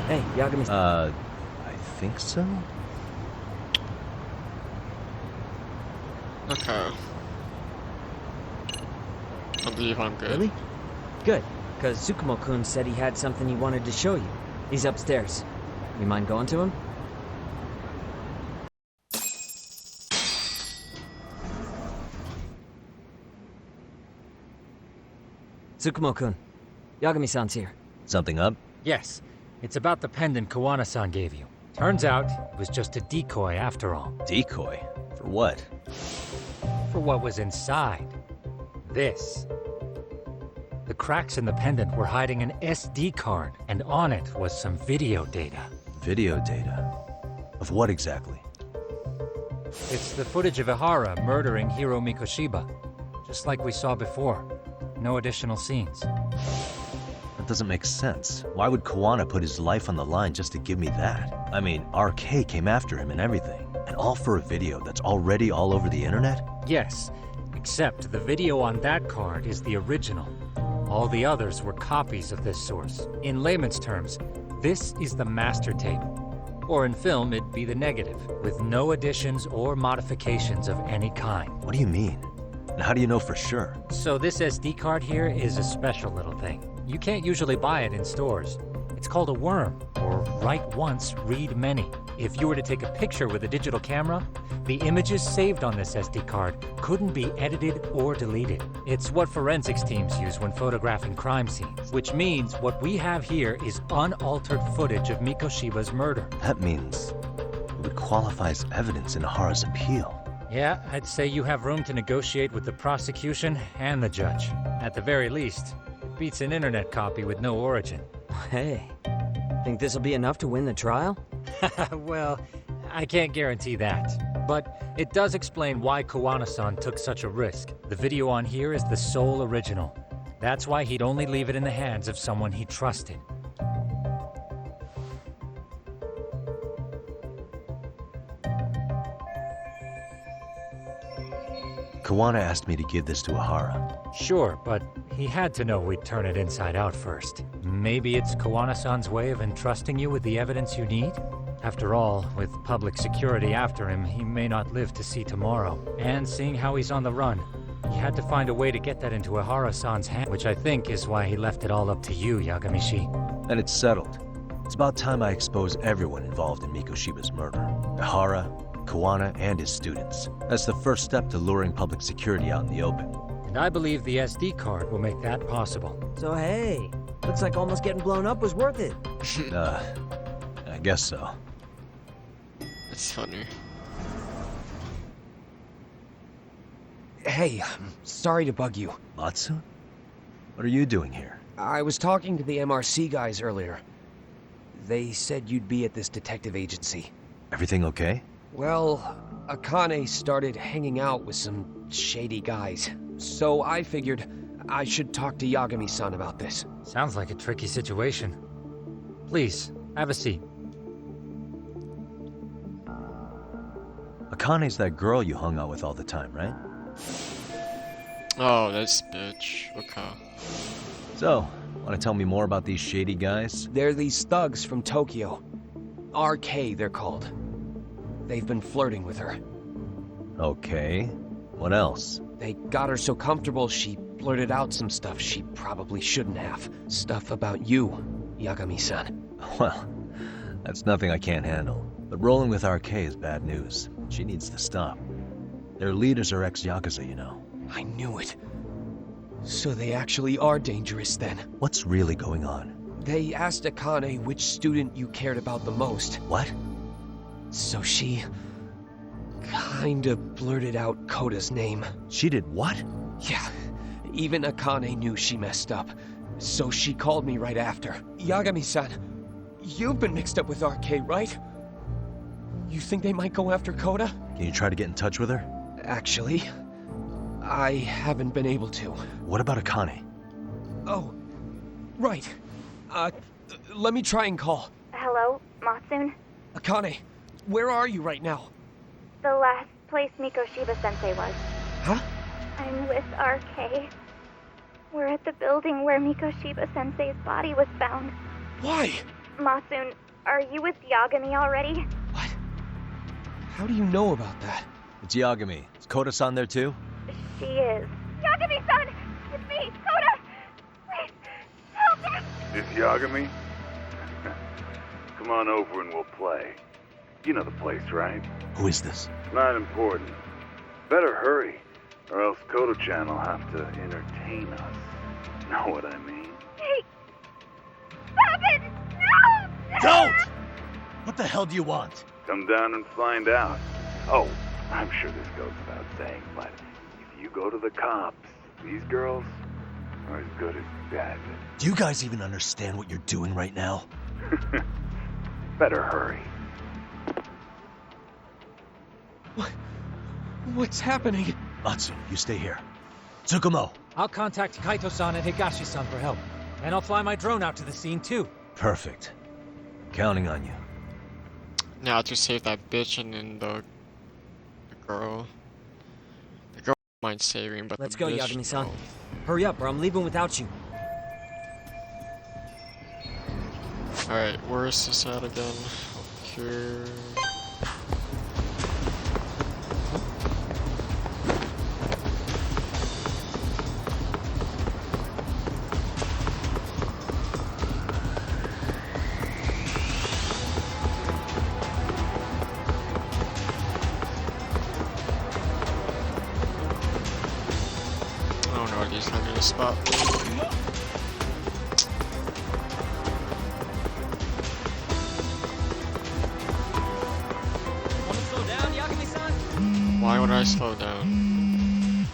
Hey, Yagami. I think so? Okay. I believe I'm good. Really? Good, because Tsukumo-kun said he had something he wanted to show you. He's upstairs. You mind going to him? Tsukumo-kun, Yagami-san's here. Something up? Yes, it's about the pendant Kawana-san gave you. Turns out, it was just a decoy after all. Decoy? For what? For what was inside. This. The cracks in the pendant were hiding an SD card, and on it was some video data. Video data? Of what exactly? It's the footage of Ihara murdering Hiro Mikoshiba, just like we saw before. No additional scenes. That doesn't make sense. Why would Kawana put his life on the line just to give me that? I mean, RK came after him and everything. And all for a video that's already all over the internet? Yes, except the video on that card is the original. All the others were copies of this source. In layman's terms, this is the master tape. Or in film, it'd be the negative, with no additions or modifications of any kind. What do you mean? And how do you know for sure? So this SD card here is a special little thing. You can't usually buy it in stores. It's called a worm, or write once, read many. If you were to take a picture with a digital camera, the images saved on this SD card couldn't be edited or deleted. It's what forensics teams use when photographing crime scenes, which means what we have here is unaltered footage of Mikoshiba's murder. That means it would qualify as evidence in Ihara's appeal. Yeah, I'd say you have room to negotiate with the prosecution and the judge. At the very least, it beats an internet copy with no origin. Hey, think this'll be enough to win the trial? Well, I can't guarantee that. But it does explain why Kawana-san took such a risk. The video on here is the sole original. That's why he'd only leave it in the hands of someone he trusted. Kawana asked me to give this to Ihara. Sure, but he had to know we'd turn it inside out first. Maybe it's Kawana-san's way of entrusting you with the evidence you need? After all, with public security after him, he may not live to see tomorrow. And seeing how he's on the run, he had to find a way to get that into Ihara-san's hand, which I think is why he left it all up to you, Yagamishi. And it's settled. It's about time I expose everyone involved in Mikoshiba's murder. Ihara, Kawana, and his students. That's the first step to luring public security out in the open. And I believe the SD card will make that possible. So hey, looks like almost getting blown up was worth it. I guess so. That's funny. Hey, sorry to bug you. Matsu? What are you doing here? I was talking to the MRC guys earlier. They said you'd be at this detective agency. Everything okay? Well, Akane started hanging out with some shady guys. So I figured I should talk to Yagami-san about this. Sounds like a tricky situation. Please, have a seat. Akane's that girl you hung out with all the time, right? Oh, this bitch. Okay. So, want to tell me more about these shady guys? They're these thugs from Tokyo. RK, they're called. They've been flirting with her. Okay. What else? They got her so comfortable she blurted out some stuff she probably shouldn't have. Stuff about you, Yagami-san. Well, that's nothing I can't handle. But rolling with RK is bad news. She needs to stop. Their leaders are ex-Yakuza, you know. I knew it. So they actually are dangerous then. What's really going on? They asked Akane which student you cared about the most. What? So she kinda blurted out Koda's name. She did what? Yeah, even Akane knew she messed up. So she called me right after. Yagami-san, you've been mixed up with RK, right? You think they might go after Koda? Can you try to get in touch with her? Actually, I haven't been able to. What about Akane? Oh, right. Let me try and call. Hello, Matsun? Akane, where are you right now? The last place Mikoshiba-sensei was. Huh? I'm with RK. We're at the building where Mikoshiba-sensei's body was found. Why? Matsun, are you with Yagami already? How do you know about that? It's Yagami. Is Koda-san there too? She is. Yagami-san! It's me, Koda! Please, help us! This Yagami? Come on over and we'll play. You know the place, right? Who is this? Not important. Better hurry, or else Kodo-chan will have to entertain us. Know what I mean? Hey! What the hell do you want? Come down and find out. Oh, I'm sure this goes without saying, but if you go to the cops, these girls are as good as dead. Do you guys even understand what you're doing right now? Better hurry. What's happening? Matsu, you stay here. Tsukumo. I'll contact Kaito-san and Higashi-san for help. And I'll fly my drone out to the scene too. Perfect. Counting on you. Now to save that bitch and then the girl. The girl I don't mind saving, but Let's the go, bitch, Yagami-san. no. Hurry up, or I'm leaving without you. Alright, where is this at again? Up here. Oh no, he's not gonna spot me. Why would I slow down?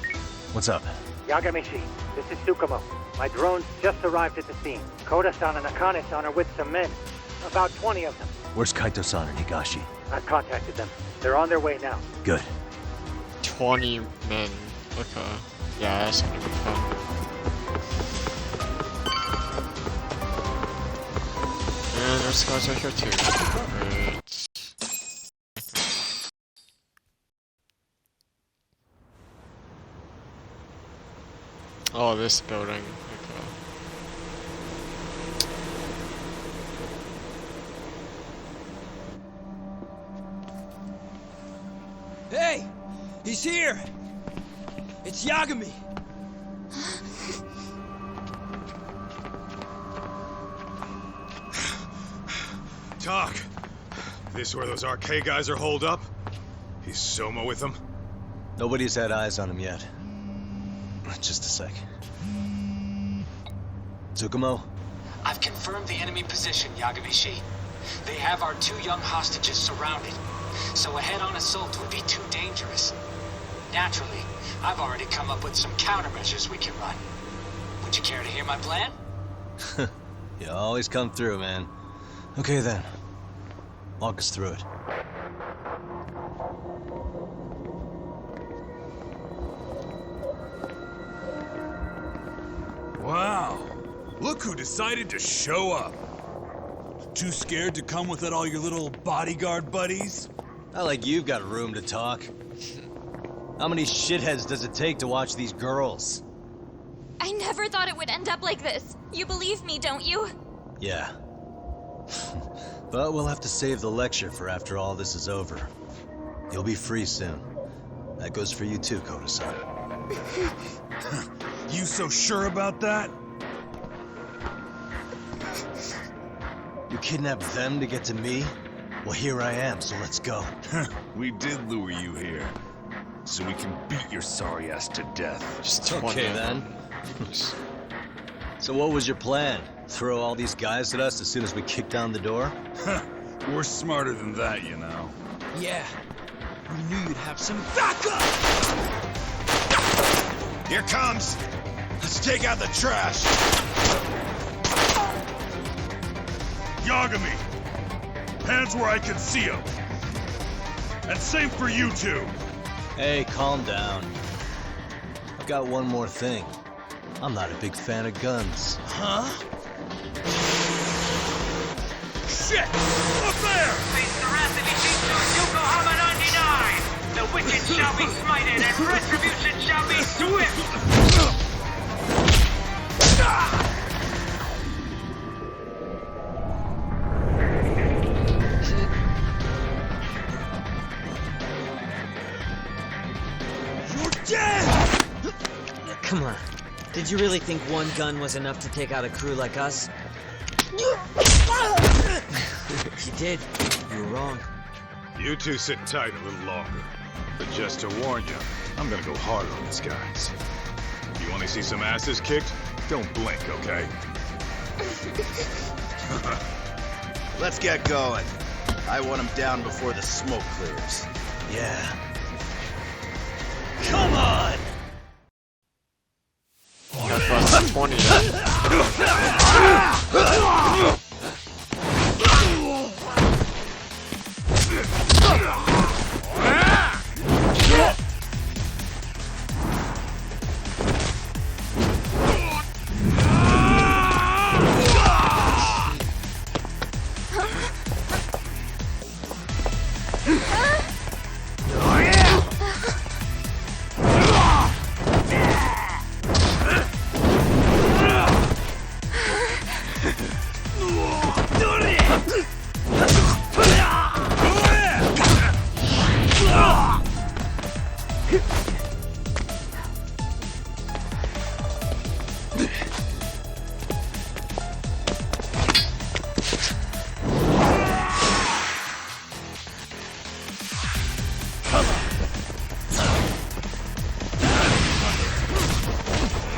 What's up? Yagamishi, this is Tsukumo. My drones just arrived at the scene. Koda-san and Akane-san are with some men. About 20 of them. Where's Kaito-san and Higashi? I've contacted them. They're on their way now. Good. 20 men. Okay. Yeah, that's gonna be fun. And there's guys right here too. Great. Oh, this building. Okay. Hey! He's here! It's Yagami! Talk. This where those RK guys are holed up? Is Soma with them? Nobody's had eyes on him yet. Just a sec. Tsukumo? I've confirmed the enemy position, Yagami-shi. They have our 2 young hostages surrounded, so a head-on assault would be too dangerous. Naturally, I've already come up with some countermeasures we can run. Would you care to hear my plan? You always come through, man. Okay then. Walk us through it. Wow. Look who decided to show up. Too scared to come without all your little bodyguard buddies? Not like you've got room to talk. How many shitheads does it take to watch these girls? I never thought it would end up like this. You believe me, don't you? Yeah. But we'll have to save the lecture for after all this is over. You'll be free soon. That goes for you too, Koda-san. You so sure about that? You kidnapped them to get to me? Well, here I am, so let's go. We did lure you here. So we can beat your sorry ass to death. Just okay then. So what was your plan? Throw all these guys at us as soon as we kick down the door? We're smarter than that, you know. Yeah. We knew you'd have some backup! Here comes! Let's take out the trash! Yagami! Hands where I can see them! And same for you two! Hey, calm down. I've got one more thing. I'm not a big fan of guns. Huh? Shit! Up there! Yokohama 99! The wicked shall be smited and retribution shall be swift! Come on. Did you really think one gun was enough to take out a crew like us? You did. You were wrong. You two sit tight a little longer. But just to warn you, I'm gonna go hard on these guys. You wanna see some asses kicked? Don't blink, okay? Let's get going. I want him down before the smoke clears. Yeah. Come on! Got plus 20 then.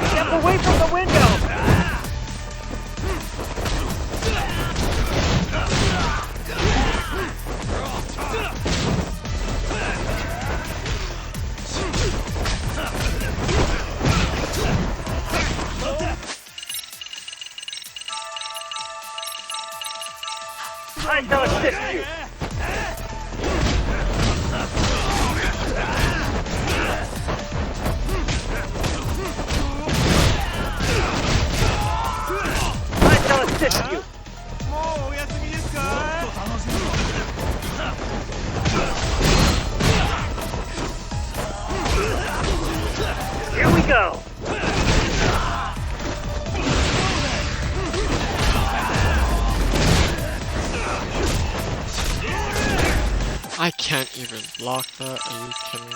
Step away from the window! I shall assist you! I shall assist you! Here we go! I can't even block that. Are you kidding me?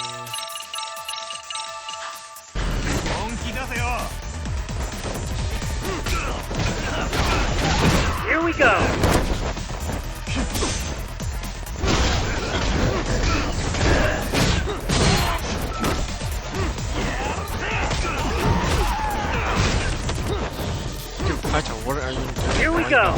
Here we go! Dude, Kaito, what are you doing? Here we right go! now?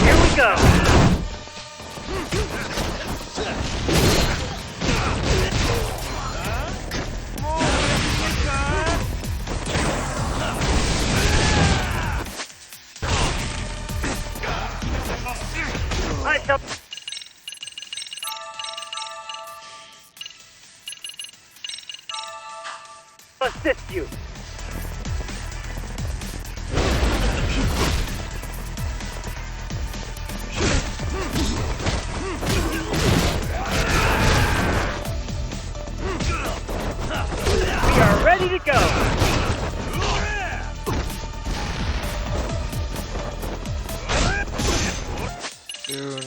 Here we go! I shall assist you. We are ready to go. Dude,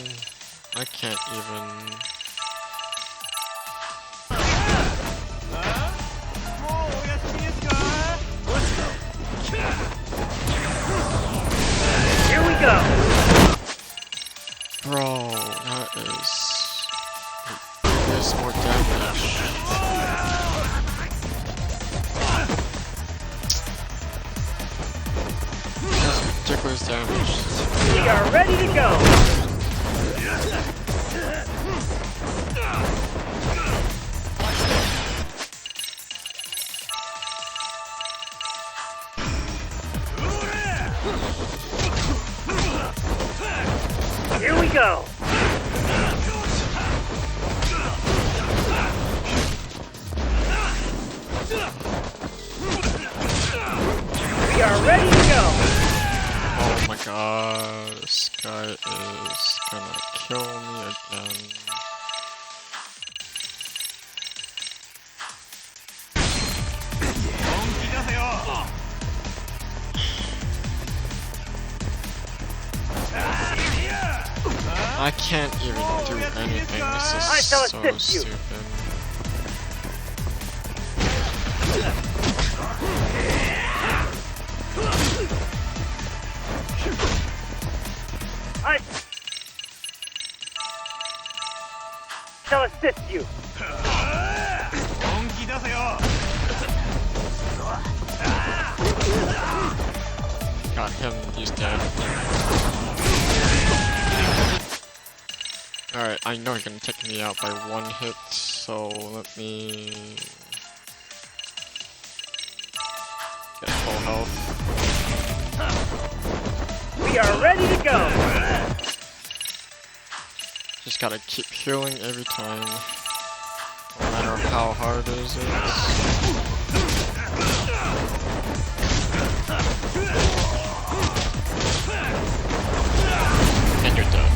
I can't even. Here we go. Bro, that is. There's more damage. That's ridiculous damage. We are ready to go. Here we go. We are ready to go. Oh my god, this guy is gonna kill me again. I can't even do anything, this is so stupid. shall assist you. Got him, he's dead. Alright, I know he's gonna take me out by one hit, so let me get full health. We are ready to go! Just gotta keep healing every time, no matter how hard it is. And you're done.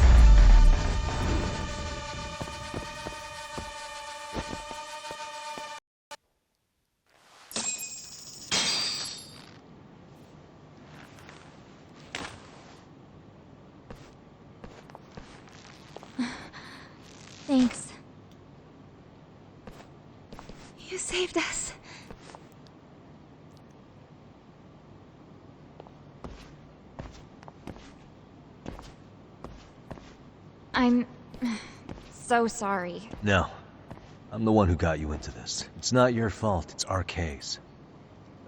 Thanks. You saved us. I'm so sorry. No. I'm the one who got you into this. It's not your fault, it's RK's.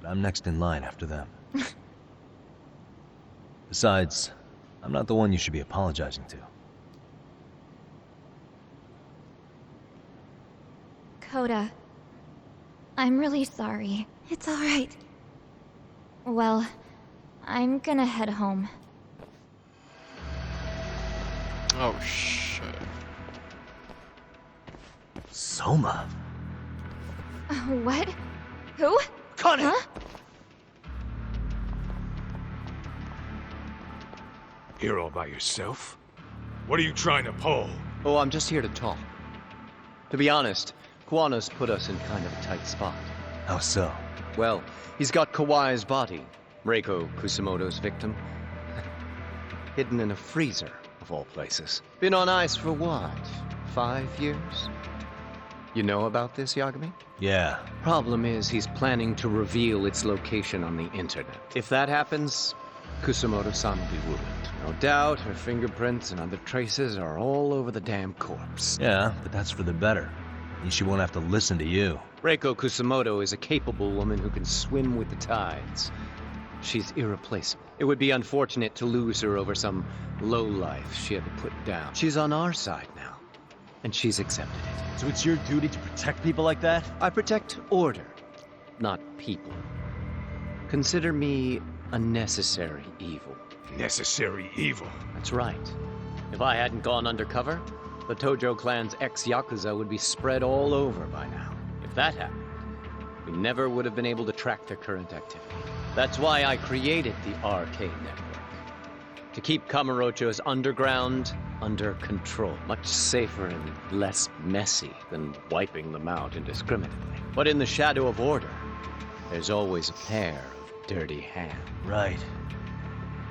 But I'm next in line after them. Besides, I'm not the one you should be apologizing to. Coda, I'm really sorry. It's all right. Well, I'm gonna head home. Oh shit. Soma? What? Who? Connie! Huh? Here all by yourself? What are you trying to pull? Oh, I'm just here to talk. To be honest, Kuwano's put us in kind of a tight spot. How so? Well, he's got Kawai's body, Reiko Kusamoto's victim, hidden in a freezer, of all places. Been on ice for what, 5 years? You know about this, Yagami? Yeah. Problem is, he's planning to reveal its location on the internet. If that happens, Kusamoto-san will be ruined. No doubt, her fingerprints and other traces are all over the damn corpse. Yeah, but that's for the better. And she won't have to listen to you. Reiko Kusamoto is a capable woman who can swim with the tides. She's irreplaceable. It would be unfortunate to lose her over some lowlife she had to put down. She's on our side now, and she's accepted it. So it's your duty to protect people like that? I protect order, not people. Consider me a necessary evil. Necessary evil? That's right. If I hadn't gone undercover, the Tojo clan's ex-Yakuza would be spread all over by now. If that happened, we never would have been able to track their current activity. That's why I created the RK Network. To keep Kamurocho's underground under control. Much safer and less messy than wiping them out indiscriminately. But in the shadow of order, there's always a pair of dirty hands. Right.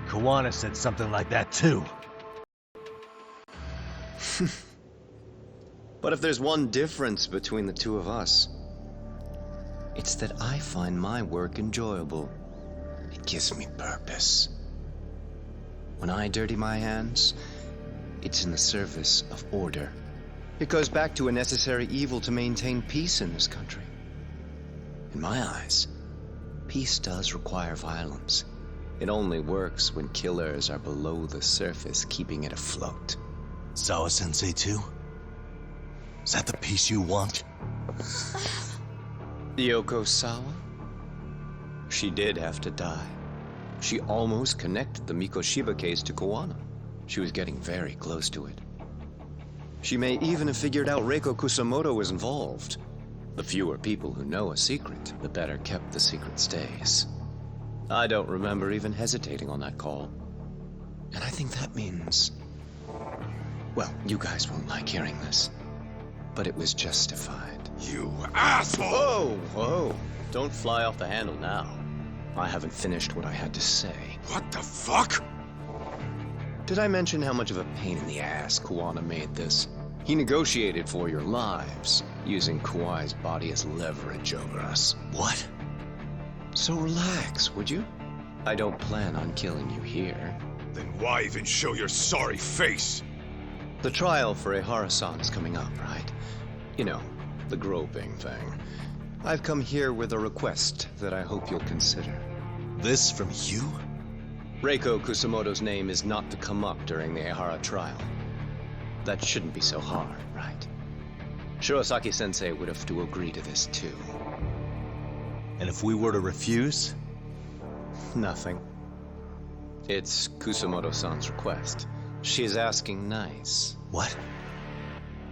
Kuwana said something like that too. But if there's one difference between the two of us, it's that I find my work enjoyable. It gives me purpose. When I dirty my hands, it's in the service of order. It goes back to a necessary evil to maintain peace in this country. In my eyes, peace does require violence. It only works when killers are below the surface, keeping it afloat. Sawa-sensei too? Is that the peace you want? Yoko Sawa? She did have to die. She almost connected the Mikoshiba case to Kuwana. She was getting very close to it. She may even have figured out Reiko Kusamoto was involved. The fewer people who know a secret, the better kept the secret stays. I don't remember even hesitating on that call. And I think that means... well, you guys won't like hearing this, but it was justified. You asshole! Whoa, whoa. Don't fly off the handle now. I haven't finished what I had to say. What the fuck? Did I mention how much of a pain in the ass Kuwana made this? He negotiated for your lives, using Kawai's body as leverage over us. What? So relax, would you? I don't plan on killing you here. Then why even show your sorry face? The trial for Ehara-san is coming up, right? You know, the groping thing. I've come here with a request that I hope you'll consider. This from you? Reiko Kusamoto's name is not to come up during the Ehara trial. That shouldn't be so hard, right? Shirosaki-sensei would have to agree to this too. And if we were to refuse? Nothing. It's Kusamoto-san's request. She's asking nice. What?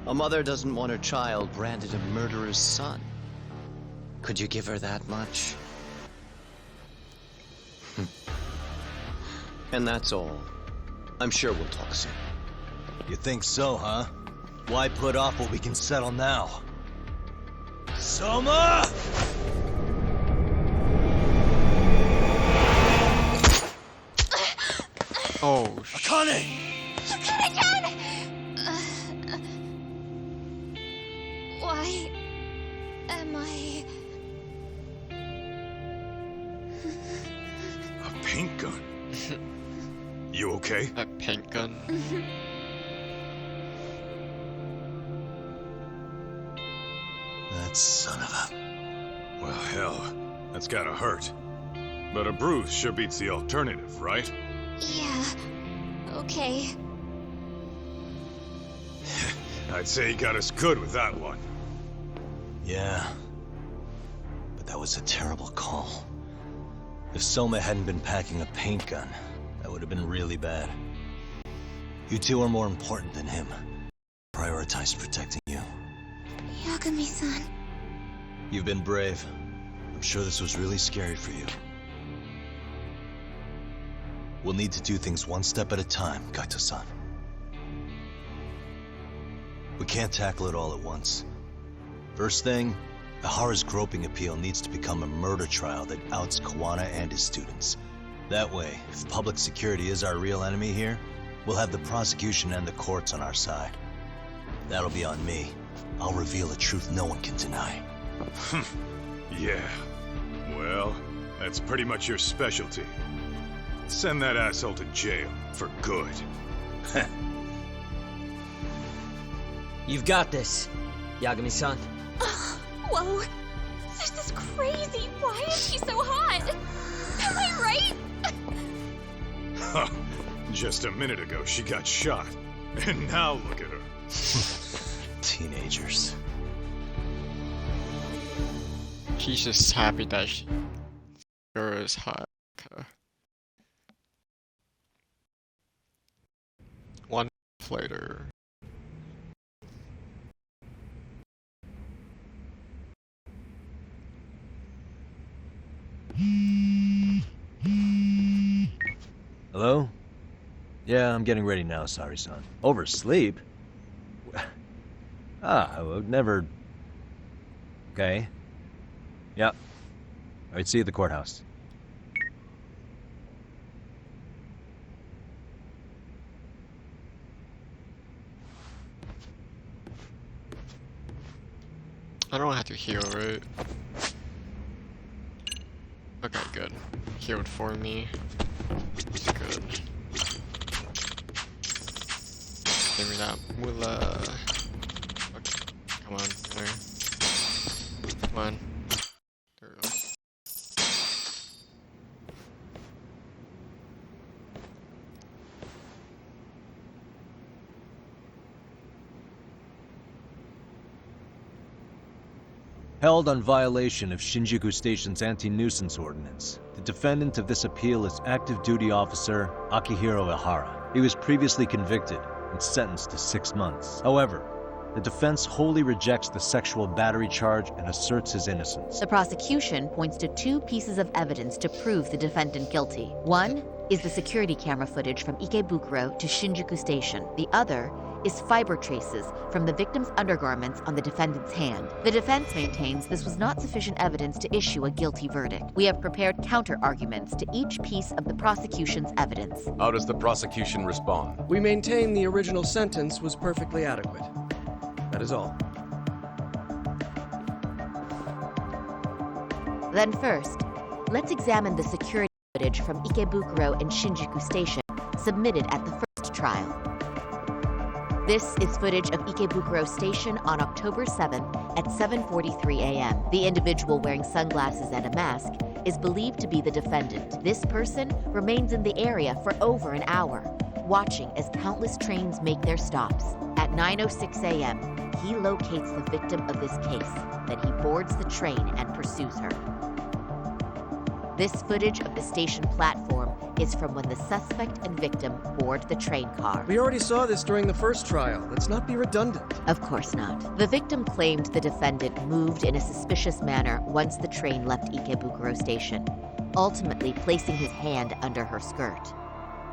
A mother doesn't want her child branded a murderer's son. Could you give her that much? And that's all. I'm sure we'll talk soon. You think so, huh? Why put off what we can settle now? Soma! Oh, Akane! Akane! Why am I... A paint gun? You okay? A paint gun? That son of a... Well, hell, that's gotta hurt. But a bruise sure beats the alternative, right? Yeah. Okay. I'd say he got us good with that one. Yeah. But that was a terrible call. If Soma hadn't been packing a paint gun, that would have been really bad. You two are more important than him. Prioritize protecting you. Yagami-san. You've been brave. I'm sure this was really scary for you. We'll need to do things one step at a time, Kaito-san. We can't tackle it all at once. First thing, Ehara's groping appeal needs to become a murder trial that outs Kawana and his students. That way, if public security is our real enemy here, we'll have the prosecution and the courts on our side. That'll be on me. I'll reveal a truth no one can deny. Yeah. Well, that's pretty much your specialty. Send that asshole to jail, for good. You've got this, Yagami-san. Whoa. This is crazy. Why is she so hot? Am I right? Just a minute ago, she got shot. And now look at her. Teenagers. She's just happy that she is hot. Okay. One month later. Hello? Yeah, I'm getting ready now, Sari-san. Oversleep? I would never... Okay. Yep. Alright, see you at the courthouse. I don't have to heal, right? Okay, good. Healed for me. It's good. Give me that moolah. Okay. Come on, come here. Come on. There we go. Held on violation of Shinjuku Station's anti-nuisance ordinance. The defendant of this appeal is active duty officer Akihiro Ehara. He was previously convicted and sentenced to 6 months. However, the defense wholly rejects the sexual battery charge and asserts his innocence. The prosecution points to 2 pieces of evidence to prove the defendant guilty. One is the security camera footage from Ikebukuro to Shinjuku Station. The other is fiber traces from the victim's undergarments on the defendant's hand. The defense maintains this was not sufficient evidence to issue a guilty verdict. We have prepared counter-arguments to each piece of the prosecution's evidence. How does the prosecution respond? We maintain the original sentence was perfectly adequate. That is all. Then first, let's examine the security footage from Ikebukuro and Shinjuku Station submitted at the first trial. This is footage of Ikebukuro Station on October 7 at 7:43 a.m. The individual wearing sunglasses and a mask is believed to be the defendant. This person remains in the area for over an hour, watching as countless trains make their stops. At 9:06 a.m., he locates the victim of this case, then he boards the train and pursues her. This footage of the station platform is from when the suspect and victim board the train car. We already saw this during the first trial. Let's not be redundant. Of course not. The victim claimed the defendant moved in a suspicious manner once the train left Ikebukuro Station, ultimately placing his hand under her skirt.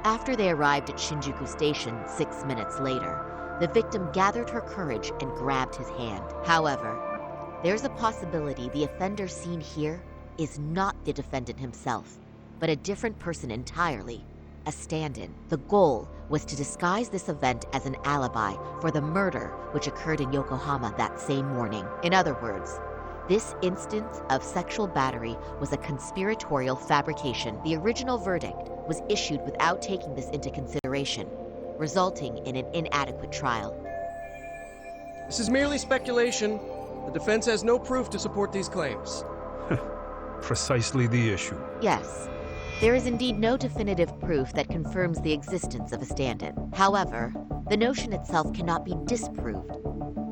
After they arrived at Shinjuku Station 6 minutes later, the victim gathered her courage and grabbed his hand. However, there's a possibility the offender seen here is not the defendant himself, but a different person entirely, a stand-in. The goal was to disguise this event as an alibi for the murder which occurred in Yokohama that same morning. In other words, this instance of sexual battery was a conspiratorial fabrication. The original verdict was issued without taking this into consideration, resulting in an inadequate trial. This is merely speculation. The defense has no proof to support these claims. Precisely the issue. Yes, there is indeed no definitive proof that confirms the existence of a stand-in. However, the notion itself cannot be disproved,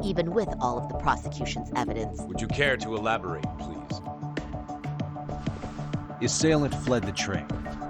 even with all of the prosecution's evidence. Would you care to elaborate, please? The assailant fled the train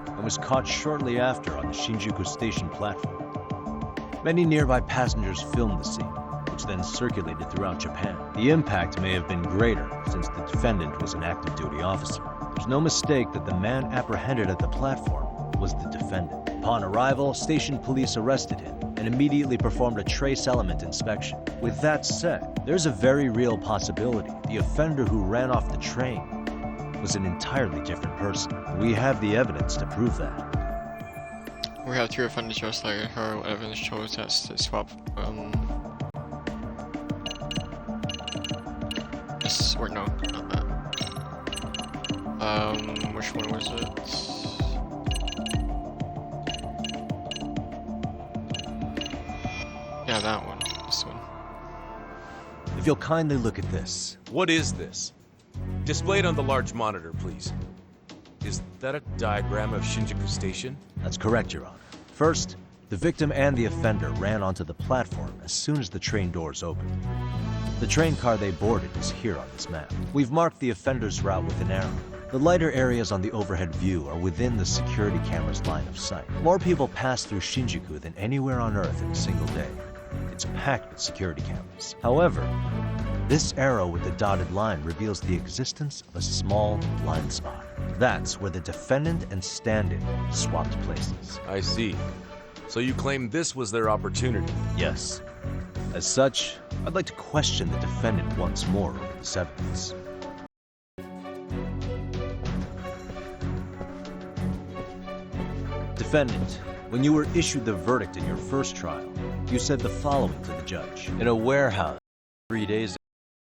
and was caught shortly after on the Shinjuku Station platform. Many nearby passengers filmed the scene, which then circulated throughout Japan. The impact may have been greater since the defendant was an active duty officer. There's no mistake that the man apprehended at the platform was the defendant. Upon arrival, station police arrested him and immediately performed a trace element inspection. With that said, there's a very real possibility the offender who ran off the train was an entirely different person. We have the evidence to prove that. We have two offenders just like her. Evidence shows that the swap. This or no, not that. Which one was it? Yeah, that one. This one. If you'll kindly look at this. What is this? Displayed on the large monitor, please. Is that a diagram of Shinjuku Station? That's correct, Your Honor. First, the victim and the offender ran onto the platform as soon as the train doors opened. The train car they boarded is here on this map. We've marked the offender's route with an arrow. The lighter areas on the overhead view are within the security camera's line of sight. More people pass through Shinjuku than anywhere on Earth in a single day. It's packed with security cameras. However, this arrow with the dotted line reveals the existence of a small blind spot. That's where the defendant and stand-in swapped places. I see. So you claim this was their opportunity? Yes. As such, I'd like to question the defendant once more over this evidence. Defendant, when you were issued the verdict in your first trial, you said the following to the judge. In a warehouse, 3 days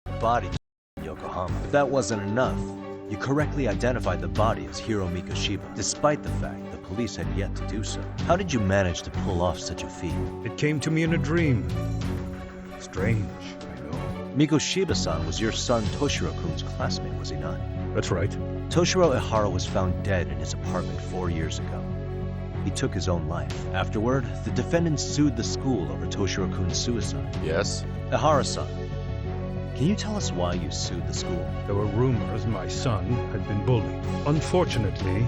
ago, body in Yokohama. If that wasn't enough, you correctly identified the body as Hiro Mikoshiba, despite the fact the police had yet to do so. How did you manage to pull off such a feat? It came to me in a dream. Strange, I know. Mikoshiba-san was your son Toshiro-kun's classmate, was he not? That's right. Toshiro Ehara was found dead in his apartment 4 years ago. He took his own life. Afterward, the defendant sued the school over Toshiro-kun's suicide. Yes? Ehara-san, can you tell us why you sued the school? There were rumors my son had been bullied. Unfortunately,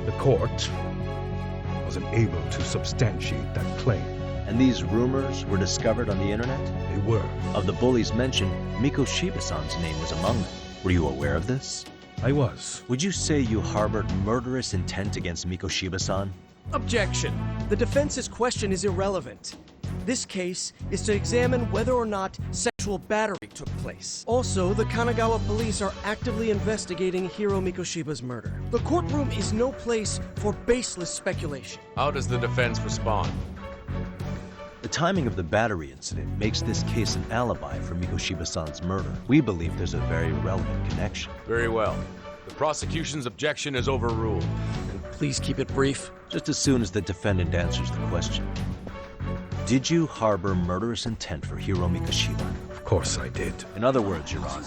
the court wasn't able to substantiate that claim. And these rumors were discovered on the internet? They were. Of the bullies mentioned, Mikoshiba-san's name was among them. Were you aware of this? I was. Would you say you harbored murderous intent against Mikoshiba-san? Objection. The defense's question is irrelevant. This case is to examine whether or not sexual battery took place. Also, the Kanagawa police are actively investigating Hiro Mikoshiba's murder. The courtroom is no place for baseless speculation. How does the defense respond? The timing of the battery incident makes this case an alibi for Mikoshiba-san's murder. We believe there's a very relevant connection. Very well. The prosecution's objection is overruled. And please keep it brief. Just as soon as the defendant answers the question. Did you harbor murderous intent for Hiro Mikoshiba? Of course I did. In other words, Your Honor,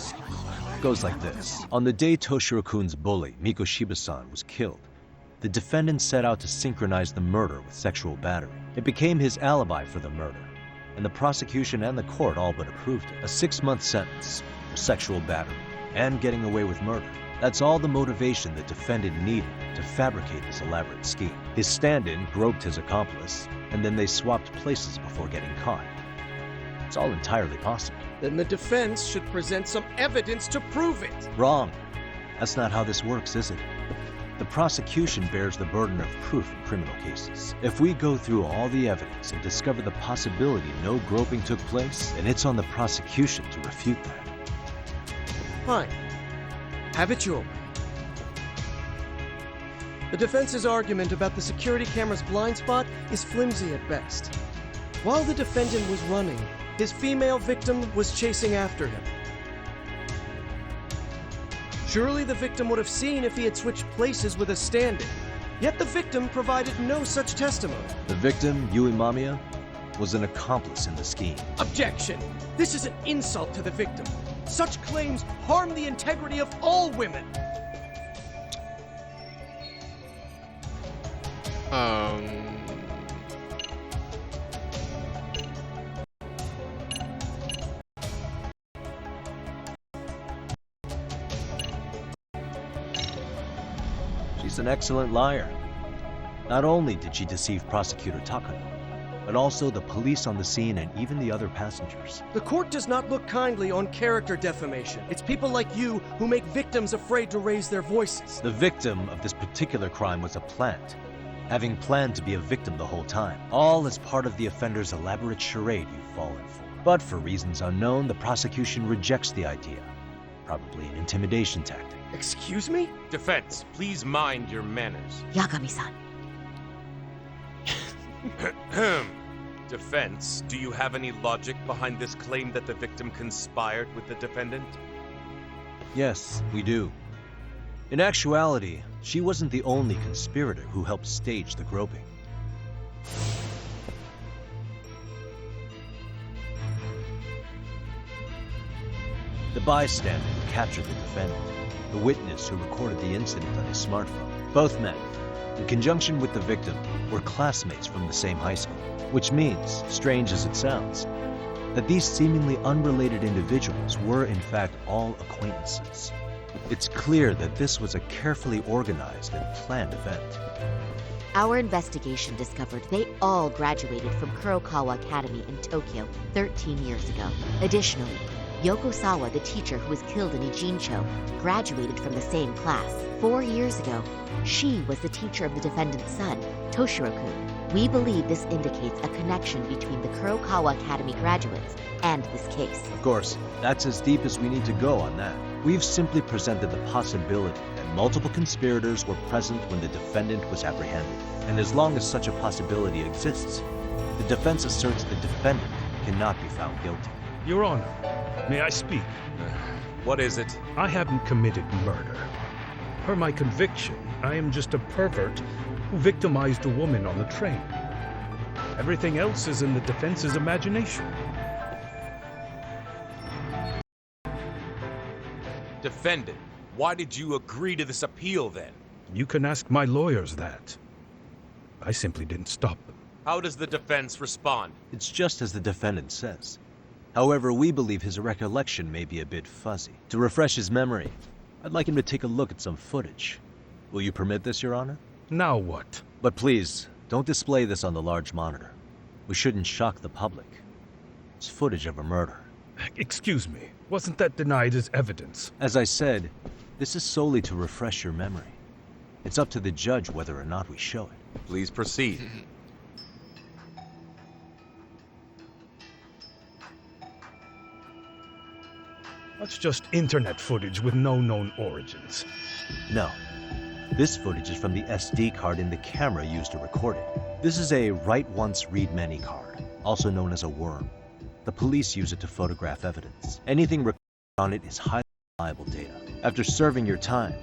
it goes like this. On the day Toshiro-kun's bully, Mikoshiba-san, was killed, the defendant set out to synchronize the murder with sexual battery. It became his alibi for the murder, and the prosecution and the court all but approved it. A 6-month sentence for sexual battery and getting away with murder. That's all the motivation the defendant needed to fabricate this elaborate scheme. His stand-in groped his accomplice, and then they swapped places before getting caught. It's all entirely possible. Then the defense should present some evidence to prove it. Wrong. That's not how this works, is it? The prosecution bears the burden of proof in criminal cases. If we go through all the evidence and discover the possibility no groping took place, then it's on the prosecution to refute that. Fine. Have it your way. The defense's argument about the security camera's blind spot is flimsy at best. While the defendant was running, his female victim was chasing after him. Surely the victim would have seen if he had switched places with a stand-in. Yet the victim provided no such testimony. The victim, Yui Mamiya, was an accomplice in the scheme. Objection! This is an insult to the victim. Such claims harm the integrity of all women. She's an excellent liar. Not only did she deceive Prosecutor Takano, but also the police on the scene and even the other passengers. The court does not look kindly on character defamation. It's people like you who make victims afraid to raise their voices. The victim of this particular crime was a plant, having planned to be a victim the whole time. All as part of the offender's elaborate charade you've fallen for. But for reasons unknown, the prosecution rejects the idea. Probably an intimidation tactic. Excuse me? Defense, please mind your manners. Yagami-san. Defense, do you have any logic behind this claim that the victim conspired with the defendant? Yes, we do. In actuality, she wasn't the only conspirator who helped stage the groping. The bystander who captured the defendant, the witness who recorded the incident on his smartphone. Both men, in conjunction with the victim, were classmates from the same high school. Which means, strange as it sounds, that these seemingly unrelated individuals were in fact all acquaintances. It's clear that this was a carefully organized and planned event. Our investigation discovered they all graduated from Kurokawa Academy in Tokyo 13 years ago. Additionally, Yoko Sawa, the teacher who was killed in Ijincho, graduated from the same class. 4 years ago, she was the teacher of the defendant's son, Toshiro-kun. We believe this indicates a connection between the Kurokawa Academy graduates and this case. Of course, that's as deep as we need to go on that. We've simply presented the possibility that multiple conspirators were present when the defendant was apprehended. And as long as such a possibility exists, the defense asserts the defendant cannot be found guilty. Your Honor, may I speak? What is it? I haven't committed murder. Per my conviction, I am just a pervert who victimized a woman on the train. Everything else is in the defense's imagination. Defendant, why did you agree to this appeal then? You can ask my lawyers that. I simply didn't stop them. How does the defense respond? It's just as the defendant says. However, we believe his recollection may be a bit fuzzy. To refresh his memory, I'd like him to take a look at some footage. Will you permit this, Your Honor? Now what? But please, don't display this on the large monitor. We shouldn't shock the public. It's footage of a murder. Excuse me, wasn't that denied as evidence? As I said, this is solely to refresh your memory. It's up to the judge whether or not we show it. Please proceed. That's just internet footage with no known origins. No. This footage is from the SD card in the camera used to record it. This is a write once, read many card, also known as a worm. The police use it to photograph evidence. Anything recorded on it is highly reliable data. After serving your time,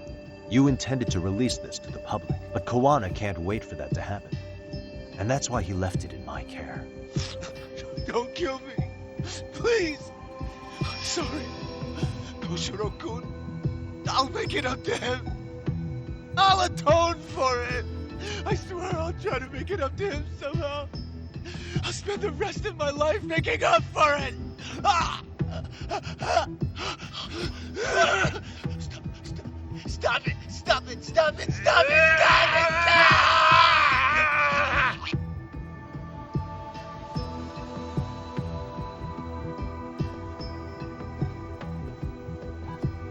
you intended to release this to the public, but Kawana can't wait for that to happen. and that's why he left it in my care. Don't kill me. Please. I'm sorry. Toshiro-kun. I'll make it up to him. I'll atone for it. I swear I'll try to make it up to him somehow. I'll spend the rest of my life making up for it. Ah! Stop it! Stop it! Stop it! Stop it!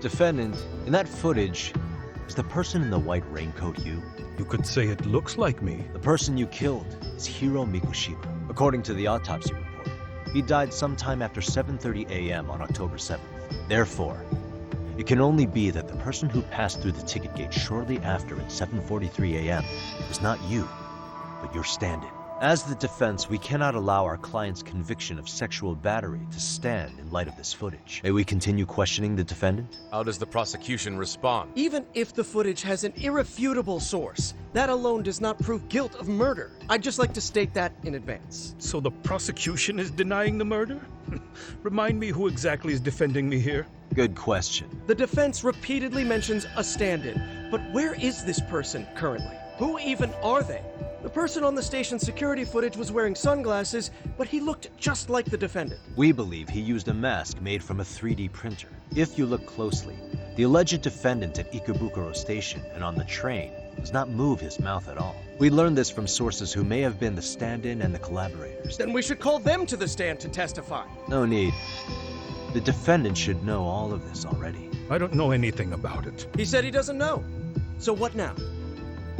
Defendant, in that footage, is the person in the white raincoat you? You could say it looks like me. The person you killed is Hiro Mikoshiba. According to the autopsy report, he died sometime after 7:30 a.m. on October 7th. Therefore, it can only be that the person who passed through the ticket gate shortly after at 7:43 a.m. was not you, but your stand-in. As the defense, we cannot allow our client's conviction of sexual battery to stand in light of this footage. May we continue questioning the defendant? How does the prosecution respond? Even if the footage has an irrefutable source, that alone does not prove guilt of murder. I'd just like to state that in advance. So the prosecution is denying the murder? Remind me who exactly is defending me here? Good question. The defense repeatedly mentions a stand-in, but where is this person currently? Who even are they? The person on the station's security footage was wearing sunglasses, but he looked just like the defendant. We believe he used a mask made from a 3D printer. If you look closely, the alleged defendant at Ikebukuro Station and on the train does not move his mouth at all. We learned this from sources who may have been the stand-in and the collaborators. Then we should call them to the stand to testify. No need. The defendant should know all of this already. I don't know anything about it. He said he doesn't know. So what now?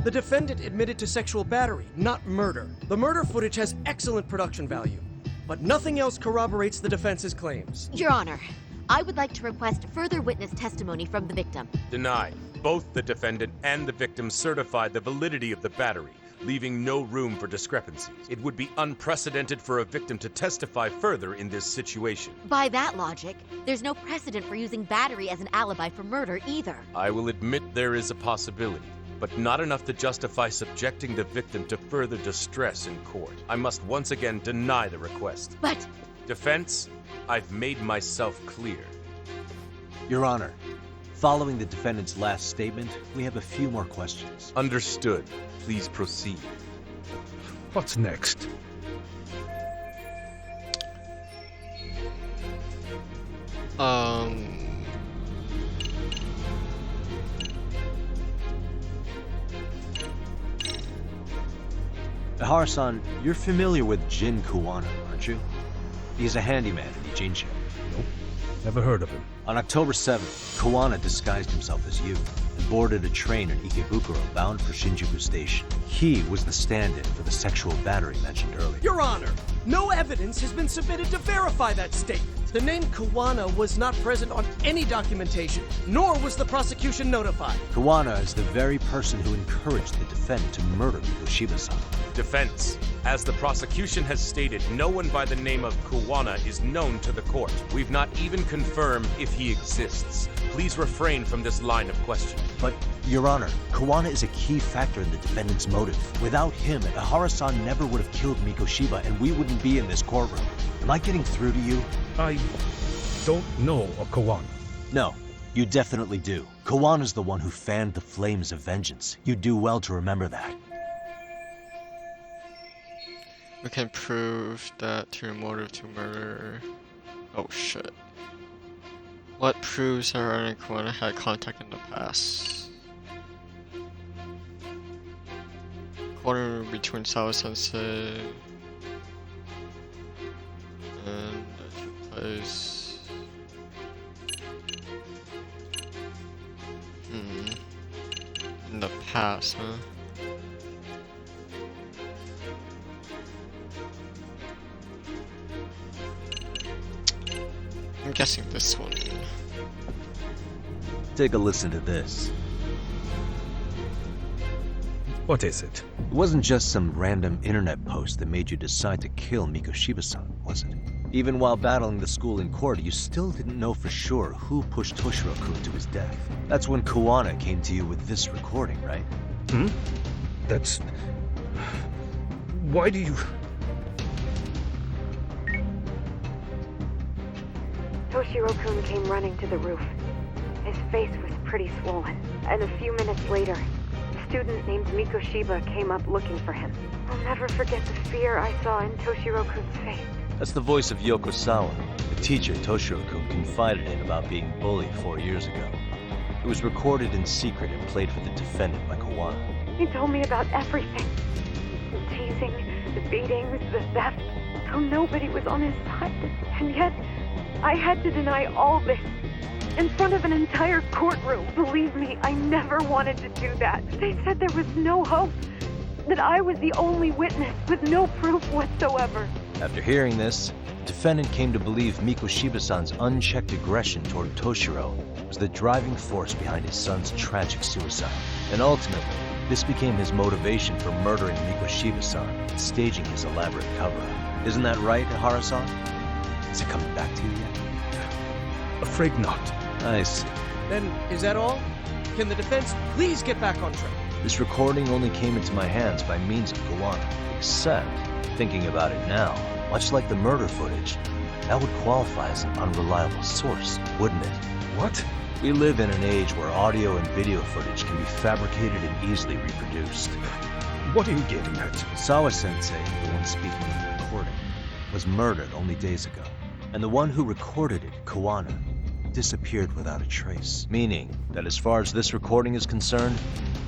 The defendant admitted to sexual battery, not murder. The murder footage has excellent production value, but nothing else corroborates the defense's claims. Your Honor, I would like to request further witness testimony from the victim. Denied. Both the defendant and the victim certified the validity of the battery, leaving no room for discrepancies. It would be unprecedented for a victim to testify further in this situation. By that logic, there's no precedent for using battery as an alibi for murder either. I will admit there is a possibility, but not enough to justify subjecting the victim to further distress in court. I must once again deny the request. But... Defense, I've made myself clear. Your Honor, following the defendant's last statement, we have a few more questions. Understood. Please proceed. What's next? Ihara-san, you're familiar with Jin Kuwana, aren't you? He's a handyman in Ijincho. Nope. Never heard of him. On October 7th, Kuwana disguised himself as you and boarded a train in Ikebukuro bound for Shinjuku Station. He was the stand-in for the sexual battery mentioned earlier. Your Honor, no evidence has been submitted to verify that statement. The name Kuwana was not present on any documentation, nor was the prosecution notified. Kuwana is the very person who encouraged the defendant to murder Mikoshiba-san. Defense. As the prosecution has stated, no one by the name of Kuwana is known to the court. We've not even confirmed if he exists. Please refrain from this line of questioning. But, Your Honor, Kuwana is a key factor in the defendant's motive. Without him, Ihara-san never would have killed Mikoshiba and we wouldn't be in this courtroom. Am I getting through to you? I don't know a Kuwana. No, you definitely do. Kawana's the one who fanned the flames of vengeance. You do well to remember that. We can prove that to motive to murder. Oh shit. What proves Ihara and Kuwana had contact in the past? Quarter between Sawa Sensei and that took place. In the past, huh? I'm guessing this one. Take a listen to this. What is it? It wasn't just some random internet post that made you decide to kill Mikoshiba-san, was it? Even while battling the school in court, you still didn't know for sure who pushed Toshiro-kun to his death. That's when Kuwana came to you with this recording, right? That's... Why do you... Toshiro-kun came running to the roof. His face was pretty swollen, and a few minutes later, a student named Mikoshiba came up looking for him. I'll never forget the fear I saw in Toshiro-kun's face. That's the voice of Yokosawa, the teacher Toshiro-kun confided in about being bullied 4 years ago. It was recorded in secret and played for the defendant by Kawana. He told me about everything. The teasing, the beatings, the theft, how nobody was on his side. And yet, I had to deny all this in front of an entire courtroom. Believe me, I never wanted to do that. They said there was no hope, that I was the only witness with no proof whatsoever. After hearing this, the defendant came to believe Mikoshiba-san's unchecked aggression toward Toshiro was the driving force behind his son's tragic suicide. And ultimately, this became his motivation for murdering Mikoshiba-san and staging his elaborate cover-up. Isn't that right, Ihara-san? Is it coming back to you yet? Afraid not. I see. Then, is that all? Can the defense please get back on track? This recording only came into my hands by means of Kawana. Except, thinking about it now, much like the murder footage, that would qualify as an unreliable source, wouldn't it? What? We live in an age where audio and video footage can be fabricated and easily reproduced. What are you getting at? Sawa-sensei, the one speaking in the recording, was murdered only days ago. And the one who recorded it, Kawana, disappeared without a trace. Meaning that as far as this recording is concerned,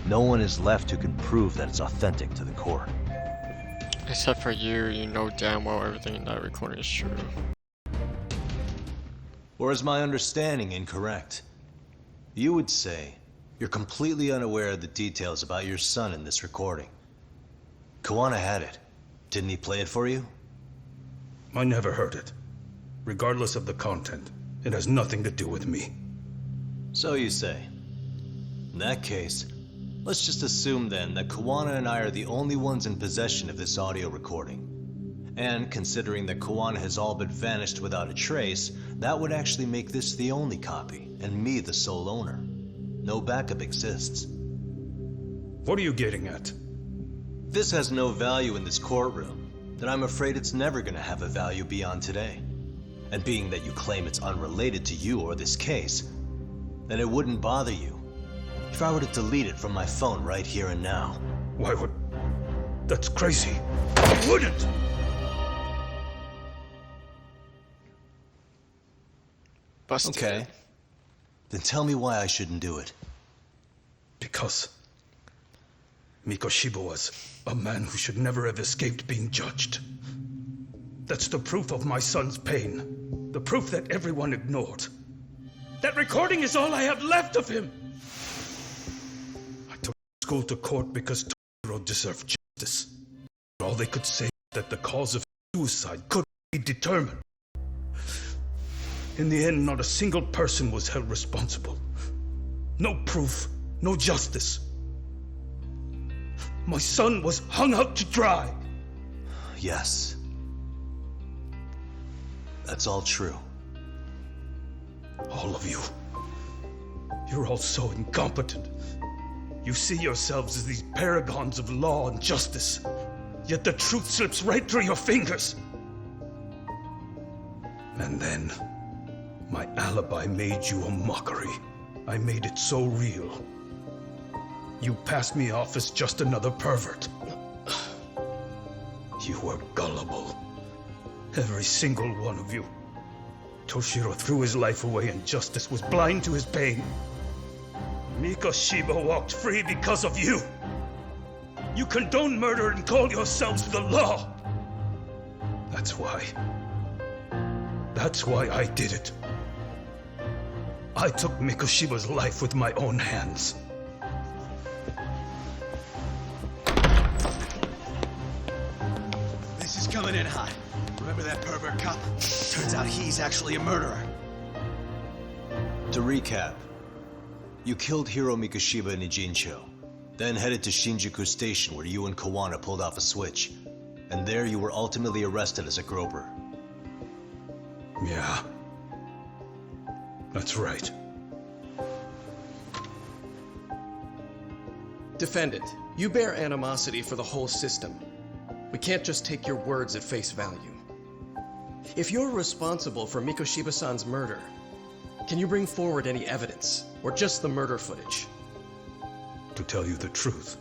no one is left who can prove that it's authentic to the court. Except for you, you know damn well everything in that recording is true. Or is my understanding incorrect? You would say you're completely unaware of the details about your son in this recording. Kawana had it. Didn't he play it for you? I never heard it. Regardless of the content, it has nothing to do with me. So you say. In that case, let's just assume then that Kawana and I are the only ones in possession of this audio recording. And considering that Kawana has all but vanished without a trace, that would actually make this the only copy, and me the sole owner. No backup exists. What are you getting at? This has no value in this courtroom, then I'm afraid it's never gonna have a value beyond today. And being that you claim it's unrelated to you or this case, then it wouldn't bother you if I were to delete it from my phone right here and now. Why would... That's crazy. I wouldn't! Busted. Okay. Then tell me why I shouldn't do it. Because Mikoshiba was a man who should never have escaped being judged. That's the proof of my son's pain. The proof that everyone ignored. That recording is all I have left of him! I took school to court because Toshiro deserved justice. All they could say was that the cause of suicide couldn't be determined. In the end, not a single person was held responsible. No proof, no justice. My son was hung out to dry. Yes. That's all true. All of you. You're all so incompetent. You see yourselves as these paragons of law and justice, yet the truth slips right through your fingers. And then, my alibi made you a mockery. I made it so real. You passed me off as just another pervert. You were gullible. Every single one of you. Toshiro threw his life away and justice was blind to his pain. Mikoshiba walked free because of you. You condone murder and call yourselves the law. That's why I did it. I took Mikoshiba's life with my own hands. This is coming in hot. Remember that pervert cop? Turns out he's actually a murderer. To recap, you killed Hiro Mikoshiba in Ijincho, then headed to Shinjuku Station where you and Kawana pulled off a switch, and there you were ultimately arrested as a groper. Yeah. That's right. Defendant, you bear animosity for the whole system. We can't just take your words at face value. If you're responsible for Mikoshiba-san's murder, can you bring forward any evidence, or just the murder footage? To tell you the truth,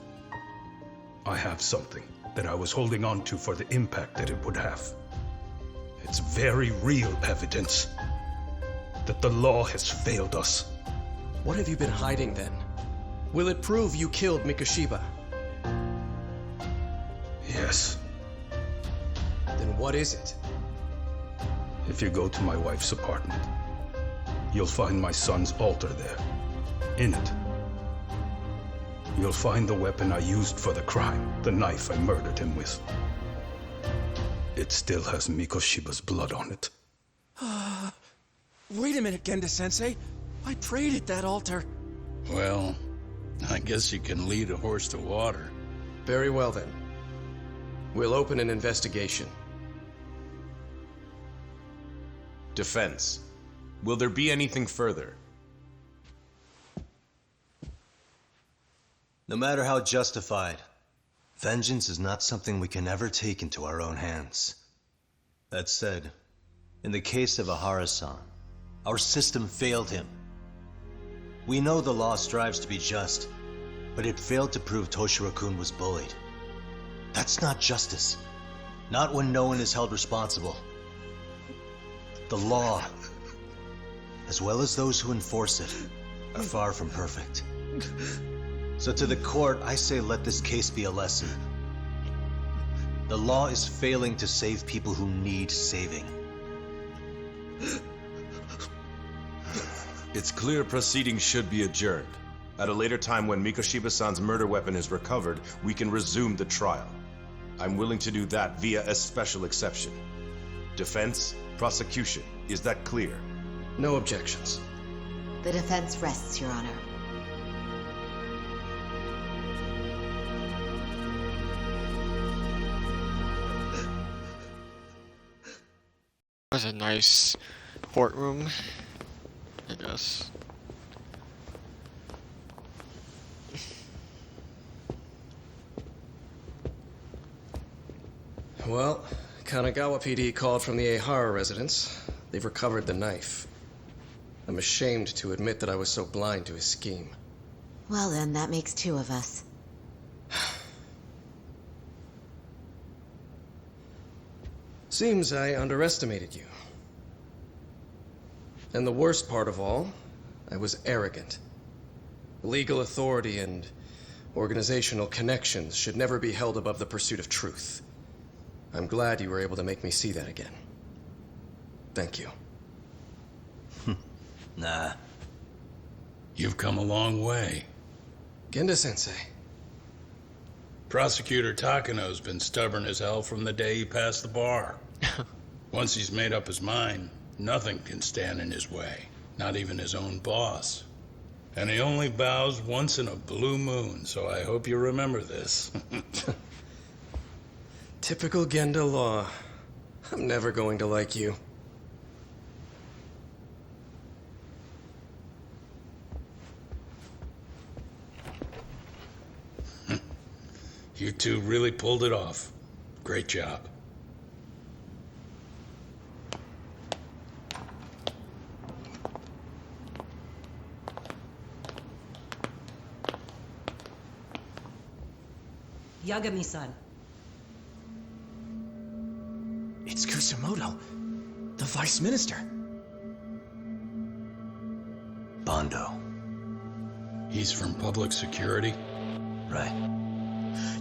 I have something that I was holding on to for the impact that it would have. It's very real evidence that the law has failed us. What have you been hiding then? Will it prove you killed Mikoshiba? Yes. Then what is it? If you go to my wife's apartment, you'll find my son's altar there. In it, you'll find the weapon I used for the crime, the knife I murdered him with. It still has Mikoshiba's blood on it. Wait a minute, Genda-sensei. I prayed at that altar. Well, I guess you can lead a horse to water. Very well then. We'll open an investigation. Defense. Will there be anything further? No matter how justified, vengeance is not something we can ever take into our own hands. That said, in the case of Ihara-san, our system failed him. We know the law strives to be just, but it failed to prove Toshiro-kun was bullied. That's not justice. Not when no one is held responsible. The law, as well as those who enforce it, are far from perfect. So to the court, I say let this case be a lesson. The law is failing to save people who need saving. It's clear proceedings should be adjourned. At a later time when Mikoshiba-san's murder weapon is recovered, we can resume the trial. I'm willing to do that via a special exception. Defense, prosecution, is that clear? No objections. The defense rests, Your Honor. Was a nice courtroom, I guess. Well, Kanagawa PD called from the Ehara residence. They've recovered the knife. I'm ashamed to admit that I was so blind to his scheme. Well then, that makes two of us. Seems I underestimated you. And the worst part of all, I was arrogant. Legal authority and organizational connections should never be held above the pursuit of truth. I'm glad you were able to make me see that again. Thank you. Nah. You've come a long way. Genda-sensei. Prosecutor Takano's been stubborn as hell from the day he passed the bar. Once he's made up his mind, nothing can stand in his way, not even his own boss. And he only bows once in a blue moon, so I hope you remember this. Typical Genda law. I'm never going to like you. You two really pulled it off. Great job. Yagami-san. It's Kusamoto, the Vice Minister. Bondo. He's from public security? Right.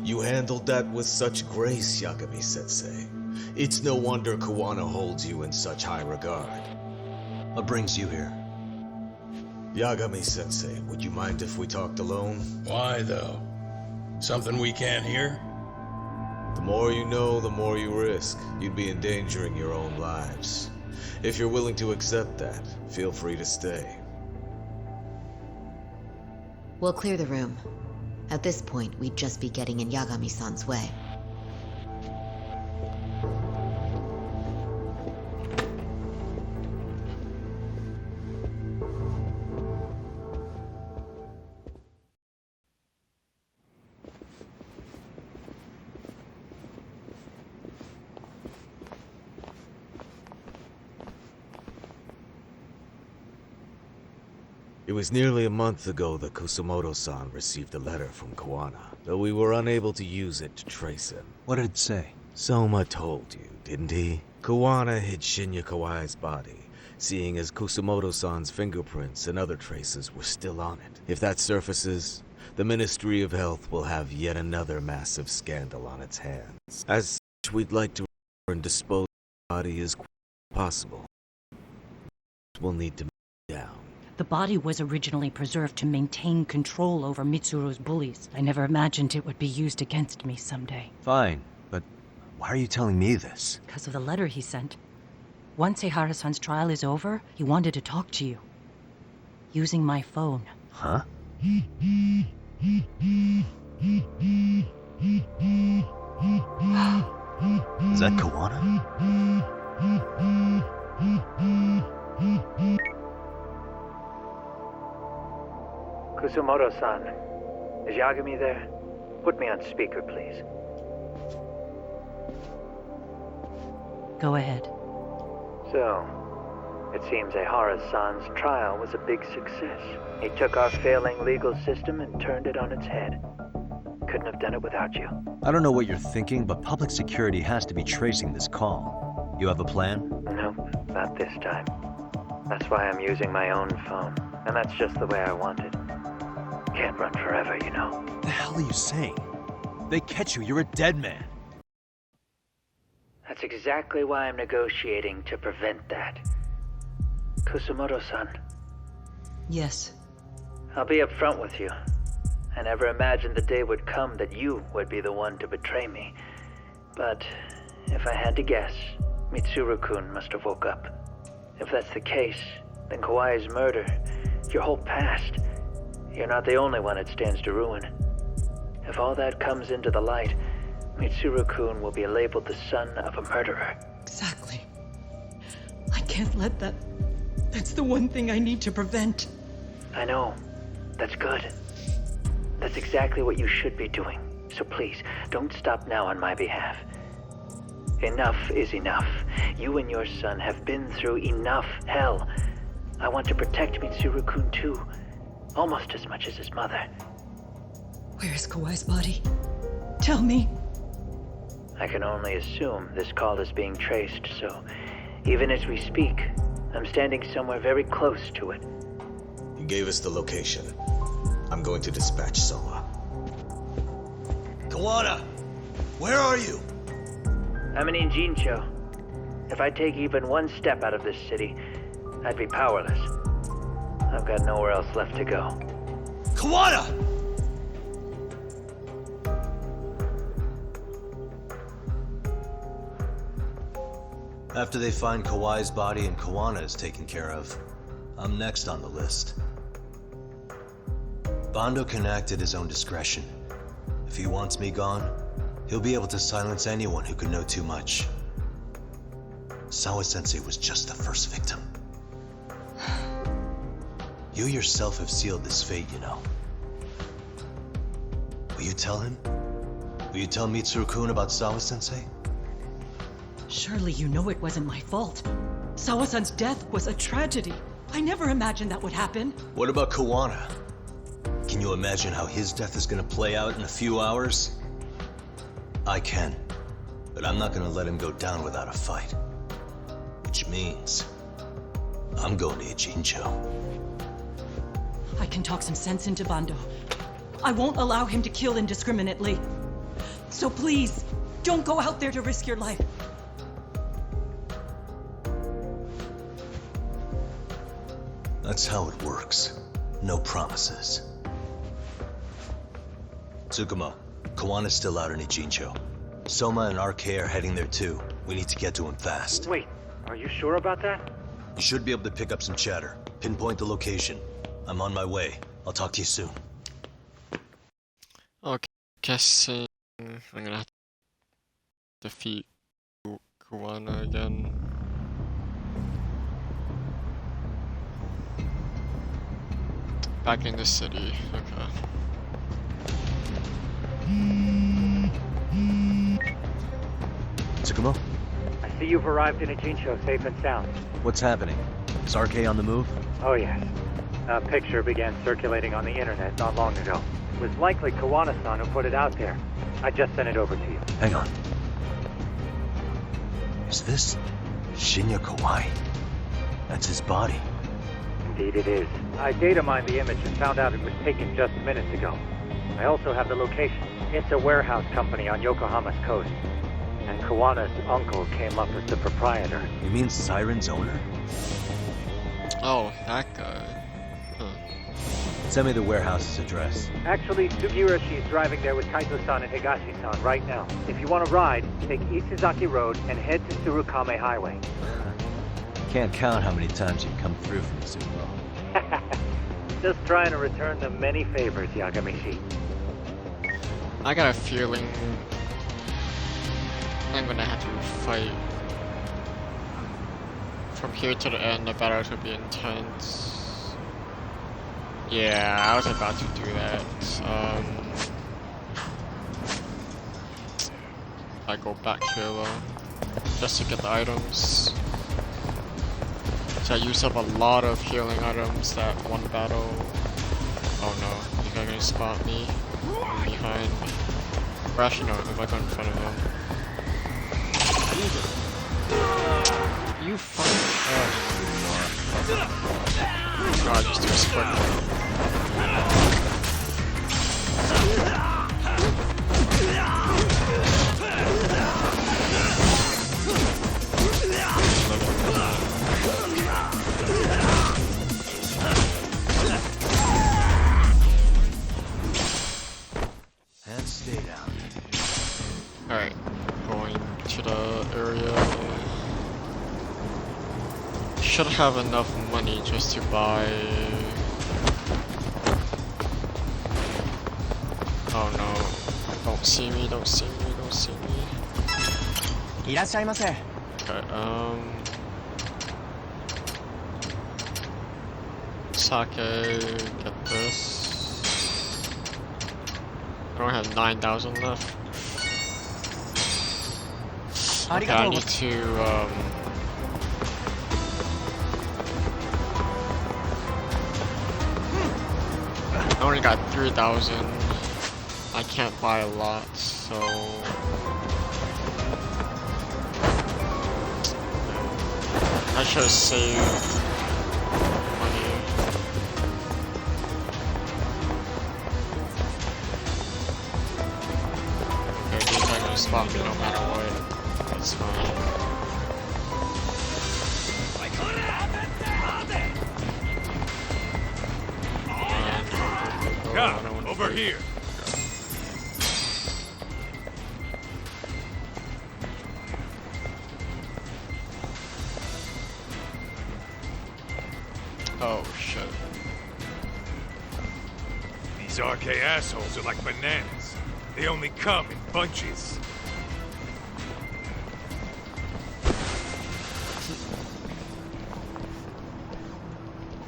You handled that with such grace, Yagami-sensei. It's no wonder Kuwana holds you in such high regard. What brings you here? Yagami-sensei, would you mind if we talked alone? Why, though? Something we can't hear? The more you know, the more you risk. You'd be endangering your own lives. If you're willing to accept that, feel free to stay. We'll clear the room. At this point, we'd just be getting in Yagami-san's way. It was nearly a month ago that Kusumoto-san received a letter from Kawana, though we were unable to use it to trace him. What did it say? Soma told you, didn't he? Kawana hid Shinya Kawai's body, seeing as Kusumoto-san's fingerprints and other traces were still on it. If that surfaces, the Ministry of Health will have yet another massive scandal on its hands. As such, we'd like to dispose of the body as quickly as possible. We'll need to down. The body was originally preserved to maintain control over Mitsuru's bullies. I never imagined it would be used against me someday. Fine, but why are you telling me this? Because of the letter he sent. Once Ehara-san's trial is over, he wanted to talk to you. Using my phone. Huh? Is that Kawana? Kusumoto-san, is Yagami there? Put me on speaker, please. Go ahead. So, it seems Ehara-san's trial was a big success. He took our failing legal system and turned it on its head. Couldn't have done it without you. I don't know what you're thinking, but public security has to be tracing this call. You have a plan? No, not this time. That's why I'm using my own phone. And that's just the way I want it. Can't run forever, you know. What the hell are you saying? They catch you, you're a dead man. That's exactly why I'm negotiating to prevent that. Kusumoto-san. Yes. I'll be upfront with you. I never imagined the day would come that you would be the one to betray me. But if I had to guess, Mitsuru-kun must have woke up. If that's the case, then Kawai's murder, your whole past, you're not the only one it stands to ruin. If all that comes into the light, Mitsuru-kun will be labeled the son of a murderer. Exactly. I can't let that... That's the one thing I need to prevent. I know. That's good. That's exactly what you should be doing. So please, don't stop now on my behalf. Enough is enough. You and your son have been through enough hell. I want to protect Mitsuru-kun too. Almost as much as his mother. Where is Kawai's body? Tell me. I can only assume this call is being traced, so even as we speak, I'm standing somewhere very close to it. He gave us the location. I'm going to dispatch Soma. Kawana! Where are you? I'm in Injincho. If I take even one step out of this city, I'd be powerless. I've got nowhere else left to go. Kawana! After they find Kawai's body and Kawana is taken care of, I'm next on the list. Bando can act at his own discretion. If he wants me gone, he'll be able to silence anyone who could know too much. Sawa-sensei was just the first victim. You yourself have sealed this fate, you know. Will you tell him? Will you tell Mitsuru-kun about Sawa-sensei? Surely you know it wasn't my fault. Sawa-san's death was a tragedy. I never imagined that would happen. What about Kawana? Can you imagine how his death is gonna play out in a few hours? I can, but I'm not gonna let him go down without a fight. Which means, I'm going to Ijincho. I can talk some sense into Bando. I won't allow him to kill indiscriminately. So please, don't go out there to risk your life. That's how it works. No promises. Tsukumo, Kawana's still out in Ijincho. Soma and RK are heading there too. We need to get to him fast. Wait, are you sure about that? You should be able to pick up some chatter. Pinpoint the location. I'm on my way. I'll talk to you soon. Okay, guessing I'm gonna have to defeat Kawana again. Back in the city, okay. Tsukumo? I see you've arrived in Ijincho safe and sound. What's happening? Is RK on the move? Oh yes. A picture began circulating on the internet not long ago. It was likely Kawana-san who put it out there. I just sent it over to you. Hang on. Is this Shinya Kawai? That's his body. Indeed it is. I data mined the image and found out it was taken just minutes ago. I also have the location. It's a warehouse company on Yokohama's coast. And Kawana's uncle came up as the proprietor. You mean Siren's owner? Oh, that guy. Send me the warehouse's address. Actually, Sugiroshi's driving there with Kaito-san and Higashi-san right now. If you want to ride, take Isizaki Road and head to Tsurukame Highway. Can't count how many times you've come through for Mizuho. Just trying to return the many favors, Yagamishi. I got a feeling I'm gonna have to fight from here to the end. The battle will be intense. Yeah, I was about to do that. I go back here just to get the items. So I used up a lot of healing items that one battle. Oh no, you guys are gonna spot me from behind. Or actually no, if I go in front of them. You fucking God, just do a split. And stay down. Alright, going to the area. Should have enough money just to buy. Oh no. Don't see me, don't see me, don't see me. Okay, sake, get this. I don't have 9,000 left. Okay, I need to, I only got 3,000. I can't buy a lot, so I should have saved money. Okay, these are gonna spot me no matter what. That's fine. Come, over here. Oh shit. These RK assholes are like bananas. They only come in bunches.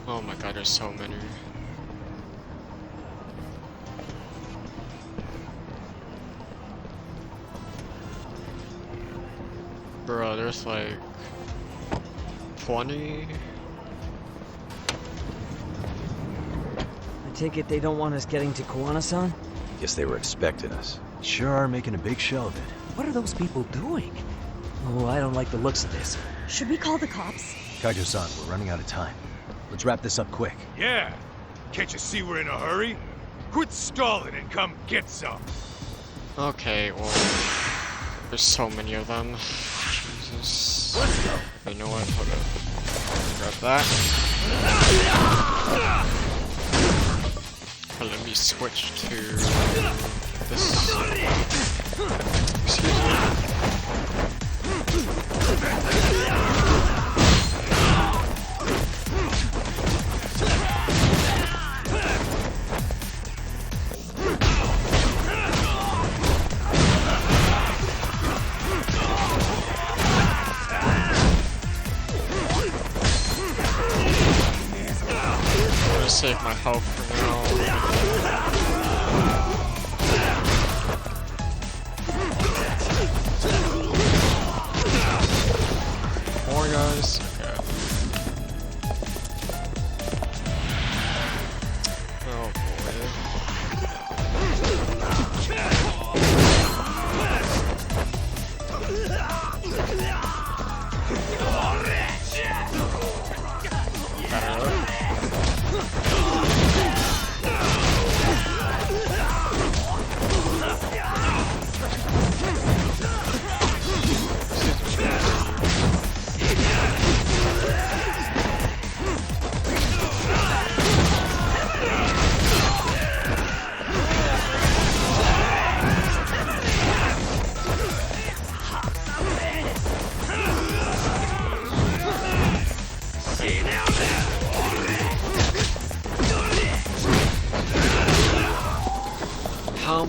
Oh my god, there's so many. Bro, there's like 20. I take it they don't want us getting to Kawana-san? Guess they were expecting us. Sure are making a big show of it. What are those people doing? Oh, I don't like the looks of this. Should we call the cops? Kaijo-san, we're running out of time. Let's wrap this up quick. Yeah. Can't you see we're in a hurry? Quit stalling and come get some. Okay, well, there's so many of them. Jesus. You know what? Hold up. Grab that. Oh, let me switch to this. Excuse me. Save my health for now. More guys. Okay.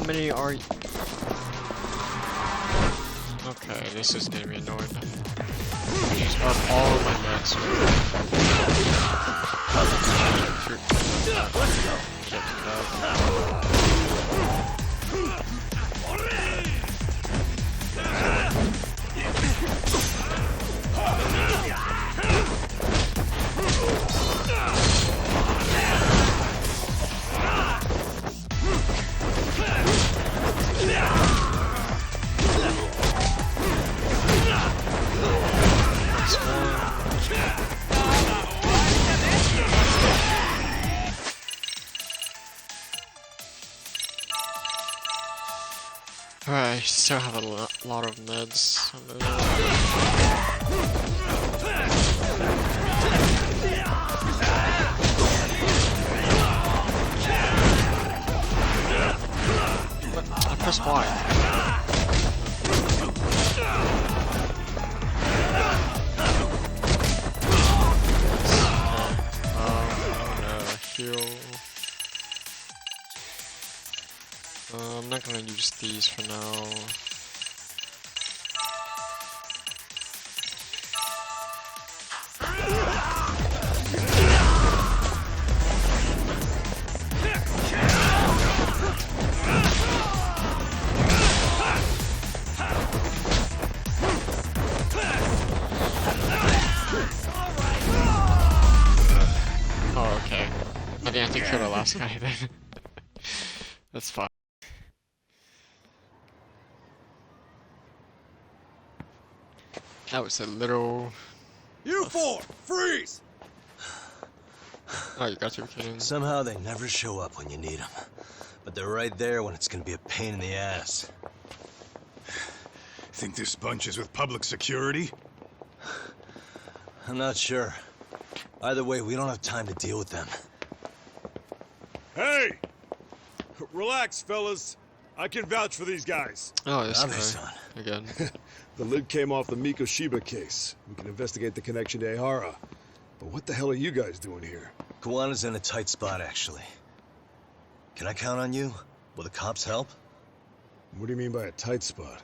many are you? Okay, this is gonna be annoying. Use up all of my meds. Let's go. Alright, I still have a lot of meds. I pressed Y. I'm gonna heal. I'm not gonna use these for now. Oh, okay. I didn't have to kill the last guy then. That's fine. That was a little... You four, freeze! Oh, you got your kids. Somehow they never show up when you need them. But they're right there when it's gonna be a pain in the ass. Think this bunch is with public security? I'm not sure. Either way, we don't have time to deal with them. Hey! Relax, fellas. I can vouch for these guys. Oh, this guy. Again. The lid came off the Mikoshiba case. We can investigate the connection to Ehara. But what the hell are you guys doing here? Kuwana's in a tight spot, actually. Can I count on you? Will the cops help? What do you mean by a tight spot?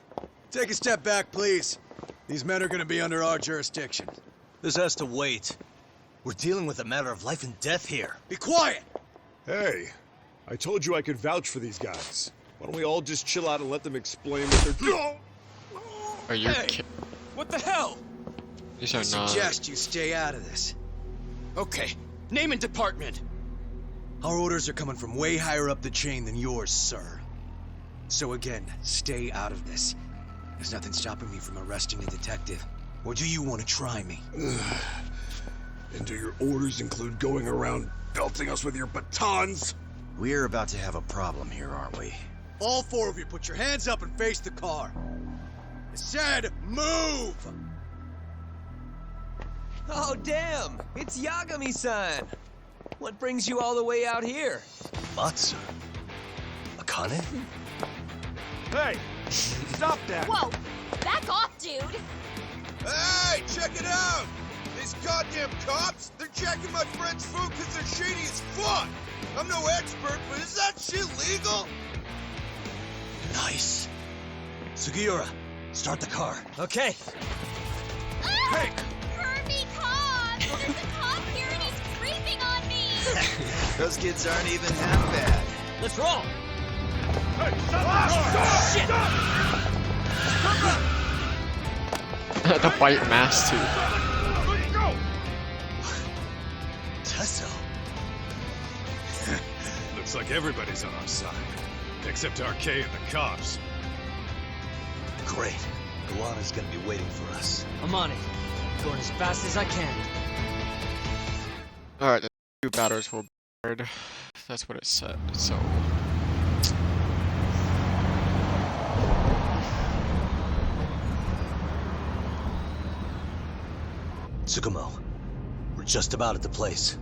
Take a step back, please. These men are gonna be under our jurisdiction. This has to wait. We're dealing with a matter of life and death here. Be quiet! Hey, I told you I could vouch for these guys. Why don't we all just chill out and let them explain what they're doing? Are you What the hell? These are I not... suggest you stay out of this. Okay, name and department. Our orders are coming from way higher up the chain than yours, sir. So again, stay out of this. There's nothing stopping me from arresting a detective. Or do you want to try me? And do your orders include going around belting us with your batons? We're about to have a problem here, aren't we? All four of you, put your hands up and face the car. I said, move! Oh, damn! It's Yagami-san! What brings you all the way out here? Matsu? Akane? Hey! Stop that! Whoa! Back off, dude! Hey, check it out! These goddamn cops, they're checking my friend's food because they're shady as fuck! I'm no expert, but is that shit legal? Nice. Sugiura, start the car. Okay. Hey! Hermie cops! There's a cop here and he's creeping on me! Those kids aren't even half bad. Let's roll! Hey, stop! Shit! The white mask too. Let's go! Tesso. Looks like everybody's on our side. Except RK and the cops. Great. Kuwana's gonna be waiting for us. I'm on it. Going as fast as I can. Alright, the 2 batters will be hard. That's what it said, so... Tsukumo, we're just about at the place.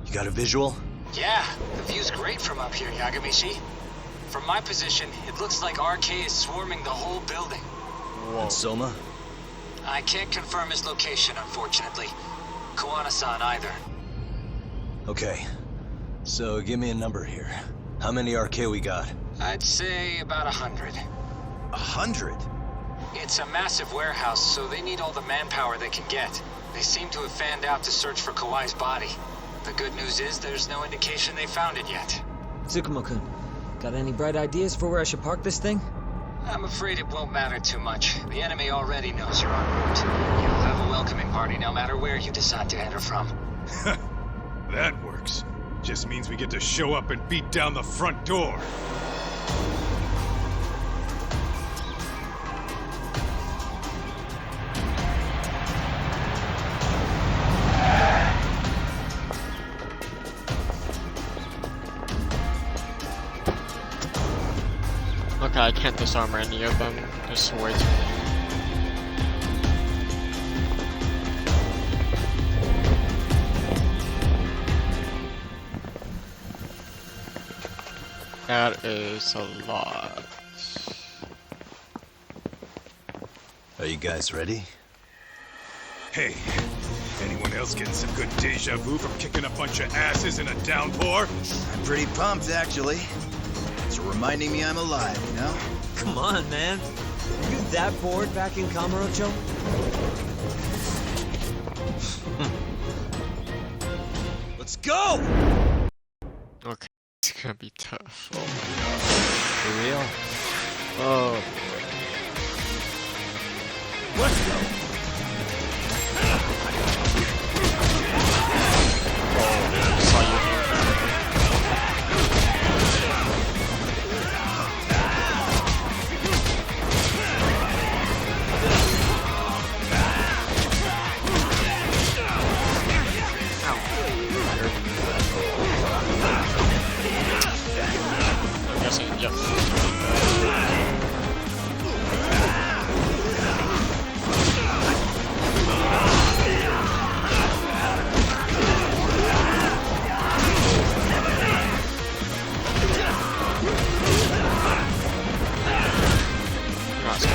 You got a visual? Yeah, the view's great from up here, Yagamishi. From my position, it looks like RK is swarming the whole building. Whoa. And Soma? I can't confirm his location, unfortunately. Kuwana-san either. Okay. So give me a number here. How many RK we got? I'd say about 100. 100? It's a massive warehouse, so they need all the manpower they can get. They seem to have fanned out to search for Kawai's body. The good news is there's no indication they found it yet. Tsukumo-kun, got any bright ideas for where I should park this thing? I'm afraid it won't matter too much. The enemy already knows you're en route. You'll have a welcoming party no matter where you decide to enter from. That works. Just means we get to show up and beat down the front door. Okay, I can't disarm any of them. There's way too many. That is a lot. Are you guys ready? Hey, anyone else getting some good deja vu from kicking a bunch of asses in a downpour? I'm pretty pumped, actually. It's reminding me I'm alive, you know? Come on, man. Are you that bored back in Kamurocho? Let's go! Okay, it's gonna be tough. Oh For real? Oh. Let's go! I saw you here. I'm guessing, yep. Not so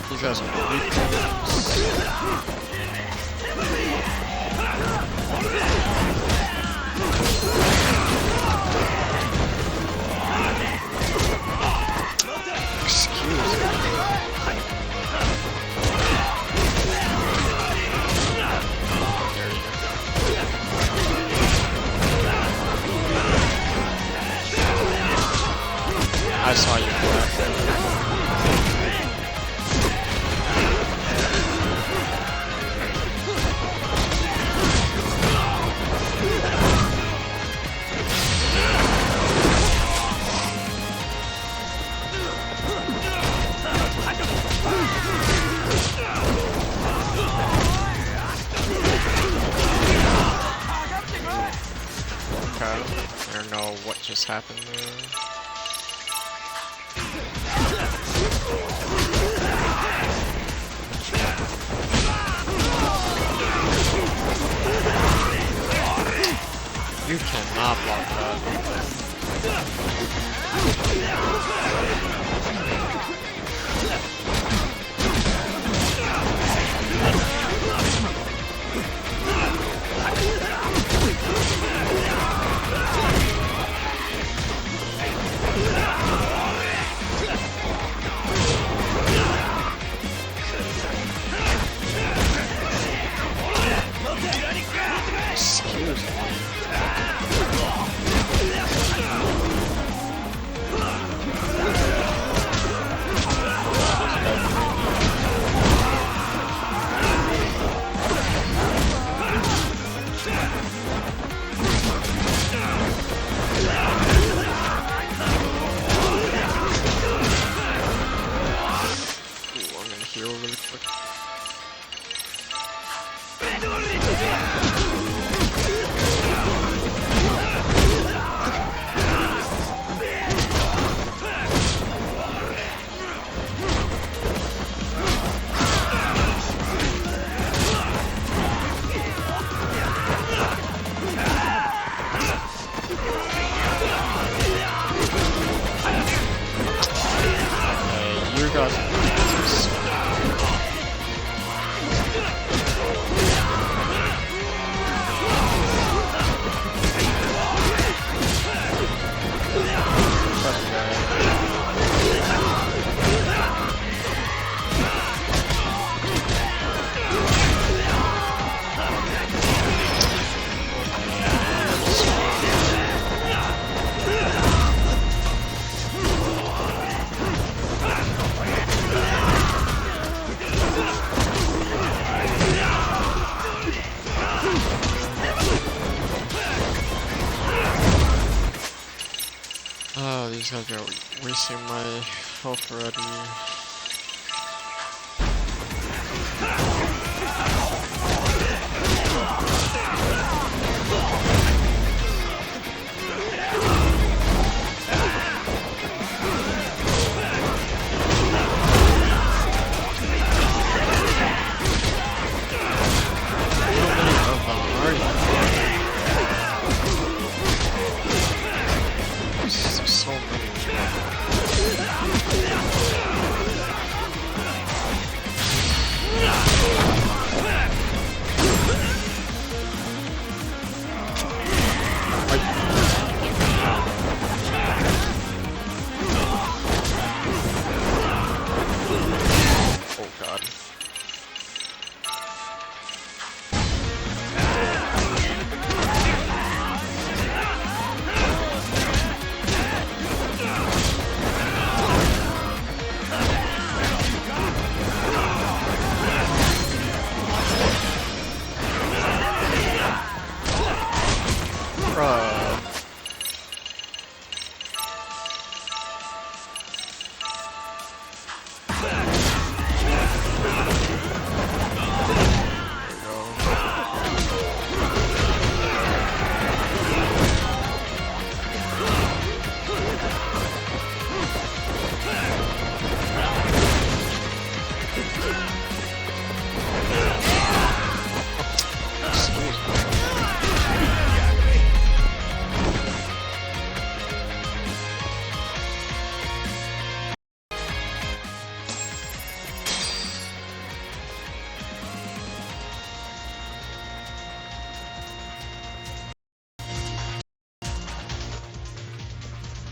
These guys are really I saw you do that. Okay, I don't know what just happened there. You cannot block that. Excuse me. Ooh, I'm gonna heal really quick. You guys are Oh, these guys are wasting my health already. There's so many. Oh god. Bruh.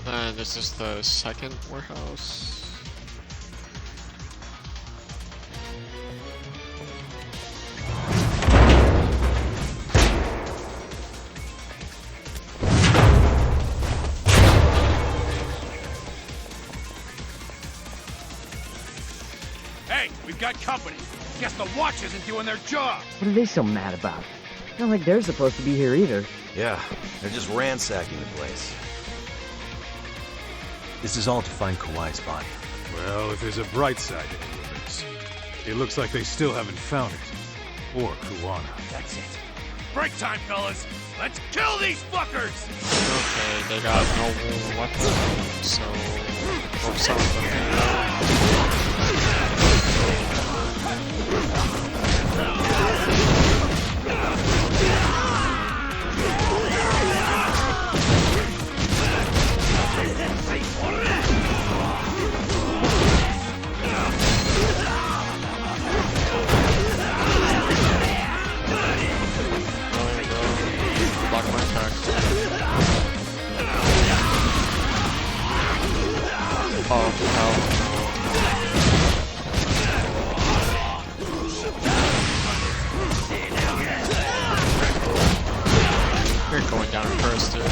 And this is the second warehouse. Hey, we've got company. Guess the watch isn't doing their job. What are they so mad about? Not like they're supposed to be here either. Yeah, they're just ransacking the place. This is all to find Kawhi's body. Well, if there's a bright side to any of this, it looks like they still haven't found it. Or Kuwana. That's it. Break time, fellas. Let's kill these fuckers! Okay, they got no weapons, so or some of them. Block my attack. Oh, hell. You're going down first, dude.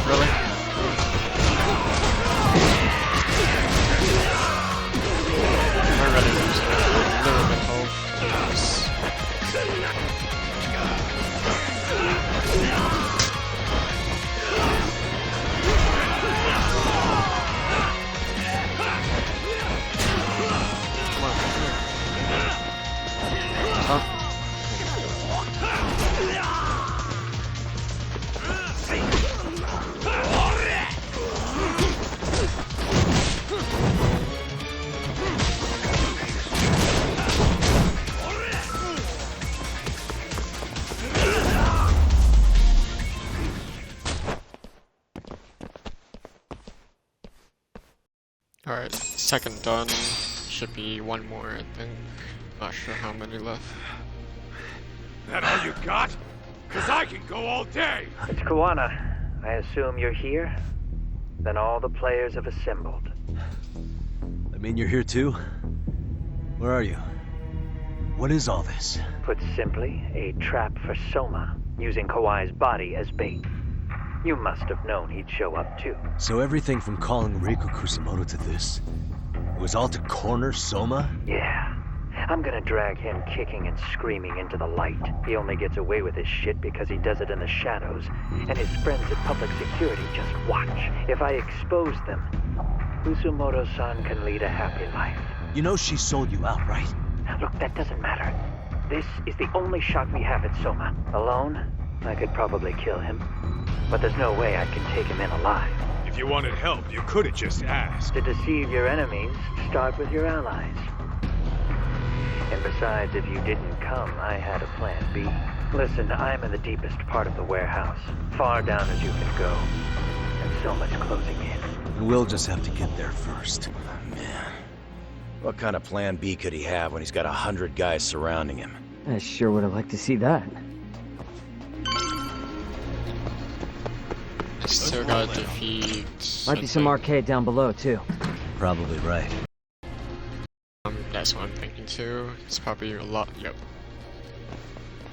Really? I'm ready to lose a little bit of hope, please. Come on. Huh? Alright, second done. Should be one more, I think. Not sure how many left. That all you got? Cause I can go all day! It's Kuwana. I assume you're here? Then all the players have assembled. I mean, you're here too? Where are you? What is all this? Put simply, a trap for Soma, using Kawhi's body as bait. You must have known he'd show up too. So everything from calling Riku Kusumoto to this, it was all to corner Soma? Yeah. I'm gonna drag him kicking and screaming into the light. He only gets away with his shit because he does it in the shadows. And his friends at public security just watch. If I expose them, Kusumoto-san can lead a happy life. You know she sold you out, right? Look, that doesn't matter. This is the only shot we have at Soma. Alone, I could probably kill him. But there's no way I can take him in alive. If you wanted help, you could have just asked. To deceive your enemies, start with your allies. And besides, if you didn't come, I had a plan B. Listen, I'm in the deepest part of the warehouse, far down as you can go, and so much closing in. And we'll just have to get there first. Man, what kind of plan B could he have when he's got 100 guys surrounding him? I sure would have liked to see that. I still gotta defeat... Might be some arcade down below, too. Probably right. That's what I'm thinking too. It's probably a lot. Yep.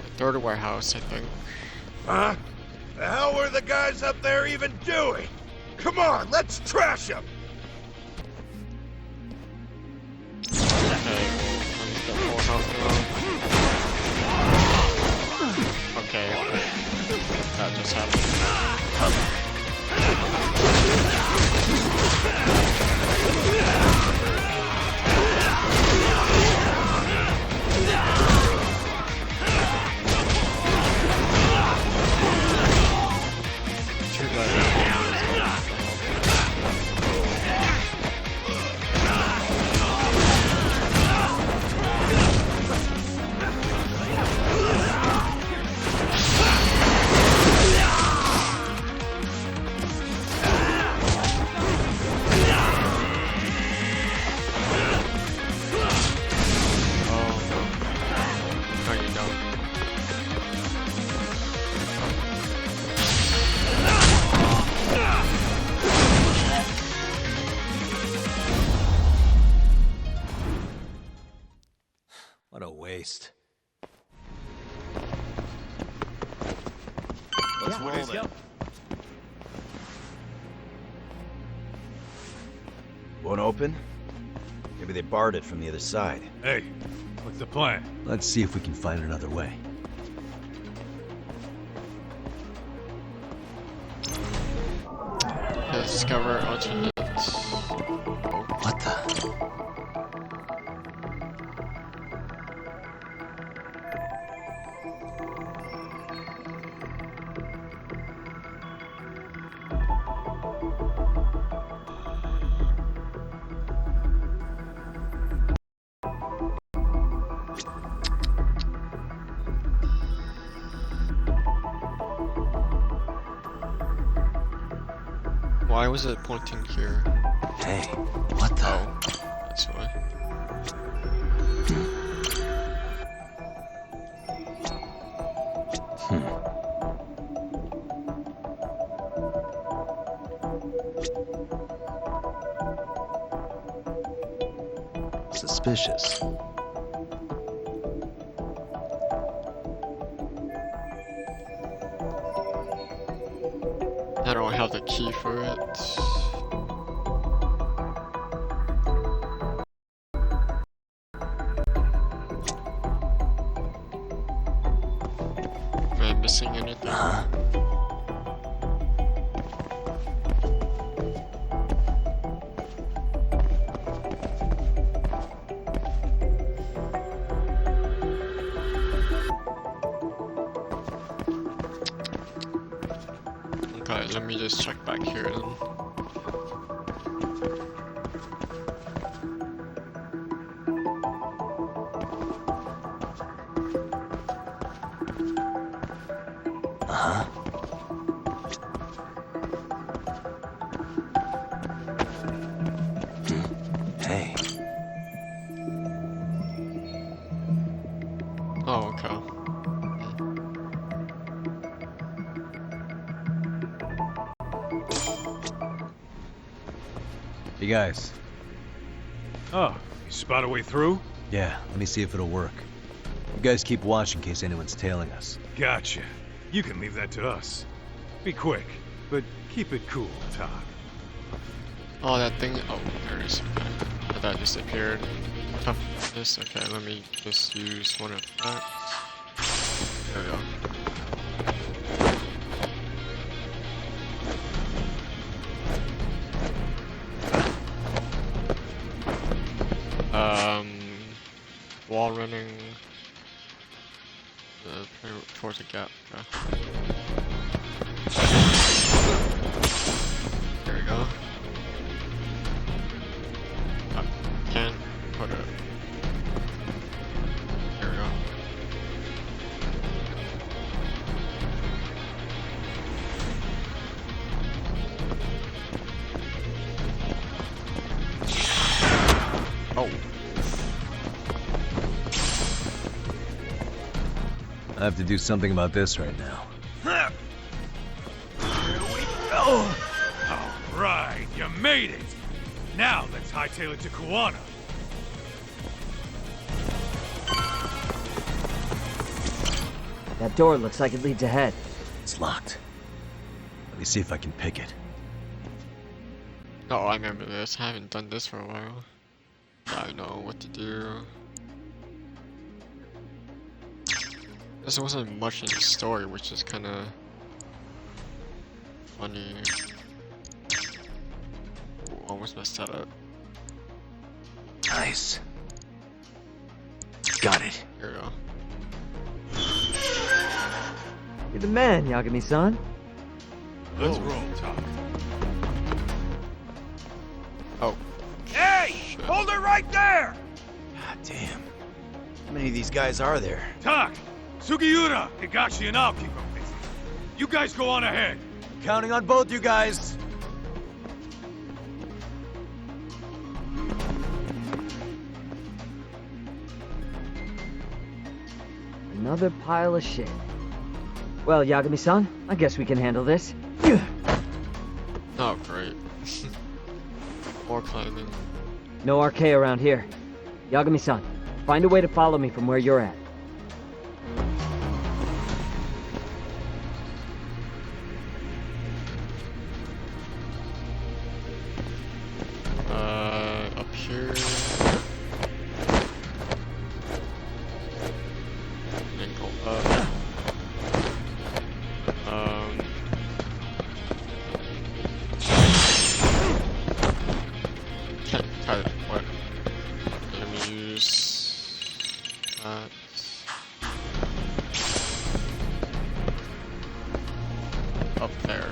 The third warehouse, I think. Huh? The hell were the guys up there even doing? Come on, let's trash them! Okay, the full health now. Okay, that just happened. What a waste. Let's roll then. Won't open? Maybe they barred it from the other side. Hey, what's the plan? Let's see if we can find another way. Discover alternate. What the? Why was it pointing here? Hey, what the? Oh, that's why. Suspicious. I don't have the key for it. Am I missing anything? Okay, let me just check back here then. Hey. Oh, okay. Hey guys. Oh, you spot a way through? Yeah, let me see if it'll work. You guys keep watch in case anyone's tailing us. Gotcha. You can leave that to us. Be quick. but keep it cool, Todd. Oh, that thing. Oh, there it is. I thought it disappeared. Toughness. Okay, let me just use one of that. There we go. Wall running towards the gap. Okay. There we go. Can't put it. There we go. Oh. I have to do something about this right now. Here we go! Alright, you made it! Now let's hightail it to Kuwana. That door looks like it leads ahead. It's locked. Let me see if I can pick it. Oh, I remember this. I haven't done this for a while. I know what to do. There wasn't much in the story, which is kind of funny. Ooh, almost messed that up. Nice. Got it. Here we go. You're the man, Yagami-san. Let's roll, Todd. Oh. Hey! Hold it right there! God damn. How many of these guys are there? Tak! Sugiura! Higashi and I'll keep them busy. You guys go on ahead. Counting on both you guys. Another pile of shit. Well, Yagami-san, I guess we can handle this. Oh, great. More climbing. No RK around here. Yagami-san, find a way to follow me from where you're at. Up here. And go up. What? Let me use that. Up there.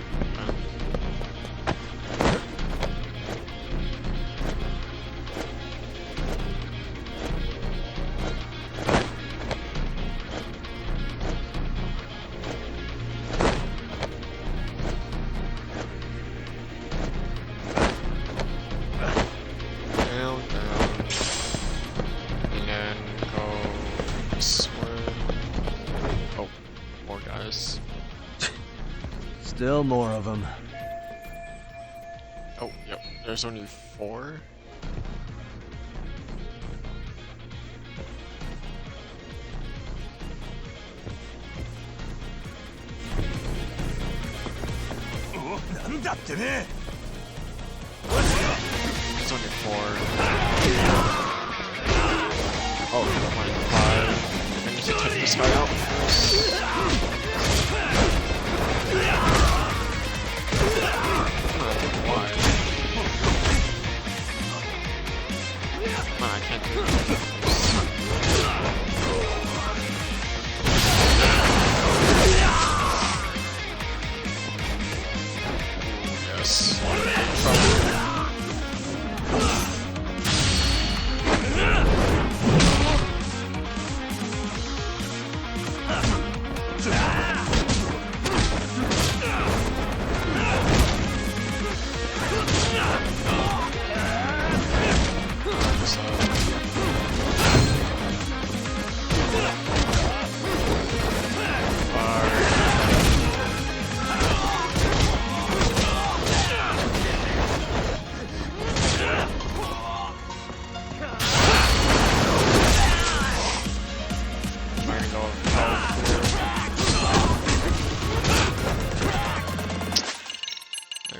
Still more of them. Oh, yep. There's only 4. There's only 4. Oh, never mind. 5. I need to take this guy out first. Why? I can't do this. Yes.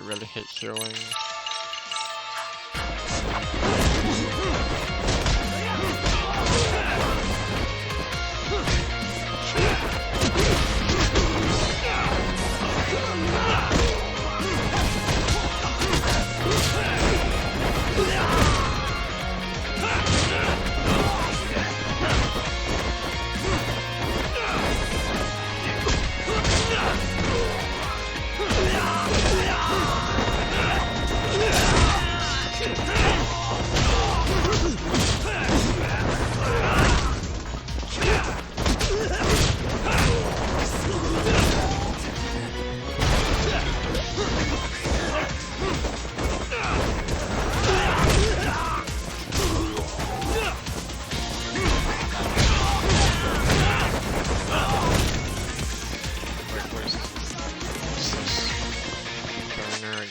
really hate healing.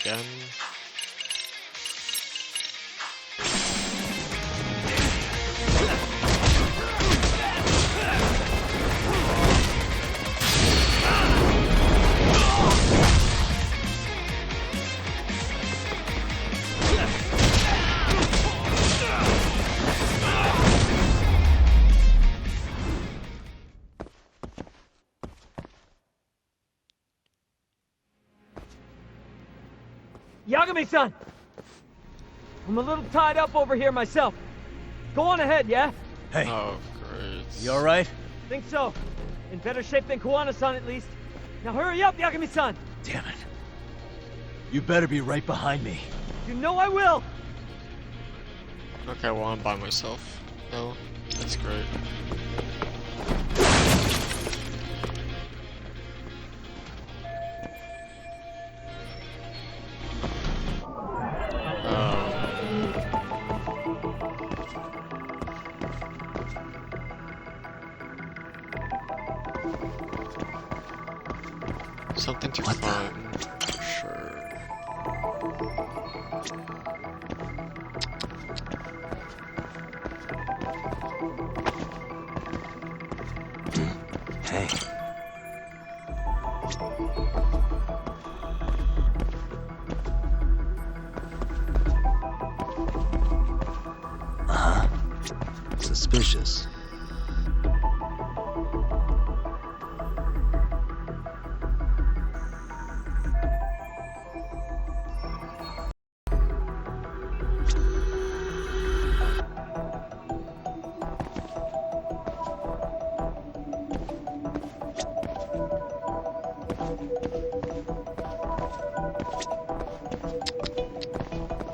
Again. Yagami-san! I'm a little tied up over here myself. Go on ahead, yeah? Hey. Oh, great. You alright? Think so. In better shape than Kuwana-san, at least. Now hurry up, Yagami-san! Damn it. You better be right behind me. You know I will! Okay, well, I'm by myself. No, that's great. Something to find, for sure. Hey. Uh-huh. Suspicious.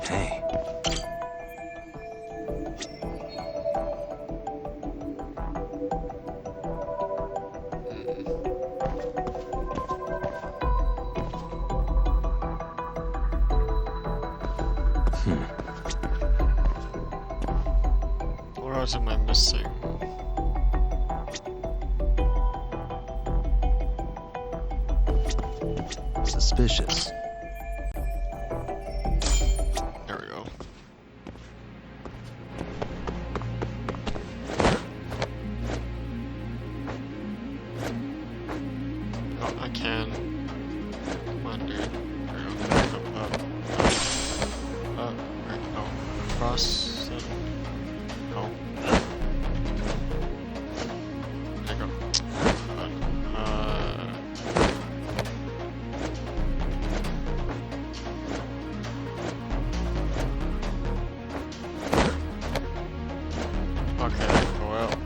Hey. What else am I missing? Suspicious. There we go. Oh, I can. Come on, dude. There we go. Right, no. Cross. No. There you go. Okay, go out.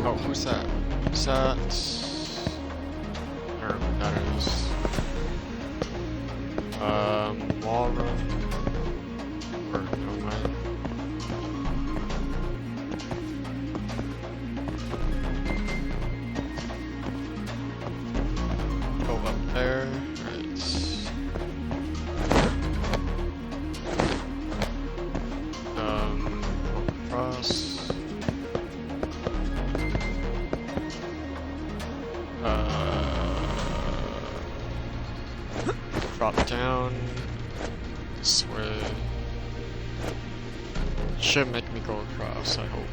Oh, who's that? Is that? I don't know who that is. Mara. Or no mind. Go up there. Right. Go across. Drop down this way. Should make me go across, I hope.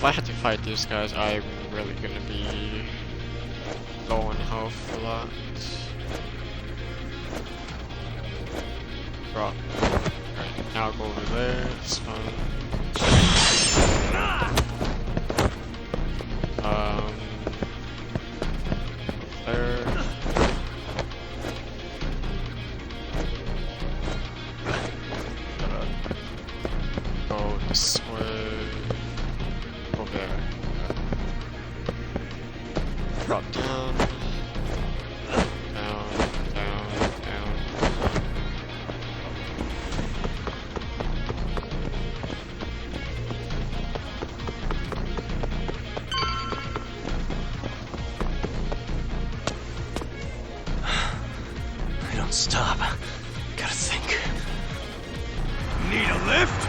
if I had to fight these guys, I'm really gonna be low on health a lot. Right, now I'll go over there, it's fine. There. Go this way. Go there. Drop down. Down, down, down. I don't stop. Gotta think. Need a lift?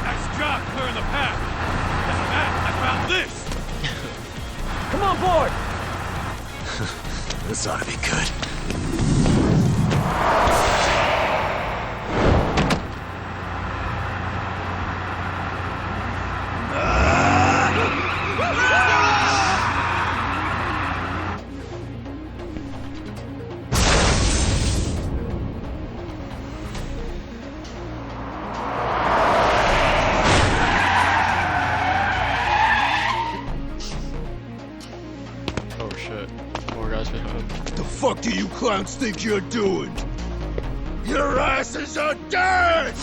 Nice job clearing the path. As a matter, I found this. Come on board! This ought to be good. Oh shit. More guys behind. The fuck do you clowns think you're doing? Your asses are dead!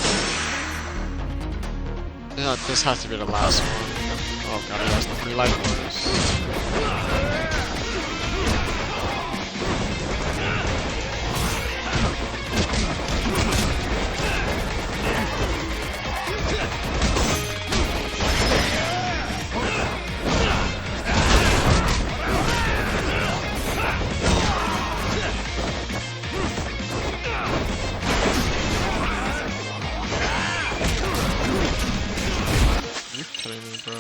Yeah, this has to be the last one. Oh god, he has the 3 life bars. You kidding me, bro?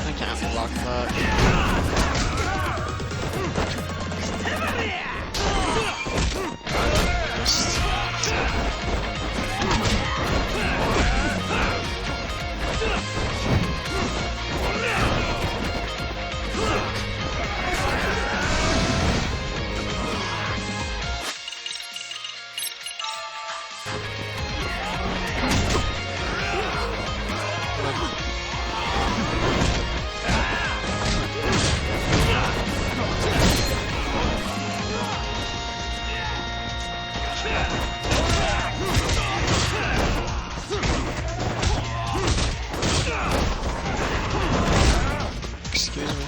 I can't block that. Missed. Excuse me.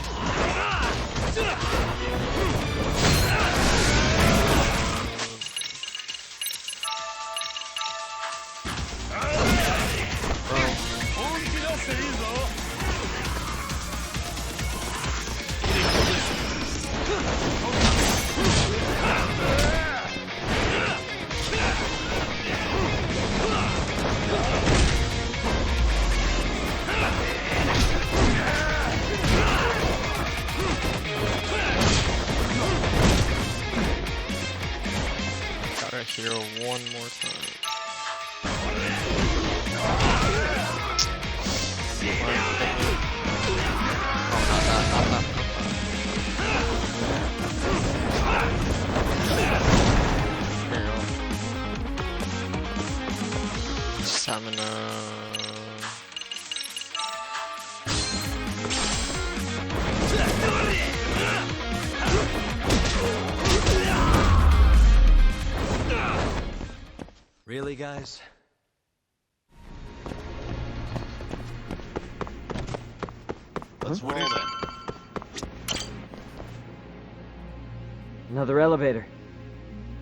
Gotta heal one more time. There you go. Stamina. Really, guys? What is it? Another elevator.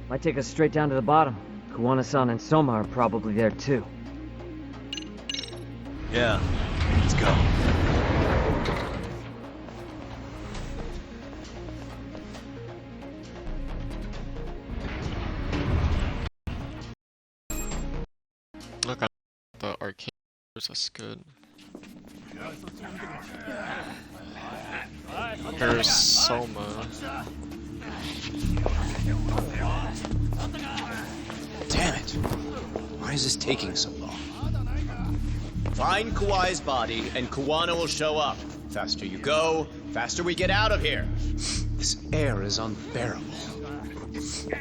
Might take us straight down to the bottom. Kuwana-san and Soma are probably there too. Yeah, let's go. Look at the arcade. That's good. There's Soma. Damn it! Why is this taking so long? Find Kawai's body, and Kuwana will show up. Faster you go, faster we get out of here. This air is unbearable.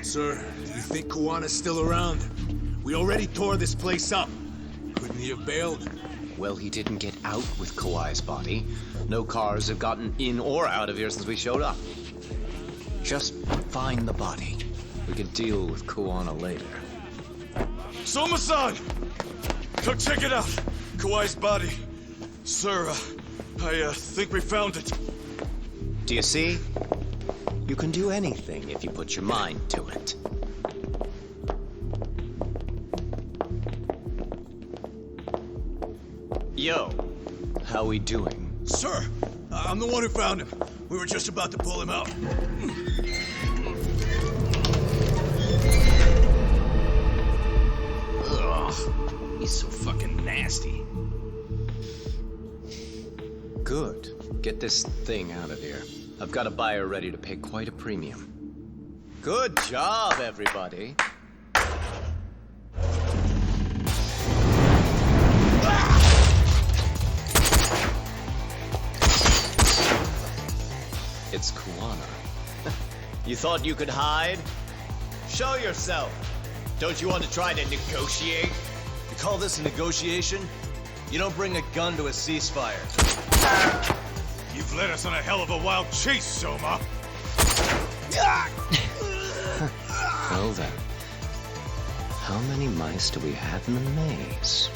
Sir, do you think Kuwana's still around? We already tore this place up. Couldn't he have bailed? Well, he didn't get out with Kawai's body. No cars have gotten in or out of here since we showed up. Just find the body. We can deal with Kuwana later. Soma-san! Come check it out! Kawai's body. Sir, I think we found it. Do you see? You can do anything if you put your mind to it. Yo, how we doing? Sir, I'm the one who found him. We were just about to pull him out. Ugh, he's so fucking nasty. Good. Get this thing out of here. I've got a buyer ready to pay quite a premium. Good job, everybody. It's Kuwana. You thought you could hide? Show yourself! Don't you want to try to negotiate? You call this a negotiation? You don't bring a gun to a ceasefire. You've led us on a hell of a wild chase, Soma. Well then, how many mice do we have in the maze?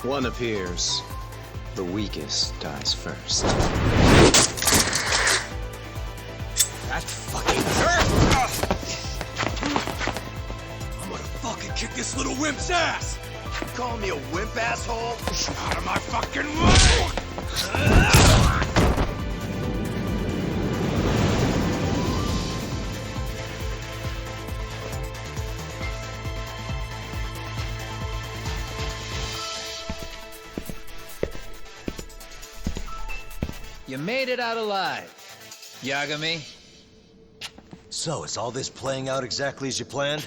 One appears. The weakest dies first. That fucking hurt! I'm gonna fucking kick this little wimp's ass! You calling me a wimp, asshole? Out of my fucking way! You made it out alive, Yagami. So, is all this playing out exactly as you planned?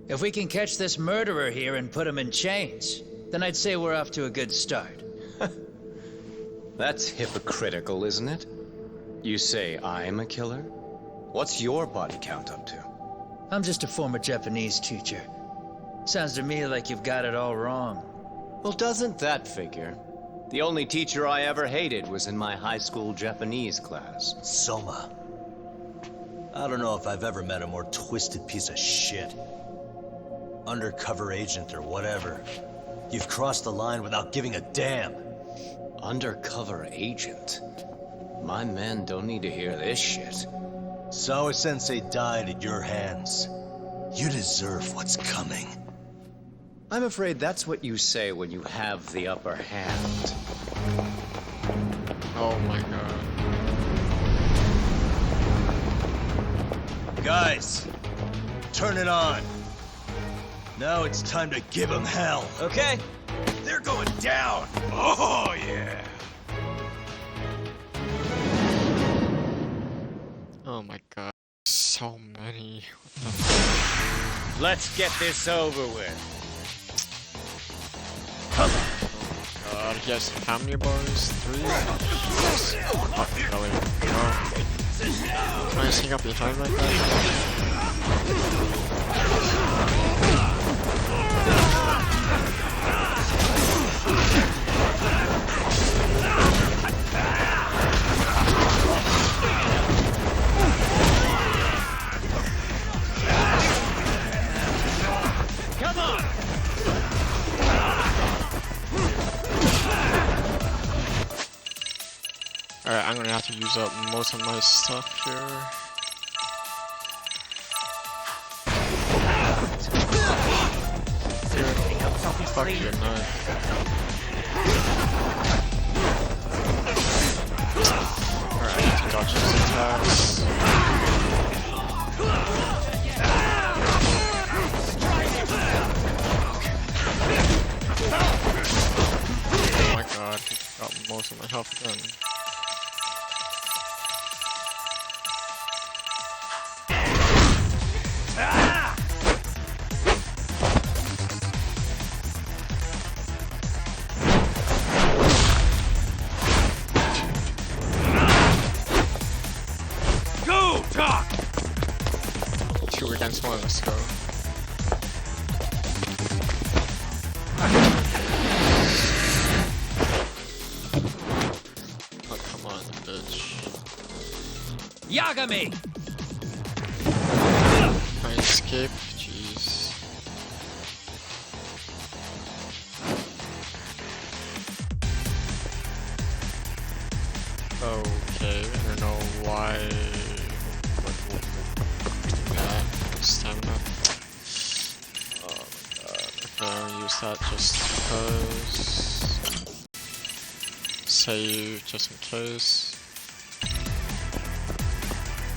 If we can catch this murderer here and put him in chains, then I'd say we're off to a good start. That's hypocritical, isn't it? You say I'm a killer? What's your body count up to? I'm just a former Japanese teacher. Sounds to me like you've got it all wrong. Well, doesn't that figure? The only teacher I ever hated was in my high school Japanese class. Soma. I don't know if I've ever met a more twisted piece of shit. Undercover agent or whatever. You've crossed the line without giving a damn. Undercover agent? My men don't need to hear this shit. Sawa-sensei died at your hands. You deserve what's coming. I'm afraid that's what you say when you have the upper hand. Oh my god. Guys, turn it on. Now it's time to give them hell. Okay. They're going down! Oh, yeah! Oh my god. So many. Let's get this over with. God, he has how many bars? 3? Yes. Oh, really? No. Can I sneak up behind like that? Come on! Alright, I'm gonna have to use up most of my stuff here. Fuck your knife. Alright, I need to dodge his attacks. Oh my god, he got most of my health again. Go, Doc! 2 against 1, let's go. Oh, come on, bitch. Yagami! I escape, jeez. Okay, I don't know why. Stamina. Oh my god. Okay, I'll use that just because. Save just in case.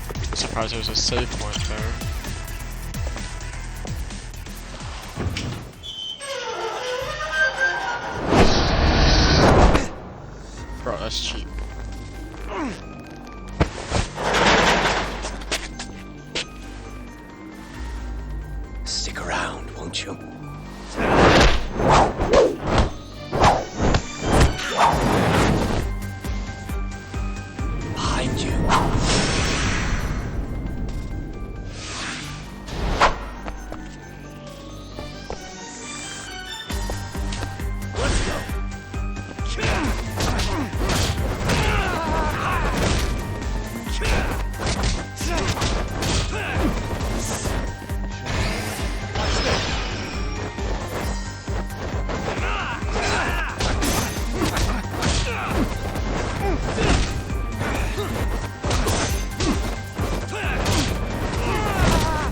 I'm surprised there's a save point there. Bro, that's cheap. Stick around, won't you? Behind you. Let's go.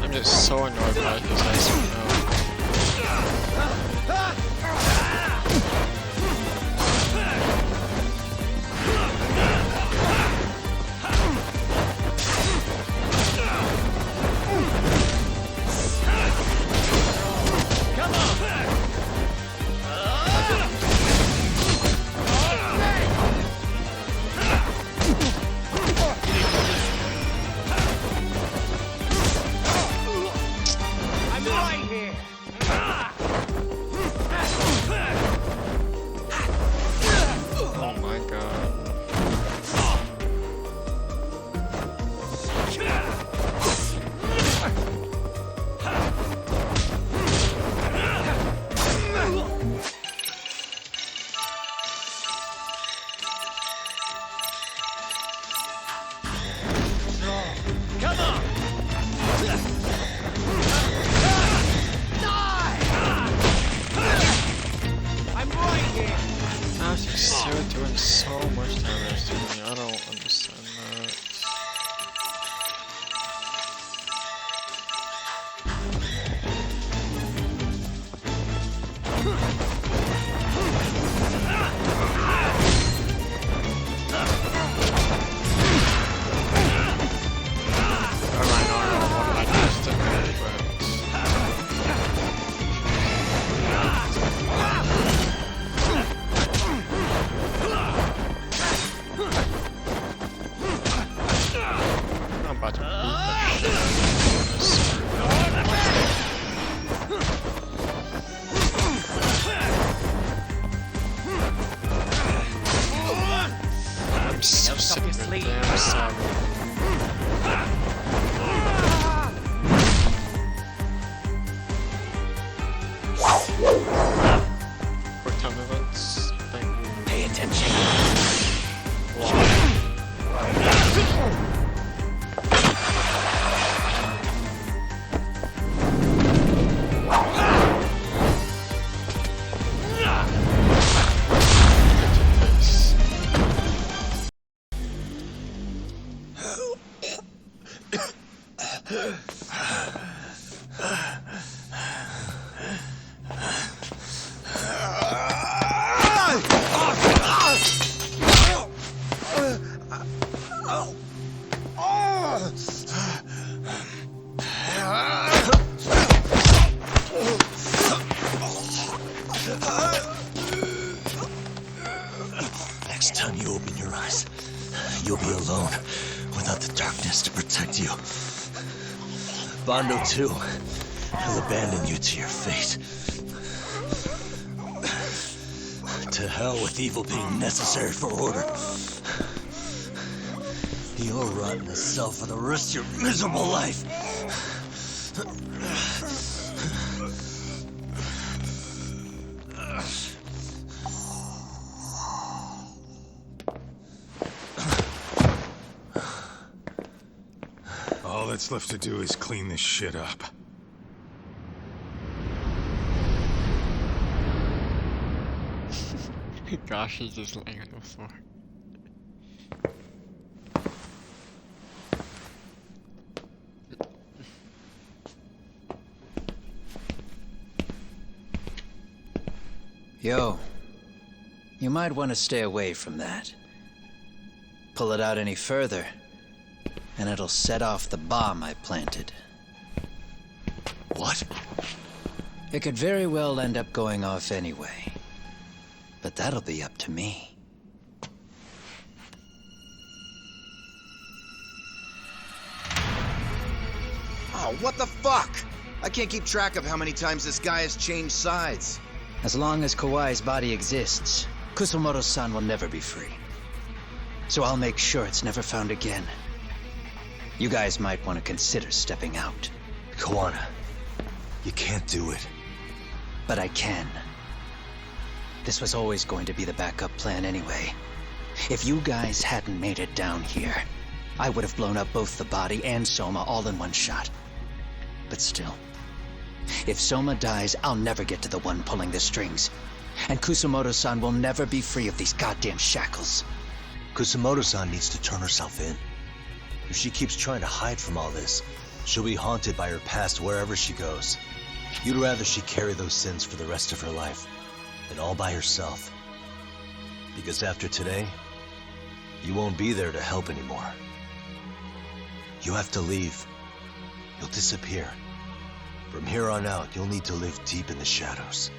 I'm just so annoyed by his ice right now. Oh my god. Come on! I'm right here! How's he still doing so much damage to me? I don't understand that. I'm about to beat the shit out of this. I'm so sick of your damn saga. Quick time events. Pay attention. You'll be alone without the darkness to protect you. Bando, too. He'll abandon you to your fate. To hell with evil being necessary for order. You'll rot in a cell for the rest of your miserable life. All that's left to do is clean this shit up. Gosh, he's just laying on the floor. Yo, you might want to stay away from that. Pull it out any further, and it'll set off the bomb I planted. What? It could very well end up going off anyway. But that'll be up to me. Oh, what the fuck? I can't keep track of how many times this guy has changed sides. As long as Kawai's body exists, Kusumoto-san will never be free. So I'll make sure it's never found again. You guys might want to consider stepping out. Kawana, you can't do it. But I can. This was always going to be the backup plan anyway. If you guys hadn't made it down here, I would have blown up both the body and Soma all in one shot. But still, if Soma dies, I'll never get to the one pulling the strings. And Kusumoto-san will never be free of these goddamn shackles. Kusumoto-san needs to turn herself in. If she keeps trying to hide from all this, she'll be haunted by her past wherever she goes. You'd rather she carry those sins for the rest of her life, and all by herself. Because after today, you won't be there to help anymore. You have to leave. You'll disappear. From here on out, you'll need to live deep in the shadows.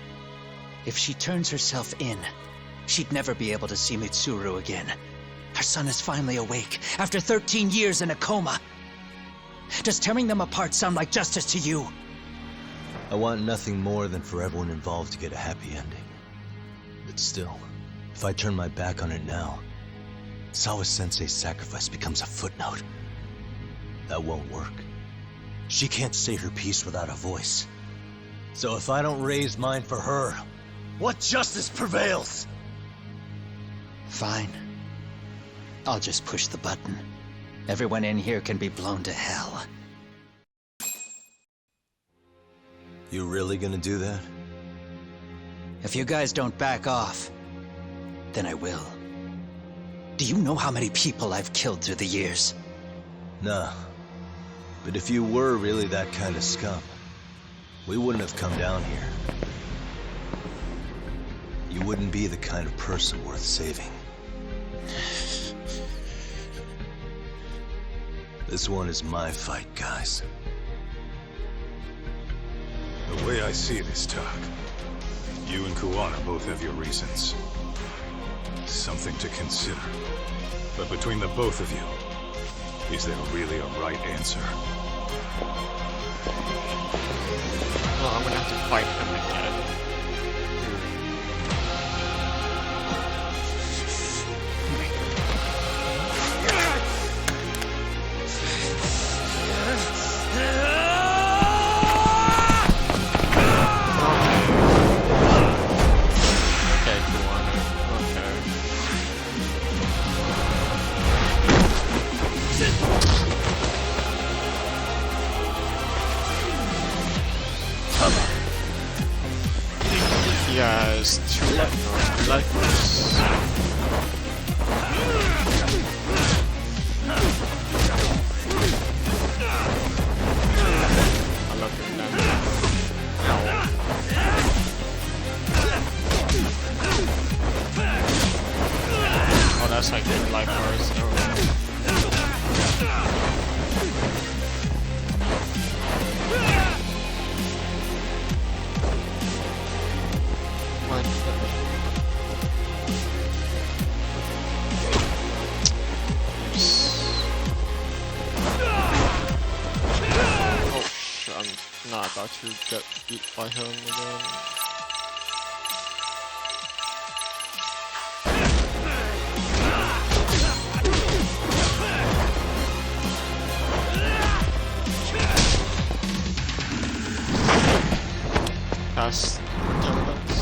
If she turns herself in, she'd never be able to see Mitsuru again. Her son is finally awake, after 13 years in a coma. Does tearing them apart sound like justice to you? I want nothing more than for everyone involved to get a happy ending. But still, if I turn my back on it now, Sawa-sensei's sacrifice becomes a footnote. That won't work. She can't say her piece without a voice. So if I don't raise mine for her, what justice prevails? Fine. I'll just push the button. Everyone in here can be blown to hell. You really gonna do that? If you guys don't back off, then I will. Do you know how many people I've killed through the years? Nah. But if you were really that kind of scum, we wouldn't have come down here. You wouldn't be the kind of person worth saving. This one is my fight, guys. The way I see this, Tak, you and Kuwana both have your reasons. Something to consider. But between the both of you, is there really a right answer? Well, I'm gonna have to fight him again. Yes, two lifeless. I love your damage. Oh, that's like big life bars. not about to get beat by him again. Past templates.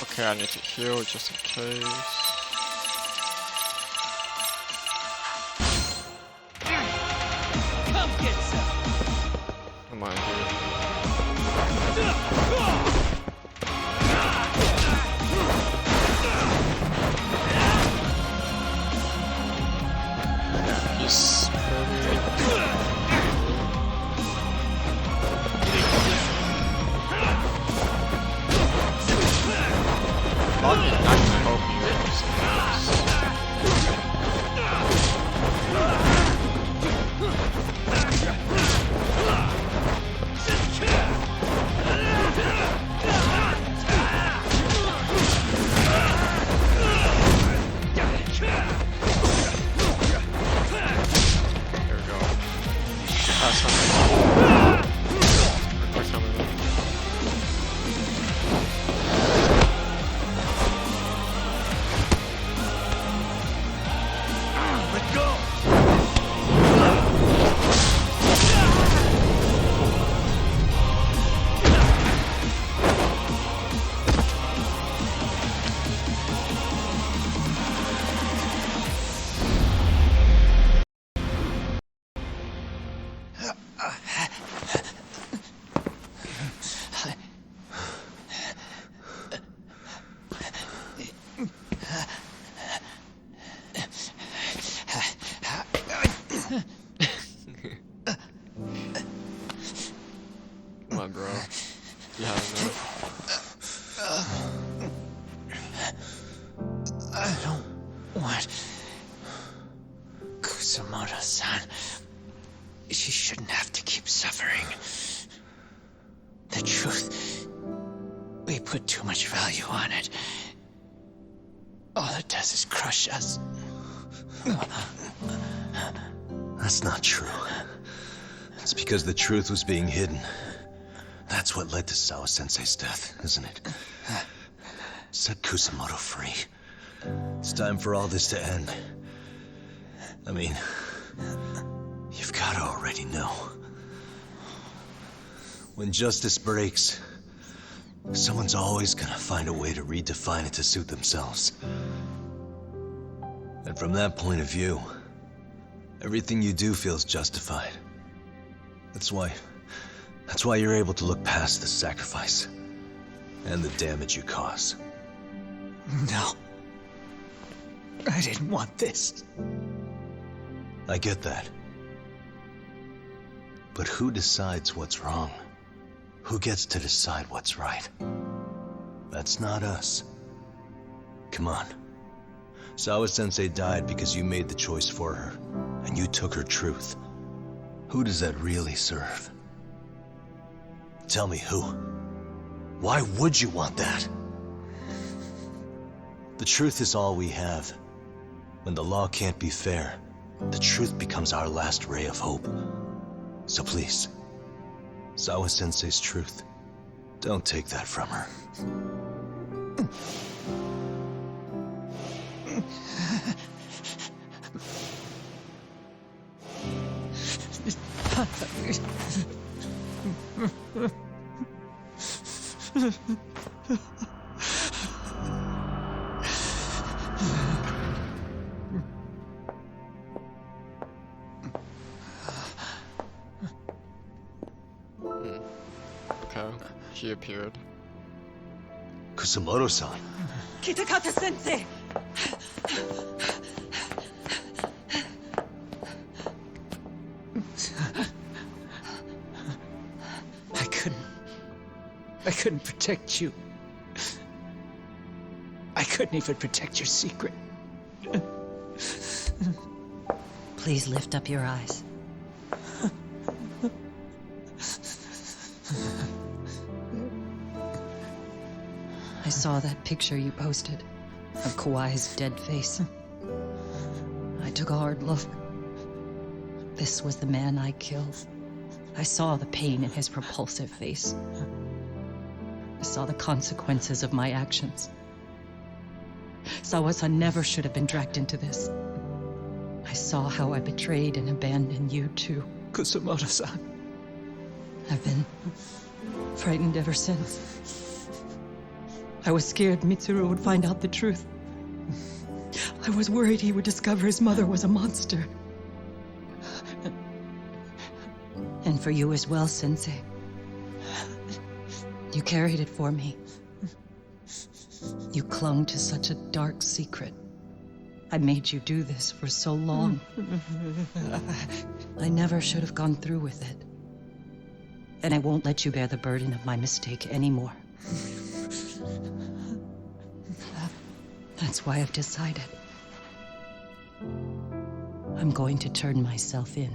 Okay, I need to heal just in case. Come get some. Come on, dude. He's Come on, bro. You have enough. I don't want Kusamoto-san. She shouldn't have to keep suffering. The truth, we put too much value on it. All it does is crush us. That's not true. It's because the truth was being hidden. That's what led to Sawa-sensei's death, isn't it? Set Kusamoto free. It's time for all this to end. I mean, you've got to already know. When justice breaks, someone's always gonna find a way to redefine it to suit themselves. And from that point of view, everything you do feels justified. That's why you're able to look past the sacrifice and the damage you cause. No. I didn't want this. I get that. But who decides what's wrong? Who gets to decide what's right? That's not us. Come on. Sawa-sensei died because you made the choice for her, and you took her truth. Who does that really serve? Tell me who. Why would you want that? The truth is all we have. When the law can't be fair, the truth becomes our last ray of hope. So please, Sawa-sensei's truth, don't take that from her. Okay, he appeared. Kusumoto-san. Kitakata-sensei! I couldn't protect you. I couldn't even protect your secret. Please lift up your eyes. I saw that picture you posted of Kawai's dead face. I took a hard look. This was the man I killed. I saw the pain in his repulsive face. I saw the consequences of my actions. Sawa-san never should have been dragged into this. I saw how I betrayed and abandoned you too. Kusumoto-san. I've been frightened ever since. I was scared Mitsuru would find out the truth. I was worried he would discover his mother was a monster. And for you as well, Sensei. You carried it for me. You clung to such a dark secret. I made you do this for so long. I never should have gone through with it. And I won't let you bear the burden of my mistake anymore. That's why I've decided. I'm going to turn myself in.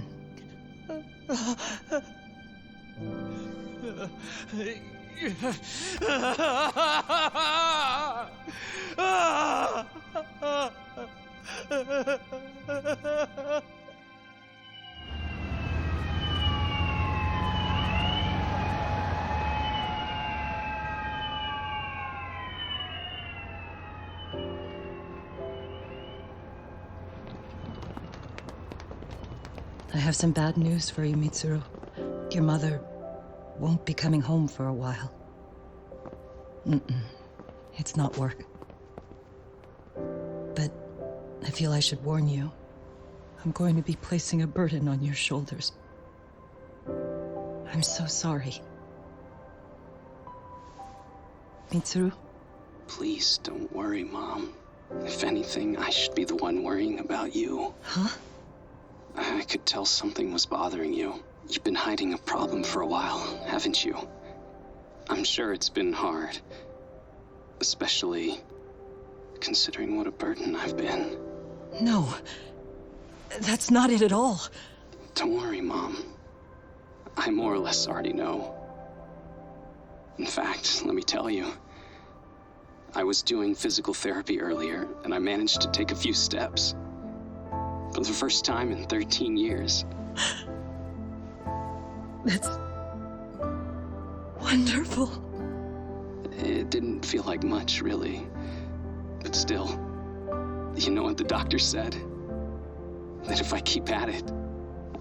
I have some bad news for you, Mitsuru. Your mother won't be coming home for a while. It's not work. But I feel I should warn you. I'm going to be placing a burden on your shoulders. I'm so sorry. Mitsuru? Please don't worry, Mom. If anything, I should be the one worrying about you. Huh? I could tell something was bothering you. You've been hiding a problem for a while, haven't you? I'm sure it's been hard. Especially considering what a burden I've been. No. That's not it at all. Don't worry, Mom. I more or less already know. In fact, let me tell you. I was doing physical therapy earlier, and I managed to take a few steps. For the first time in 13 years. That's wonderful. It didn't feel like much, really. But still, you know what the doctor said? That if I keep at it,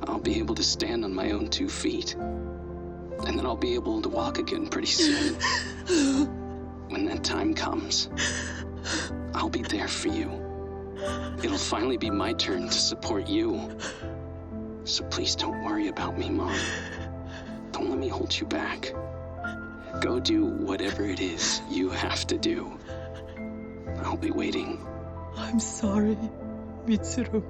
I'll be able to stand on my own 2 feet. And then I'll be able to walk again pretty soon. When that time comes, I'll be there for you. It'll finally be my turn to support you. So please don't worry about me, Mom. Don't let me hold you back. Go do whatever it is you have to do. I'll be waiting. I'm sorry, Mitsuru.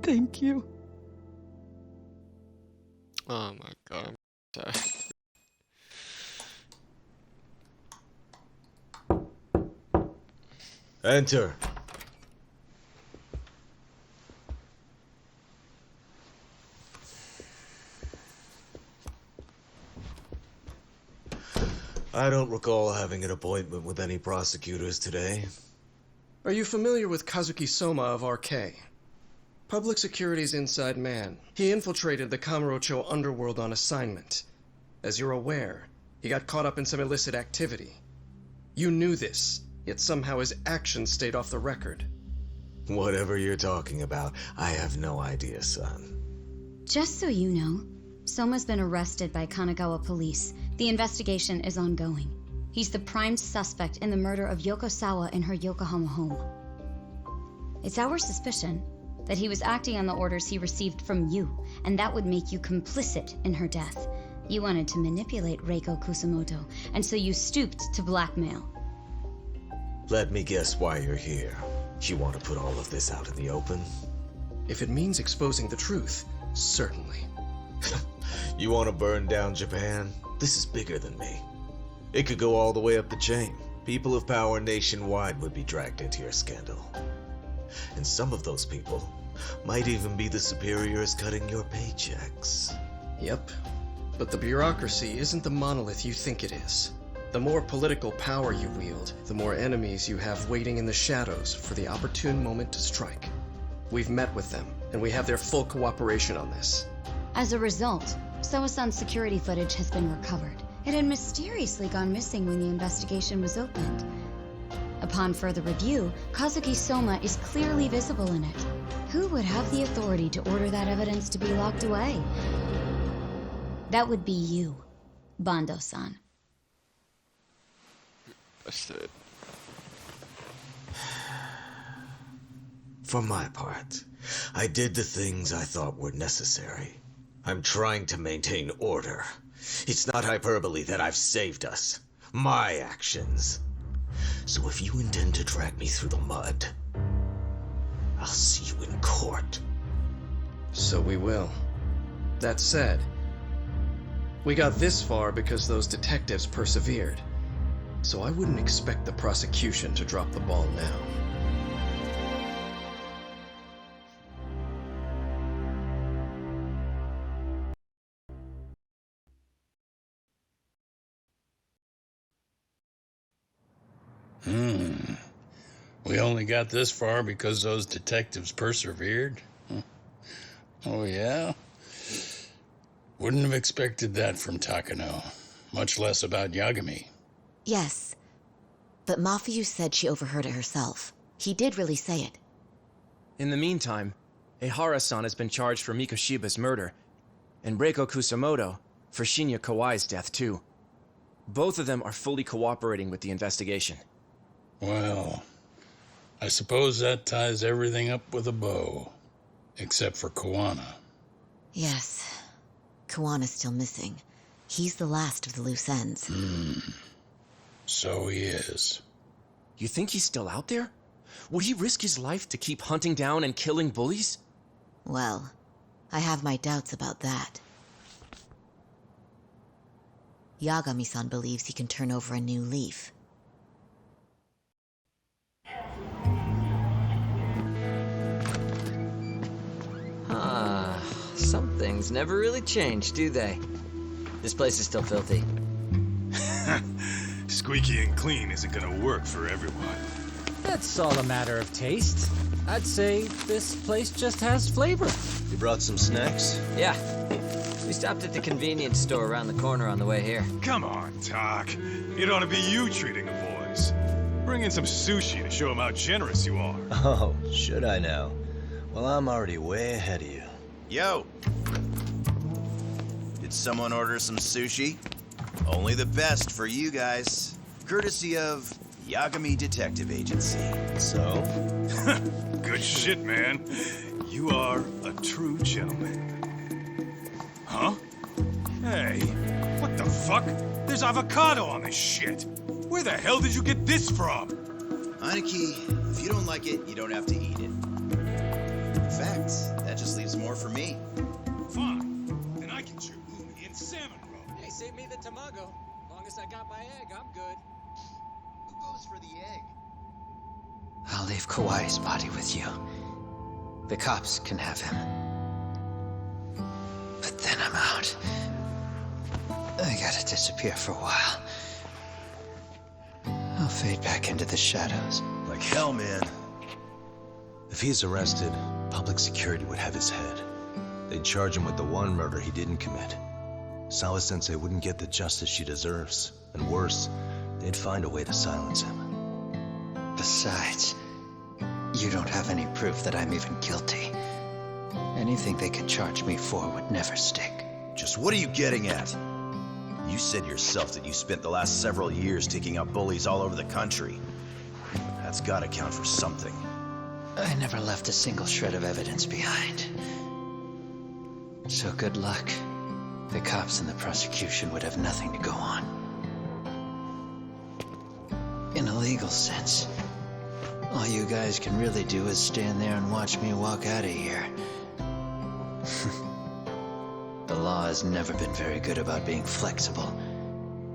Thank you. Oh my god, I'm sad. Enter. I don't recall having an appointment with any prosecutors today. Are you familiar with Kazuki Soma of RK? Public Security's inside man. He infiltrated the Kamurocho underworld on assignment. As you're aware, he got caught up in some illicit activity. You knew this, yet somehow his actions stayed off the record. Whatever you're talking about, I have no idea, son. Just so you know, Soma's been arrested by Kanagawa police. The investigation is ongoing. He's the prime suspect in the murder of Yoko Sawa in her Yokohama home. It's our suspicion that he was acting on the orders he received from you, and that would make you complicit in her death. You wanted to manipulate Reiko Kusumoto, and so you stooped to blackmail. Let me guess why you're here. You want to put all of this out in the open? If it means exposing the truth, certainly. You want to burn down Japan? This is bigger than me. It could go all the way up the chain. People of power nationwide would be dragged into your scandal. And some of those people might even be the superiors cutting your paychecks. Yep. But the bureaucracy isn't the monolith you think it is. The more political power you wield, the more enemies you have waiting in the shadows for the opportune moment to strike. We've met with them, and we have their full cooperation on this. As a result, Soa-san's security footage has been recovered. It had mysteriously gone missing when the investigation was opened. Upon further review, Kazuki Soma is clearly visible in it. Who would have the authority to order that evidence to be locked away? That would be you, Bando-san. Busted. For my part, I did the things I thought were necessary. I'm trying to maintain order. It's not hyperbole that I've saved us. My actions. So if you intend to drag me through the mud, I'll see you in court. So we will. That said, we got this far because those detectives persevered. So I wouldn't expect the prosecution to drop the ball now. We only got this far because those detectives persevered? Oh, yeah? Wouldn't have expected that from Takano, much less about Yagami. Yes, but Mafuyu said she overheard it herself. He did really say it. In the meantime, Ehara-san has been charged for Mikoshiba's murder, and Reiko Kusumoto for Shinya Kawai's death, too. Both of them are fully cooperating with the investigation. Well, I suppose that ties everything up with a bow, except for Kuwana. Yes, Kuwana's still missing. He's the last of the loose ends. So he is. You think he's still out there? Would he risk his life to keep hunting down and killing bullies? Well, I have my doubts about that. Yagami-san believes he can turn over a new leaf. Some things never really change, do they? This place is still filthy. Squeaky and clean isn't gonna work for everyone. That's all a matter of taste. I'd say this place just has flavor. You brought some snacks? Yeah. We stopped at the convenience store around the corner on the way here. Come on, Doc. It ought to be you treating the boys. Bring in some sushi to show them how generous you are. Oh, should I now? Well, I'm already way ahead of you. Yo! Did someone order some sushi? Only the best for you guys. Courtesy of Yagami Detective Agency. So? Good shit, man. You are a true gentleman. Huh? Hey, what the fuck? There's avocado on this shit. Where the hell did you get this from? Aniki, if you don't like it, you don't have to eat it. In fact, that just leaves more for me. Fine. Then I can chew umi and salmon roe. Hey, save me the tamago. Long as I got my egg, I'm good. Who goes for the egg? I'll leave Kawai's body with you. The cops can have him. But then I'm out. I gotta disappear for a while. I'll fade back into the shadows. Like hell, man. If he's arrested, Public security would have his head. They'd charge him with the one murder he didn't commit. Sawa-sensei wouldn't get the justice she deserves. And worse, they'd find a way to silence him. Besides, you don't have any proof that I'm even guilty. Anything they could charge me for would never stick. Just what are you getting at? You said yourself that you spent the last several years taking out bullies all over the country. That's gotta count for something. I never left a single shred of evidence behind. So good luck. The cops and the prosecution would have nothing to go on. In a legal sense, all you guys can really do is stand there and watch me walk out of here. The law has never been very good about being flexible.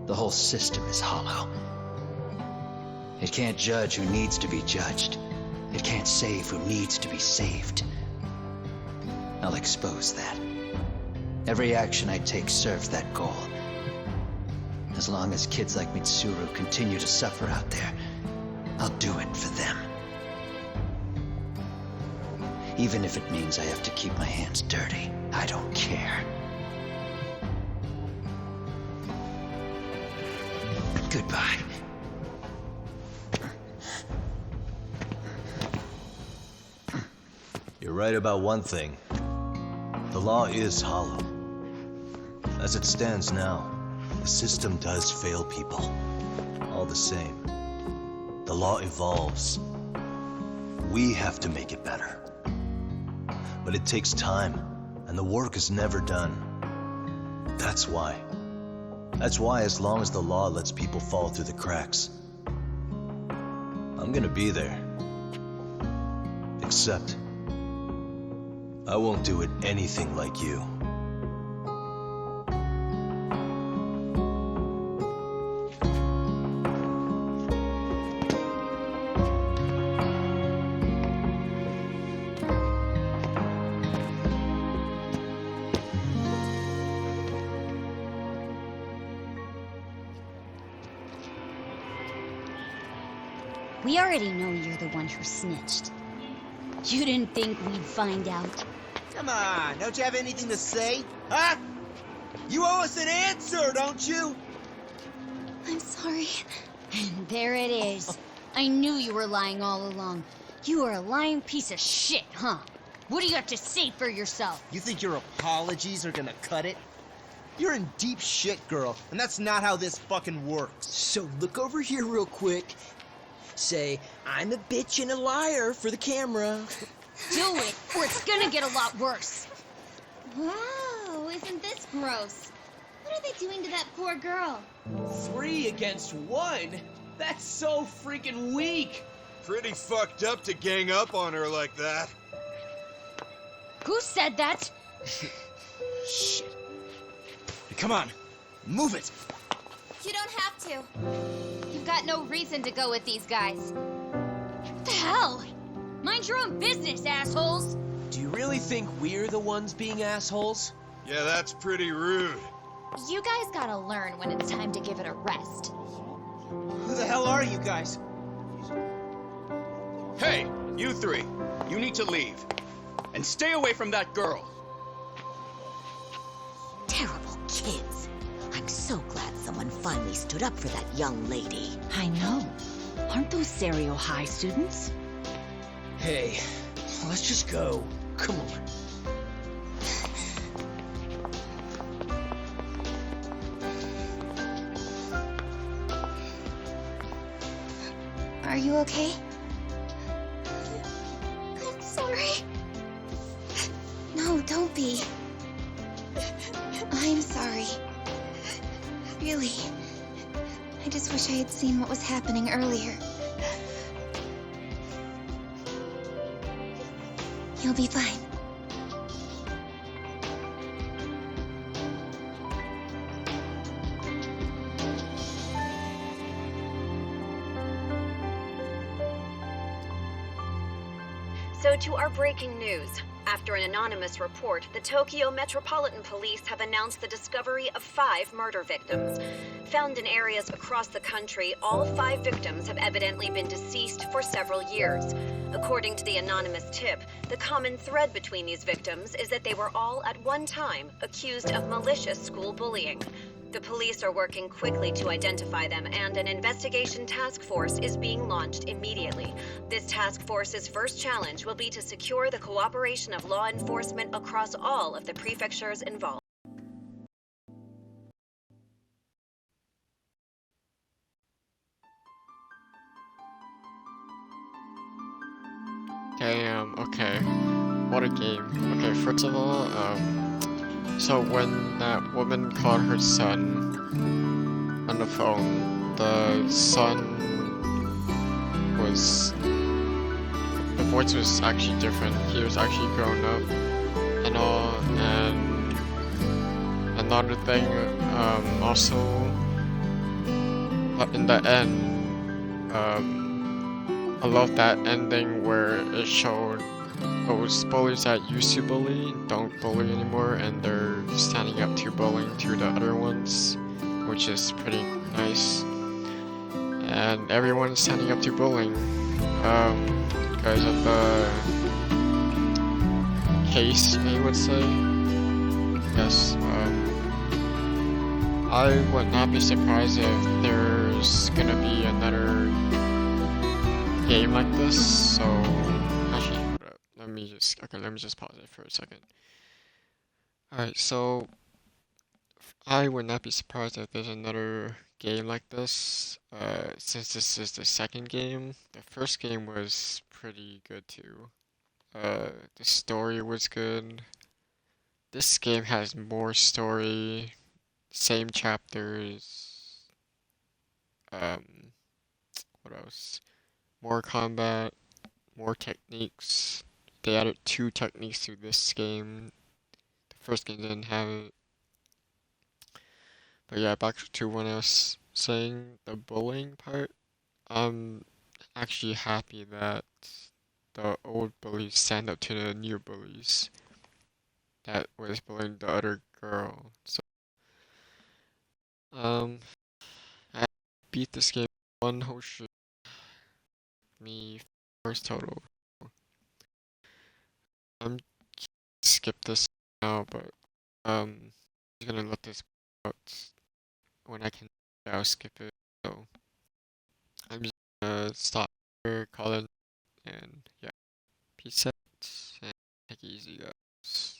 The whole system is hollow. It can't judge who needs to be judged. It can't save who needs to be saved. I'll expose that. Every action I take serves that goal. As long as kids like Mitsuru continue to suffer out there, I'll do it for them. Even if it means I have to keep my hands dirty, I don't care. Goodbye. You're right about one thing. The law is hollow. As it stands now, the system does fail people. All the same, the law evolves. We have to make it better. But it takes time, and the work is never done. That's why. That's why as long as the law lets people fall through the cracks, I'm gonna be there. Except, I won't do it anything like you. We already know you're the one who snitched. You didn't think we'd find out. Come on, don't you have anything to say? Huh? You owe us an answer, don't you? I'm sorry. And there it is. I knew you were lying all along. You are a lying piece of shit, huh? What do you have to say for yourself? You think your apologies are gonna cut it? You're in deep shit, girl, and that's not how this fucking works. So look over here real quick. Say, I'm a bitch and a liar for the camera. Do it, or it's gonna get a lot worse. Wow, isn't this gross? What are they doing to that poor girl? 3 against 1? That's so freaking weak! Pretty fucked up to gang up on her like that. Who said that? Shit. Come on, move it. You don't have to. You've got no reason to go with these guys. What the hell? Mind your own business, assholes! Do you really think we're the ones being assholes? Yeah, that's pretty rude. You guys gotta learn when it's time to give it a rest. Who the hell are you guys? Hey, you three. You need to leave. And stay away from that girl. Terrible kids. I'm so glad someone finally stood up for that young lady. I know. Aren't those Serio High students? Hey, let's just go. Come on. Are you okay? I'm sorry. No, don't be. I'm sorry. Really. I just wish I had seen what was happening earlier. You'll be fine. So to our breaking news. After an anonymous report, the Tokyo Metropolitan Police have announced the discovery of 5 murder victims. Found in areas across the country, all 5 victims have evidently been deceased for several years. According to the anonymous tip, the common thread between these victims is that they were all at one time accused of malicious school bullying. The police are working quickly to identify them, and an investigation task force is being launched immediately. This task force's first challenge will be to secure the cooperation of law enforcement across all of the prefectures involved. Damn, okay. What a game. Okay, first of all, so when that woman called her son on the phone, the son was... the voice was actually different. He was actually grown up and all, and another thing, also, in the end, I love that ending where it showed those bullies that used to bully don't bully anymore, and they're standing up to bullying to the other ones, which is pretty nice. And everyone's standing up to bullying because of the case, I would say. Yes, I would not be surprised if there's gonna be another game like this, so actually, let me just pause it for a second. Alright, so I would not be surprised if there's another game like this, since this is the second game. The first game was pretty good too. The story was good. This game has more story, same chapters, what else? More combat, more techniques. They added 2 techniques to this game. The first game didn't have it. But yeah, back to what I was saying, the bullying part. I'm actually happy that the old bullies stand up to the new bullies that was bullying the other girl. So, I beat this game 1 whole shot. Me first total. I'm skip this now, but I'm just gonna let this out when I can. I'll skip it. So I'm just gonna stop here, call it, and yeah, peace out, and take it easy, guys.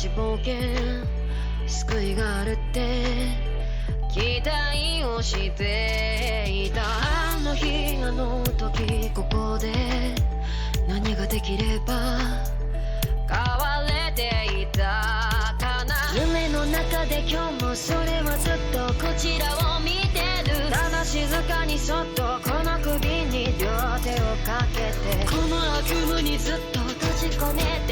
ち冒険救いがあるって期待をしていたあの日あの時ここで何ができれば変われていたかな夢の中で今日もそれはずっとこちらを見てるただ静かにそっとこの首に両手をかけてこの悪夢にずっと閉じ込めて